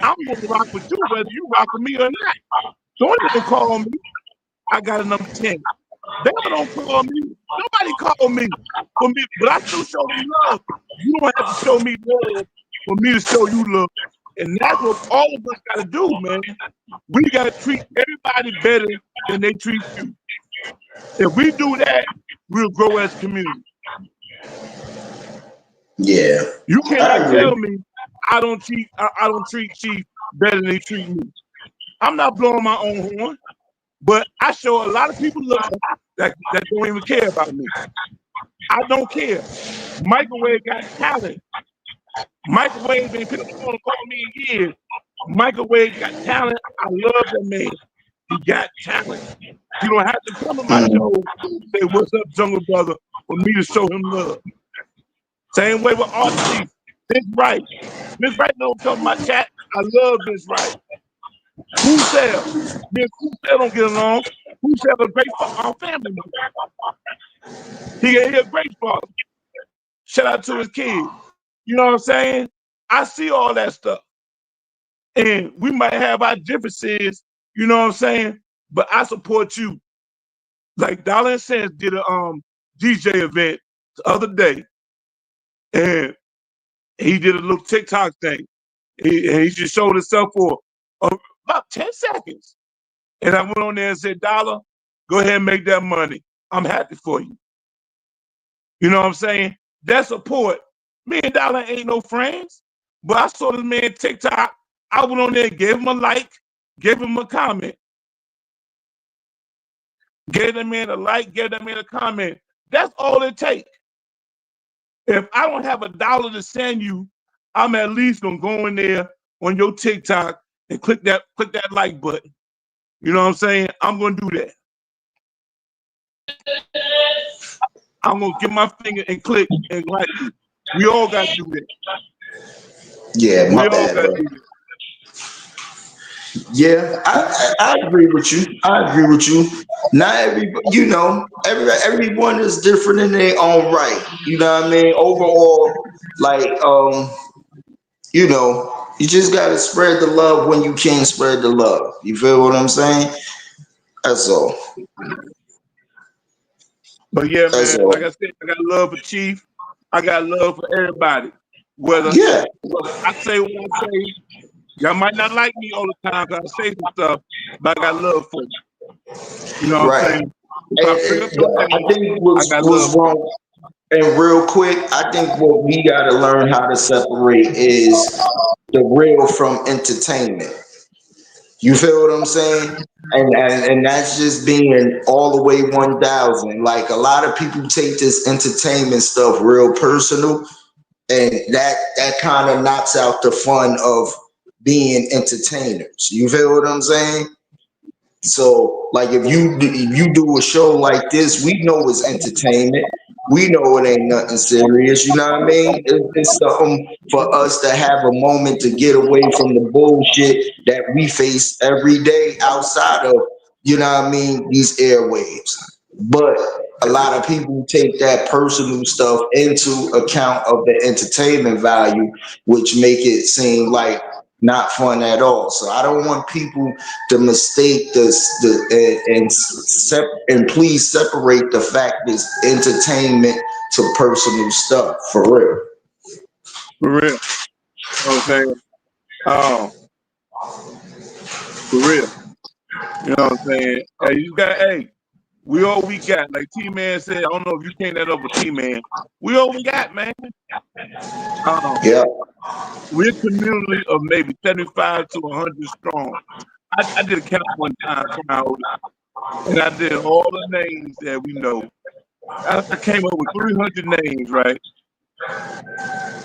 I'm gonna rock with you whether you rock with me or not. Don't even call me. I got a number 10. They don't call me. Nobody call me for me, but I still show them love. You don't have to show me love for me to show you love. And that's what all of us gotta do, man. We gotta treat everybody better than they treat you. If we do that, we'll grow as a community. Yeah, You I cannot agree. tell me I don't treat Chief better than they treat me. I'm not blowing my own horn, but I show a lot of people love that don't even care about me. I don't care. Microwave got talent. Microwave been people on to call me in years. Microwave got talent. I love that man. He got talent. You don't have to come to my show and say, what's up, JungleBrother, for me to show him love. Same way with Art Chief. This right. This right don't come to my chat. I love this right. Who said? Me and Who said don't get along. Who said a great family member. He a great father. Shout out to his kids. You know what I'm saying? I see all that stuff. And we might have our differences, you know what I'm saying? But I support you. Like Dollar and Cents did a DJ event the other day, and he did a little TikTok thing. He just showed himself for about 10 seconds. And I went on there and said, Dollar, go ahead and make that money. I'm happy for you. You know what I'm saying? That support. Me and Dollar ain't no friends, but I saw this man TikTok. I went on there, gave him a like, gave him a comment, gave that man a like, gave that man a comment. That's all it takes. If I don't have $1 to send you, I'm at least gonna go in there on your TikTok and click that like button. You know what I'm saying? I'm gonna do that. I'm gonna get my finger and click and like you. We all gotta do that. Yeah, We my all bad, gotta bro. do that. Yeah, I agree with you. I agree with you. Not everyone is different in their own right. You know what I mean? Overall, like you just gotta spread the love when you can spread the love. You feel what I'm saying? That's all. But yeah, That's man, like all. I said, I got love for Chief. I got love for everybody. Whether Yeah. I say what I say, y'all might not like me all the time because I say some stuff, but I got love for you. You know what I'm Right. saying? If I bring up your I name, think I got love what's for you. wrong. And real quick, I think what we got to learn how to separate is the real from entertainment. You feel what I'm saying? And that's just being all the way 1,000. Like a lot of people take this entertainment stuff real personal, and that kind of knocks out the fun of being entertainers. You feel what I'm saying? So, like, if you do a show like this, we know it's entertainment. We know it ain't nothing serious. You know what I mean? It's something for us to have a moment to get away from the bullshit that we face every day outside of, you know what I mean, these airwaves. But a lot of people take that personal stuff into account of the entertainment value, which make it seem like not fun at all. So I don't want people to mistake this and please separate the fact it's entertainment to personal stuff for real. For real. You know what I'm saying? For real. You know what I'm saying? Hey, we all we got. Like T-Man said, I don't know if you came that up with T-Man. We all we got, man. Yeah. We're a community of maybe 75 to 100 strong. I did a count one time, and I did all the names that we know. I came up with 300 names, right?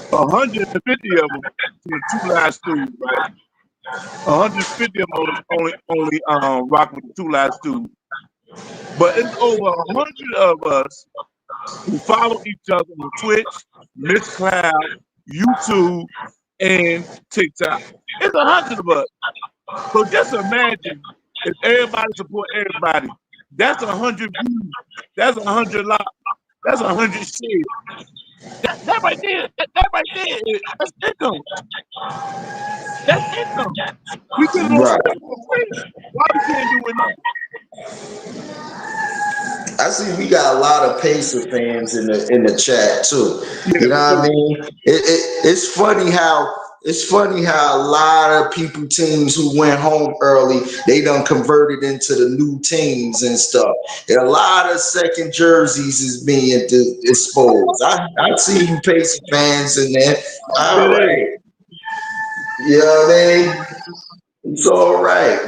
150 of them from the Two Live Stews, right? 150 of them only rock with the Two Live Stews. But it's over 100 of us who follow each other on Twitch, Miss Cloud, YouTube, and TikTok. It's 100 of us. So just imagine if everybody support everybody. That's 100 views. That's 100 likes. That's 100 shares. That right there, that's income. That's income. We get it on Right. for free. Why we can't do it now? I see we got a lot of Pacer fans in the chat too. Yeah, You know what I mean? It's funny how a lot of people teams who went home early, they done converted into the new teams and stuff. And a lot of second jerseys is being exposed. I see you Pacer fans in there. All it is. right. You know what I mean? It's all right.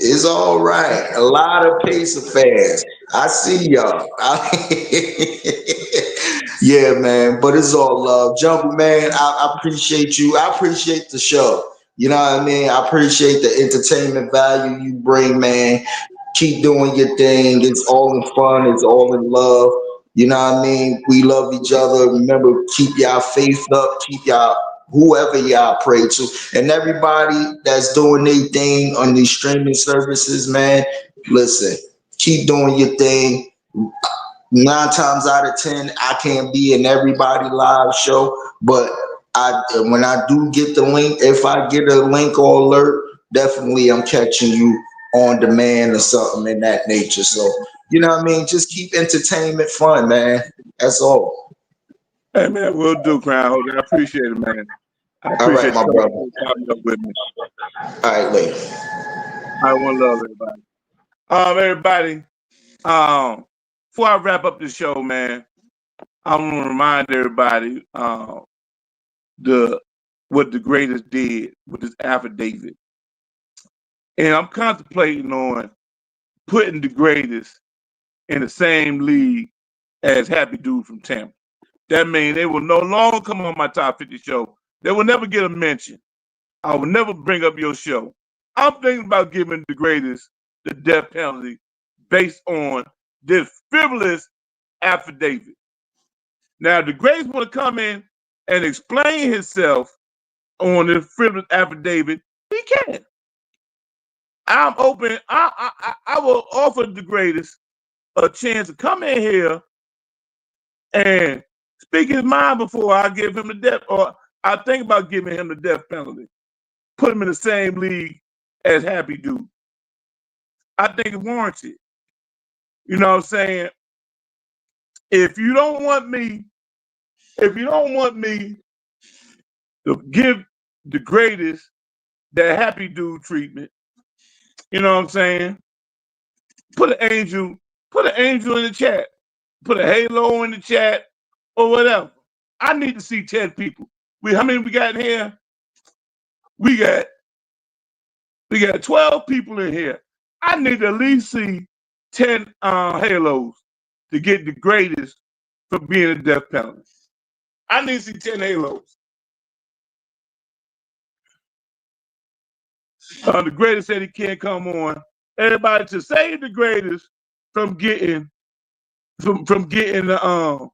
It's all right. A lot of Pacer fans. I see y'all. Yeah, man. But it's all love. Jungle, man, I appreciate you. I appreciate the show. You know what I mean? I appreciate the entertainment value you bring, man. Keep doing your thing. It's all in fun. It's all in love. You know what I mean? We love each other. Remember, keep y'all faith up. Keep y'all whoever y'all pray to, and everybody that's doing their thing on these streaming services, man. Listen, keep doing your thing. 9 times out of 10, I can't be in everybody live show, but when I do get the link, if I get a link or alert, definitely I'm catching you on demand or something in that nature. So you know what I mean? Just keep entertainment fun, man. That's all. Hey, man, we'll do, Crown Holder. I appreciate it, man. I All right, appreciate my you brother. coming up with me. All right, later. I want to love everybody. Everybody, before I wrap up the show, man, I want to remind everybody what DGratest did with this affidavit. And I'm contemplating on putting DGratest in the same league as Happy Dude from Tampa. That means they will no longer come on my top 50 show. They will never get a mention. I will never bring up your show. I'm thinking about giving DGratest the death penalty based on this frivolous affidavit. Now, DGratest want to come in and explain himself on this frivolous affidavit. He can. I'm open. I will offer DGratest a chance to come in here and speak his mind before I give him the death, or I think about giving him the death penalty. Put him in the same league as Happy Dude. I think it's warranted. You know what I'm saying? If you don't want me to give DGratest that Happy Dude treatment, you know what I'm saying? Put an angel in the chat. Put a halo in the chat or whatever. I need to see 10 people. How many we got in here? We got 12 people in here. I need to at least see 10 halos to get DGratest for being a death penalty. I need to see 10 halos. The greatest said he can't come on. Everybody to save the greatest from getting the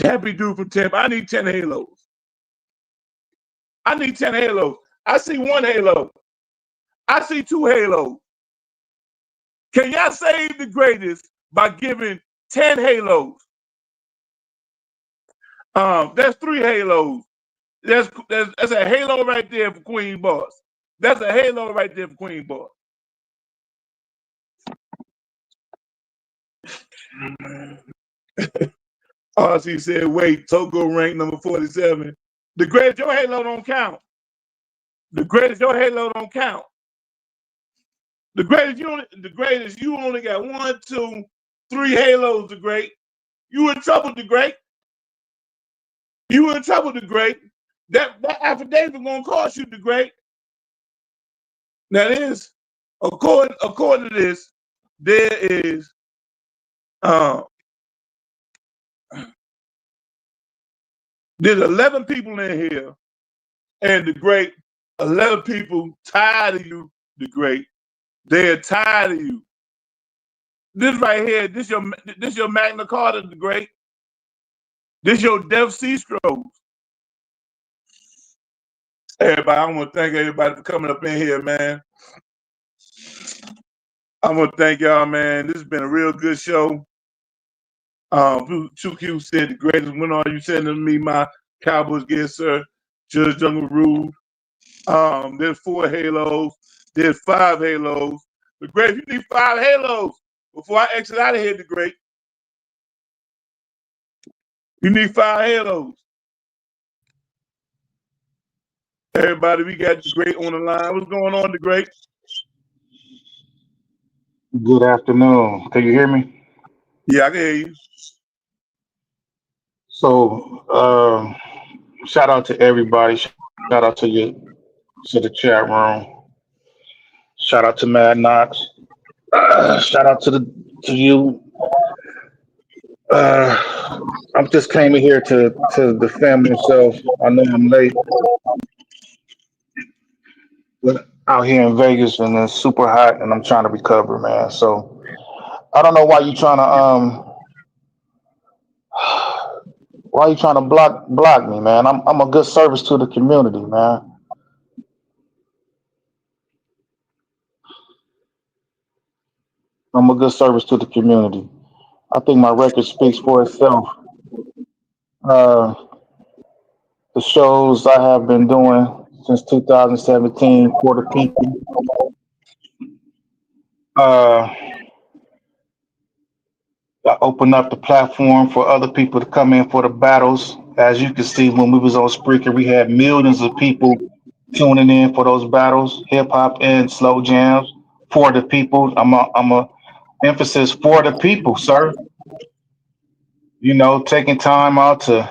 happy dude from Tampa. I need 10 halos. I need 10 halos. I see 1 halo. I see 2 halos. Can y'all save the greatest by giving 10 halos? That's 3 halos. That's a halo right there for Queen Boss. That's a halo right there for Queen Boss. RC said, wait, Togo ranked number 47. The greatest, your halo don't count. The greatest, your halo don't count. The greatest, you only got 1, 2, 3 halos, the great. You in trouble, the great. You in trouble, the great. That affidavit gonna cost you, the great. Now this, according to this, there is there's 11 people in here, and the great 11 people tired of you, the great. They're tired of you. This right here, this your Magna Carta, the great. This your Death Sea Scrolls. Everybody, I want to thank everybody for coming up in here, man. I want to thank y'all, man. This has been a real good show. Too Cute said the greatest. When are you sending to me my Cowboys gear, sir? Judge Jungle Rude. There's 4 halos. There's 5 halos. The great, you need 5 halos before I exit out of here, the great. You need 5 halos. Everybody, we got the great on the line. What's going on, the great? Good afternoon. Can you hear me? Yeah, I can hear you. So, shout out to everybody. Shout out to the chat room. Shout out to Mad Knox. Shout out to you. I just came in here to defend myself. I know I'm late, but out here in Vegas and it's super hot, and I'm trying to recover, man. So I don't know why you trying to block me, man? I'm a good service to the community, man. I'm a good service to the community. I think my record speaks for itself. Uh, the shows I have been doing since 2017 for the people. I opened up the platform for other people to come in for the battles. As you can see, when we was on Spreaker, we had millions of people tuning in for those battles, hip hop and slow jams for the people. I'm a emphasis for the people, sir. You know, taking time out to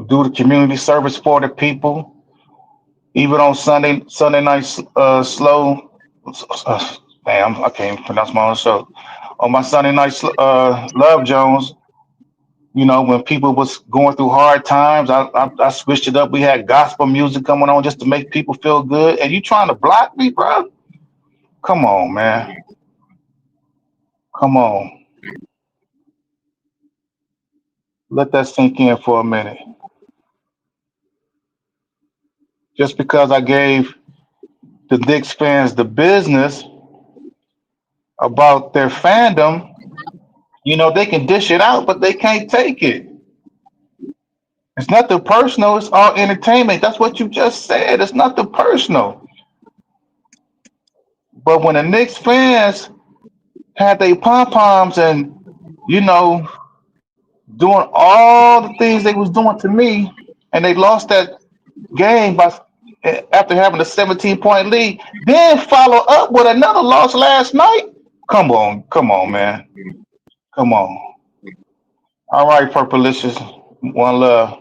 do the community service for the people. Even on Sunday nights, slow. I can't even pronounce my own show. On my Sunday nights, Love Jones. You know, when people was going through hard times, I switched it up. We had gospel music coming on just to make people feel good. And you trying to block me, bro? Come on, man. Come on. Let that sink in for a minute. Just because I gave the Knicks fans the business about their fandom, you know, they can dish it out, but they can't take it. It's nothing personal. It's all entertainment. That's what you just said. It's nothing personal. But when the Knicks fans had their pom poms and, you know, doing all the things they was doing to me, and they lost that game after having a 17-point lead, then follow up with another loss last night. Come on, man. Come on. All right, Purplicious. One love.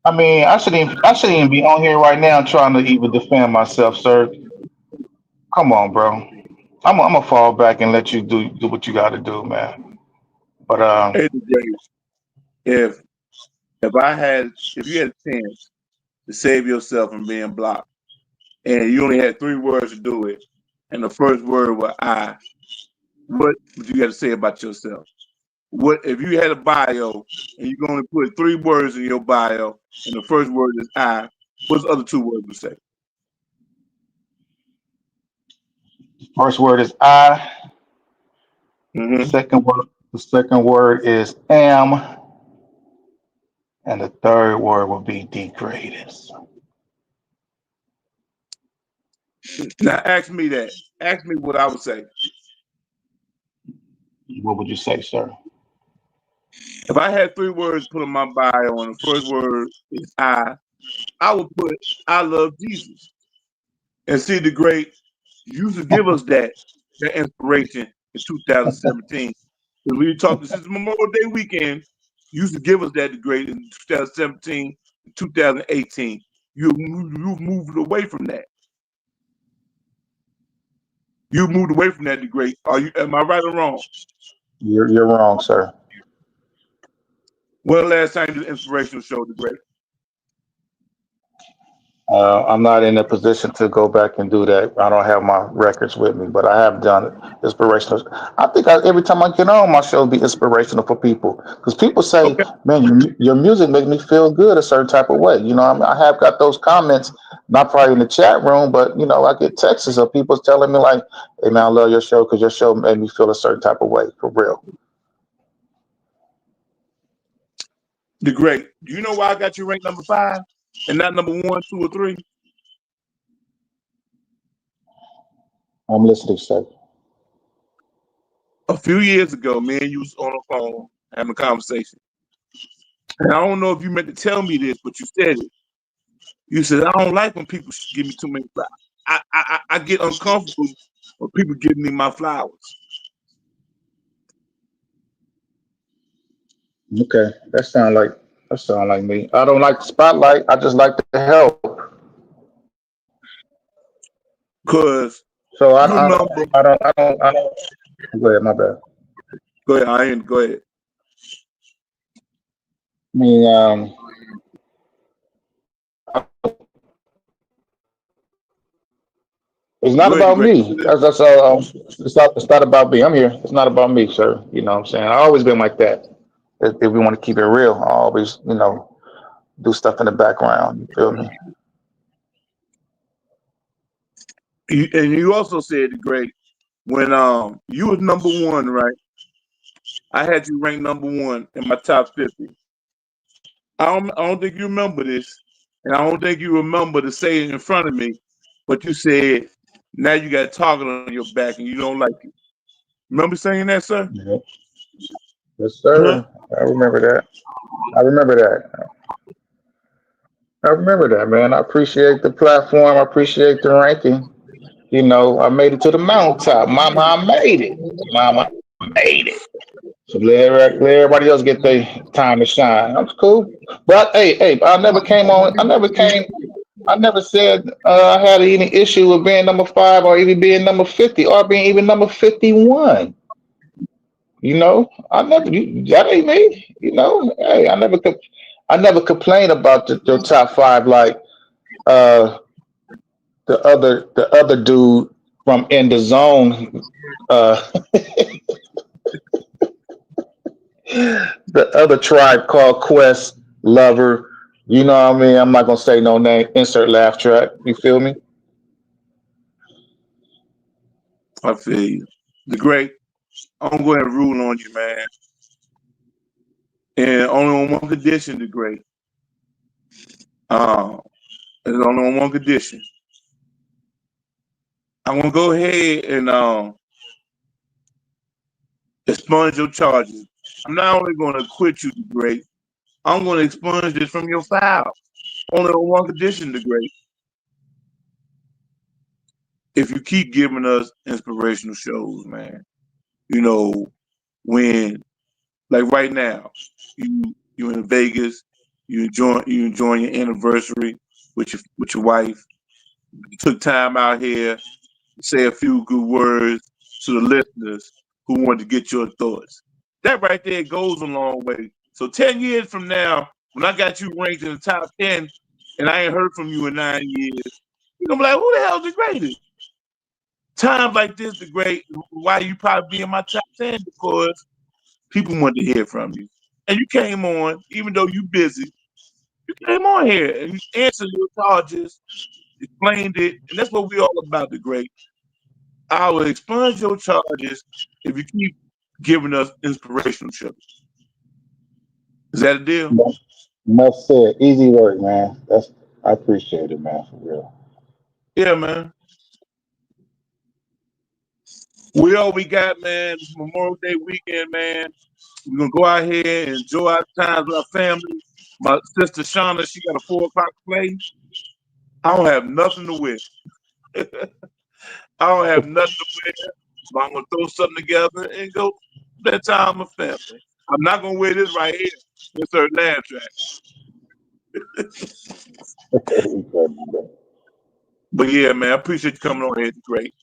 I mean, I shouldn't even be on here right now trying to even defend myself, sir. Come on, bro. I'm gonna fall back and let you do what you got to do, man. But Hey, if if you had a chance to save yourself from being blocked, and you only had 3 words to do it, and the first word was I, what would you have to say about yourself? What if you had a bio and you can only put 3 words in your bio, and the first word is I? What's the other 2 words you say? first word is I. Mm-hmm. The second word is am, and the third word will be DGratest. Now ask me that. Ask me what I would say. What would you say, sir? If I had 3 words put in my bio, and the first word is I would put I love Jesus. And see, the great used to give us that inspiration in 2017. When we talked since Memorial Day weekend, used to give us that great in 2017, 2018. You moved away from that. You moved away from that degree. Am I right or wrong? You're wrong, sir. When the last time you did an inspirational show, degree? I'm not in a position to go back and do that. I don't have my records with me, but I have done it. Inspirational. I think every time I get on my show, be inspirational for people because people say, Okay. "Man, your music makes me feel good a certain type of way." You know, I have got those comments, not probably in the chat room, but I get texts of people telling me like, "Hey, man, I love your show because your show made me feel a certain type of way for real." The great. Do you know why I got you ranked number 5 and not number 1, 2, or 3? I'm listening, sir. A few years ago, me and you was on the phone having a conversation. And I don't know if you meant to tell me this, but you said it. You said, I don't like when people give me too many flowers. I get uncomfortable when people give me my flowers. Okay, that sound like me. I don't like the spotlight. I just like the help. Because So you number, I don't. Go ahead, my bad. go ahead, Ian, go ahead. I mean, it's not Go ahead, the about great. me. That's it's not about me. I'm here. It's not about me, sir. You know what I'm saying? I always been like that. If we want to keep it real, I always, do stuff in the background. You feel me? And you also said the great when you was number 1, right? I had you ranked number 1 in my top 50. I don't think you remember this, and I don't think you remember to say it in front of me, but you said now you got target on your back and you don't like it. Remember saying that, sir? Yeah. Yes, Huh? sir. I remember that. I remember that. I remember that, man. I appreciate the platform. I appreciate the ranking. I made it to the mountaintop. Mama, I made it. Mama, I made it. So let everybody else get their time to shine. That's cool. But hey, I never came on. I never said I had any issue with being number 5 or even being number 50 or being even number 51. That ain't me. Hey, I never complain about your top 5 like uh, the other dude from In the Zone. Uh, the other tribe called Quest Lover. You know what I mean? I'm not gonna say no name. Insert laugh track. You feel me? I feel you. The great. I'm going to rule on you, man. And only on one condition, the great. Um, it's only on one condition. I'm gonna go ahead and expunge your charges. I'm not only gonna acquit you, the great. I'm gonna expunge this from your file. Only on one condition, the great. If you keep giving us inspirational shows, man. When like right now, you in Vegas, you enjoying your anniversary with your wife. You took time out here to say a few good words to the listeners who want to get your thoughts. That right there goes a long way. So 10 years from now, when I got you ranked in the top 10 and I ain't heard from you in 9 years, you're gonna be like, who the hell's the greatest? Times like this, the great, why you probably be in my top 10? Because people want to hear from you. And you came on, even though you busy, you came on here and you answered your charges, explained it, and that's what we all about, the great. I will expunge your charges if you keep giving us inspirational shows. Is that a deal? Must say, easy work, man. I appreciate it, man, for real. Yeah, man. We all we got, man. It's Memorial Day weekend, man. We're gonna go out here and enjoy our times with our family. My sister Shauna, she got a 4 o'clock play. I don't have nothing to wear. I don't have nothing to wear. But I'm gonna throw something together and go spend time with family. I'm not gonna wear this right here. It's her laugh track. But yeah, man, I appreciate you coming on here. It's great.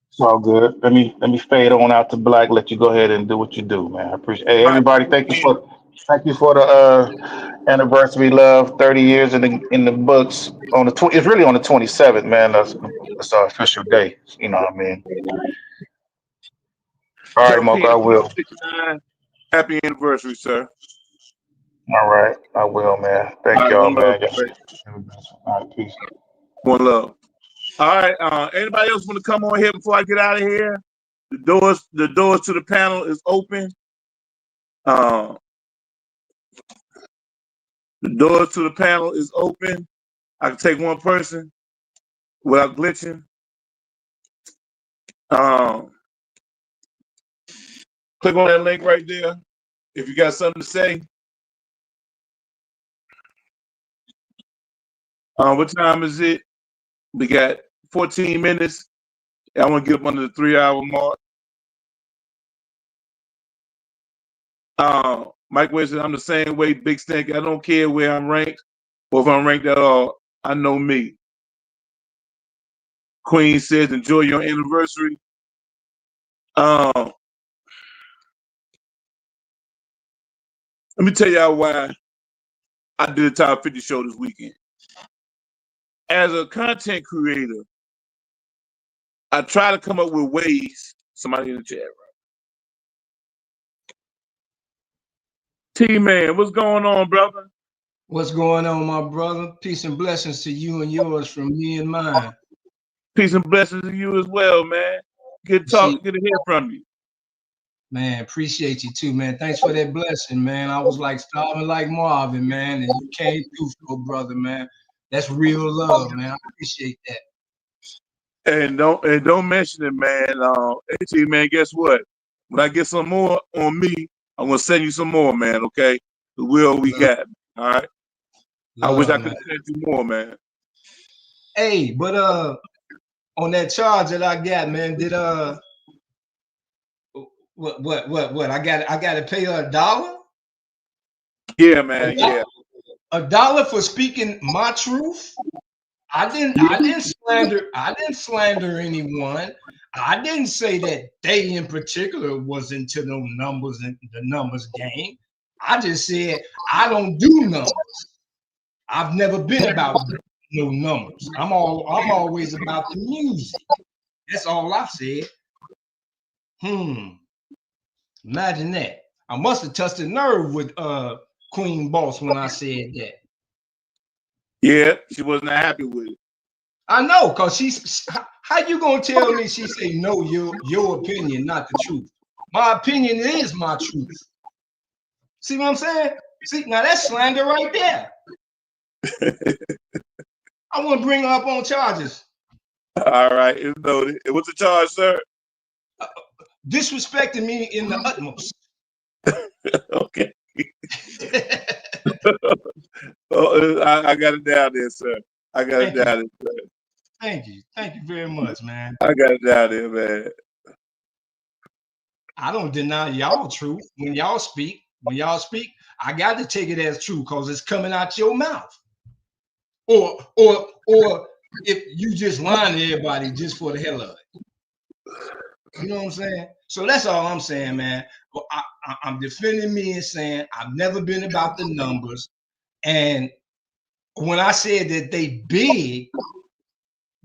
It's all good. Let me fade on out to black. Let you go ahead and do what you do, man. I appreciate. Hey, All right. everybody, thank you for the anniversary, love. 30 years in the books. On the it's really on the 27th, man. That's our official day. You know what I mean? All right, Junkie Mocha, I will. 69, happy anniversary, sir. All right, I will, man. All Thank right, y'all, one love. man. All right, peace. One love. All right. Anybody else want to come on here before I get out of here? The doors to the panel is open. The doors to the panel is open. I can take one person without glitching. Click on that link right there if you got something to say. What time is it? We got 14 minutes. I want to get up under the 3-hour mark. Mike Wade said, I'm the same way, Big Snake. I don't care where I'm ranked or if I'm ranked at all. I know me. Queen says, enjoy your anniversary. Let me tell y'all why I did a top 50 show this weekend. As a content creator, I try to come up with ways. Somebody in the chat, right? T-Man, what's going on, brother? What's going on, my brother? Peace and blessings to you and yours from me and mine. Peace and blessings to you as well, man. Good to hear from you. Man, appreciate you too, man. Thanks for that blessing, man. I was like starving like Marvin, man, and you came through for a brother, man. That's real love, man. I appreciate that. And don't mention it, man. Hey, man, guess what? When I get some more on me, I'm gonna send you some more, man. Okay, the will we got. All right. I wish I could send you more, man. Hey, but on that charge that I got, man, did what? I got to pay her $1? Yeah, man. Yeah. $1 for speaking my truth? I didn't slander anyone. I didn't say that they in particular was into no numbers and the numbers game. I just said I don't do numbers. I've never been about no numbers. I'm always about the music. That's all I said. Imagine that. I must have touched a nerve with Queen Boss when I said that. Yeah, she wasn't happy with it. I know, cause she's. How you gonna tell me she say no? Your opinion, not the truth. My opinion is my truth. See what I'm saying? See, now that's slander right there. I want to bring her up on charges. All right, it's noted. What's the charge, sir? Disrespecting me in the utmost. Okay. I got it down there, sir. I got it down there, sir. Thank you very much, man. I got it down there, man. I don't deny y'all truth when y'all speak. When y'all speak, I got to take it as true because it's coming out your mouth. Or if you just lying to everybody just for the hell of it. You know what I'm saying? So that's all I'm saying, man. Well, I'm defending me and saying I've never been about the numbers. And when I said that they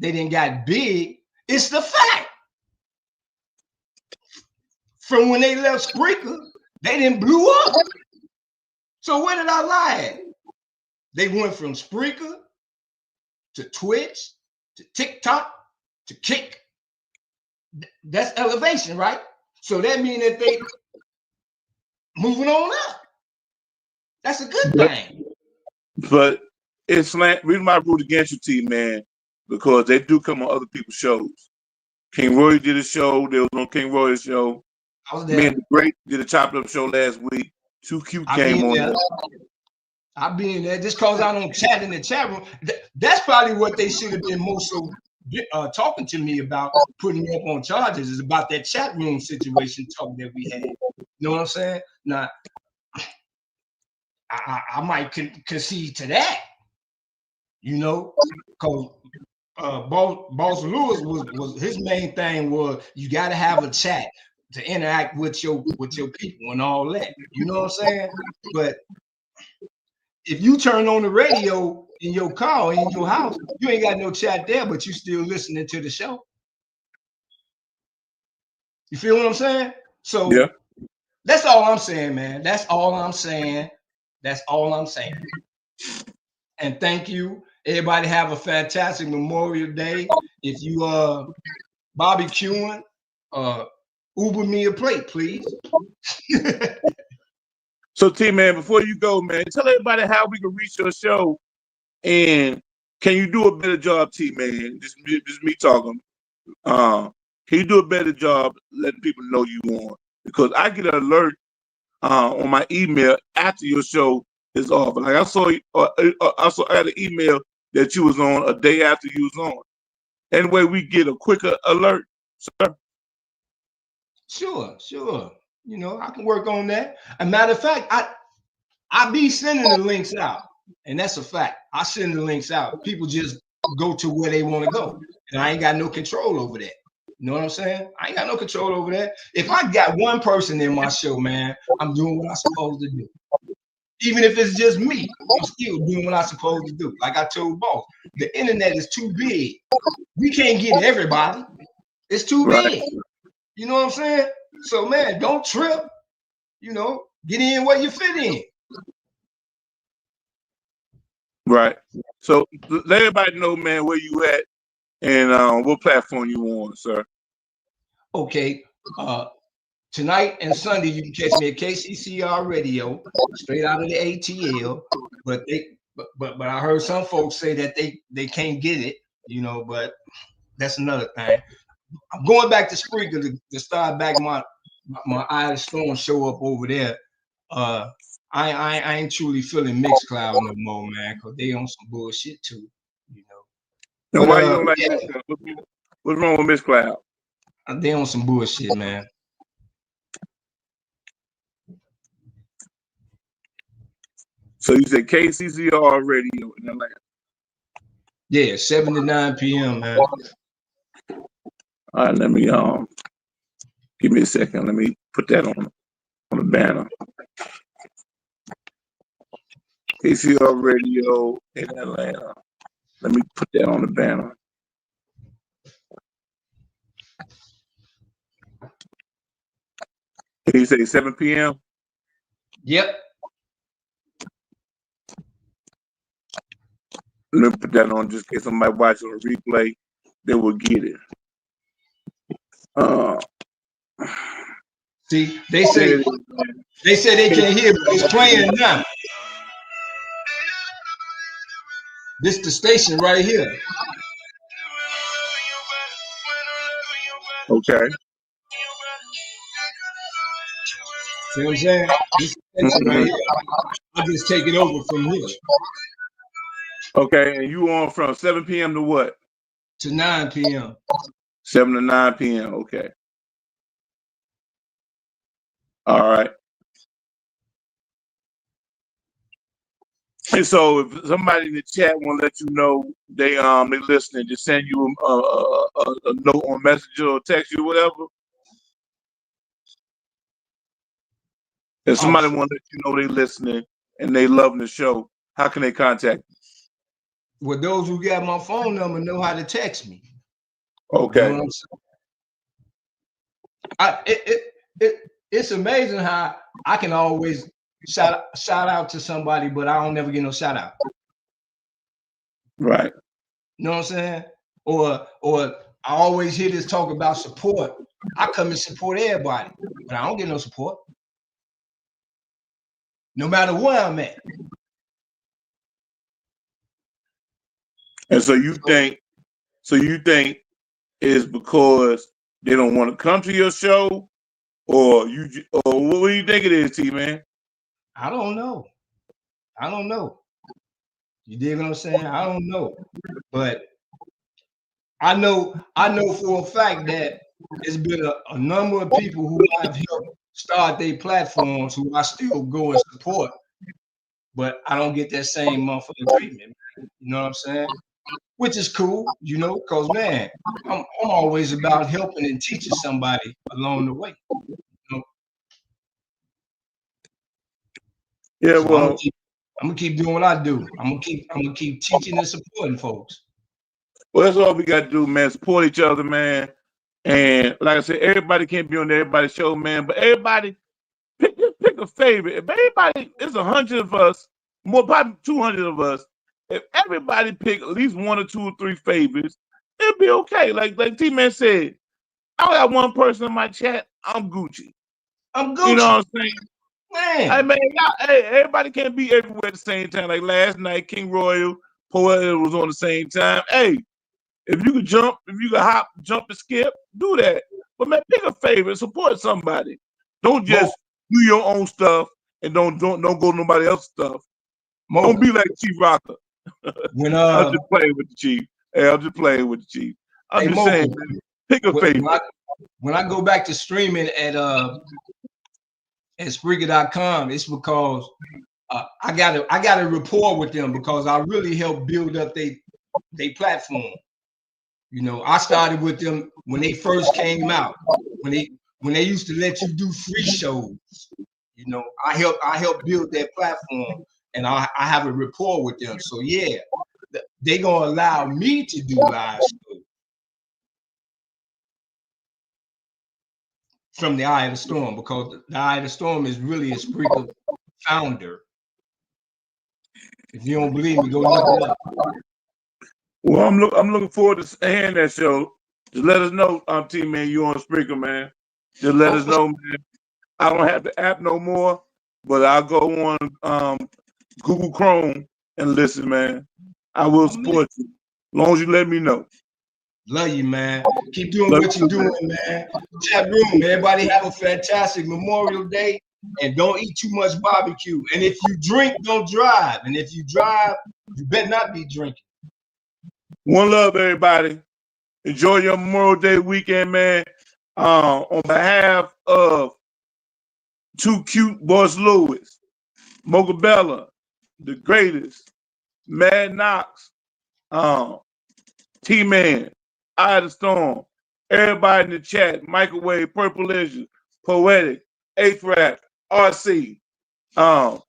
didn't got big, it's the fact. From when they left Spreaker, they didn't blew up. So where did I lie at? They went from Spreaker to Twitch to TikTok to Kick. That's elevation, right? So that means that they moving on up. That's a good thing. But it's like, reason why I root against you, T-Man, because they do come on other people's shows. King Roy did a show. They was on King Roy's show. I was there. Me and the Great did a chopped up show last week. Too Cute came on there. I'll be in there just because I don't chat in the chat room. That's probably what they should have been most so talking to me about, putting me up on charges, is about that chat room situation talk that we had. You know what I'm saying? Now, I might concede to that, you know, because Boss Lewis was his main thing was you got to have a chat to interact with your people and all that. You know what I'm saying? But if you turn on the radio in your car or in your house, you ain't got no chat there, but you still listening to the show. You feel what I'm saying? So yeah. That's all I'm saying, man. That's all I'm saying. That's all I'm saying. And thank you. Everybody have a fantastic Memorial Day. If you barbecuing, Uber me a plate, please. So, T-Man, before you go, man, tell everybody how we can reach your show, and can you do a better job, T-Man? Just me talking. Can you do a better job letting people know you on? Because I get an alert on my email after your show is off. Like I saw I had an email that you was on a day after you was on. Anyway, we get a quicker alert, sir. Sure. You know, I can work on that. As a matter of fact, I be sending the links out, and that's a fact. I send the links out. People just go to where they want to go, and I ain't got no control over that. You know what I'm saying? I ain't got no control over that. If I got one person in my show, man, I'm doing what I'm supposed to do. Even if it's just me, I'm still doing what I'm supposed to do. Like I told Boss, the internet is too big. We can't get everybody. It's too big. You know what I'm saying? So, man, don't trip. You know, get in where you fit in. Right. So let everybody know, man, where you at and what platform you on, sir. Okay. Tonight and Sunday, you can catch me at KCCR Radio, straight out of the ATL. But I heard some folks say that they can't get it, you know, but that's another thing. I'm going back to Spreaker to start back my Eye of the Storm show up over there. I ain't truly feeling Mixcloud no more, man, because they on some bullshit too, you know. And why you don't like Mixcloud? What's wrong with Mixcloud? They on some bullshit, man. So you said KCCR Radio in Atlanta? Yeah, 7 to 9 p.m., man. All right, let me give me a second. Let me put that on the banner. KCR Radio in Atlanta. Let me put that on the banner. Can you say 7 p.m.? Yep. Let me put that on just in case somebody watching a replay, they will get it. See, they say they can't hear, but it's playing now. This the station right here. Okay. See what I'm saying? This station right here. I just take it over from here. Okay, and you on from 7 p.m. to what? To 9 p.m. 7 to 9 p.m. Okay. All right. And so if somebody in the chat want to let you know they listening, just send you a note on Messenger or text you, whatever. If somebody want to let you know they listening and they loving the show, how can they contact you? Well, those who got my phone number know how to text me. Okay. You know what I'm saying? It's amazing how I can always shout out to somebody, but I don't never get no shout out. Right. You know what I'm saying? Or I always hear this talk about support. I come and support everybody, but I don't get no support. No matter where I'm at. And so you think it's because they don't want to come to your show, or what do you think it is, T-Man? I don't know. You dig what I'm saying? I don't know. But I know for a fact that there's been a number of people who I've helped start their platforms who I still go and support, but I don't get that same motherfucking treatment, man. You know what I'm saying? Which is cool, you know, because man, I'm always about helping and teaching somebody along the way. You know? Yeah, So well, I'm gonna keep doing what I do. I'm gonna keep teaching and supporting folks. Well, that's all we got to do, man. Support each other, man. And like I said, everybody can't be on everybody's show, man. But everybody, pick a favorite. If everybody, there's 100 of us, more probably 200 of us. If everybody pick at least 1 or 2 or 3 favorites, it'll be okay. Like T-Man said, I got one person in my chat. I'm Gucci. I'm Gucci. You know what I'm saying? Man. I mean, hey, everybody can't be everywhere at the same time. Like last night, King Royal, Poet was on the same time. Hey, if you could jump, if you could hop, jump and skip, do that. But man, pick a favorite, support somebody. Don't just do your own stuff and don't go to nobody else's stuff. Don't be like Chief Rocker. When I'm just playing with the Chief. Hey, I'm just playing with the Chief. I'm just Mocha, saying, man, pick a favorite. When I go back to streaming at Spreaker.com, it's because I got a rapport with them because I really helped build up they platform. You know, I started with them when they first came out, when they used to let you do free shows. You know, I helped build their platform, and I have a rapport with them. So yeah, they gonna allow me to do live shows from the Eye of the Storm, because the Eye of the Storm is really a Spreaker founder. If you don't believe me, go look it up. Well, I'm looking forward to hearing that show. Just let us know, T-Man, you on Spreaker, man. Just let us know, man. I don't have the app no more, but I'll go on Google Chrome and listen, man. I will support you. As long as you let me know. Love you, man. Keep doing what you're doing, man. Chat room, everybody have a fantastic Memorial Day, and don't eat too much barbecue. And if you drink, don't drive. And if you drive, you better not be drinking. One love, everybody. Enjoy your Memorial Day weekend, man. On behalf of Too Cute, Boss Lewis, Mocha Bella, DGratest, Mad Knox, T-Man, Eye of the Storm, everybody in the chat, Microwave, Purple Leisure, Poetic, Eighth Rap, RC, and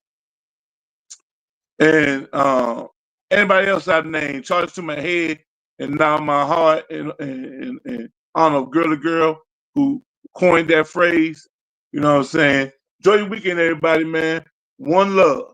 anybody else I've named, charge to my head and now my heart, and I don't know, girl to girl who coined that phrase. You know what I'm saying? Enjoy your weekend, everybody, man. One love.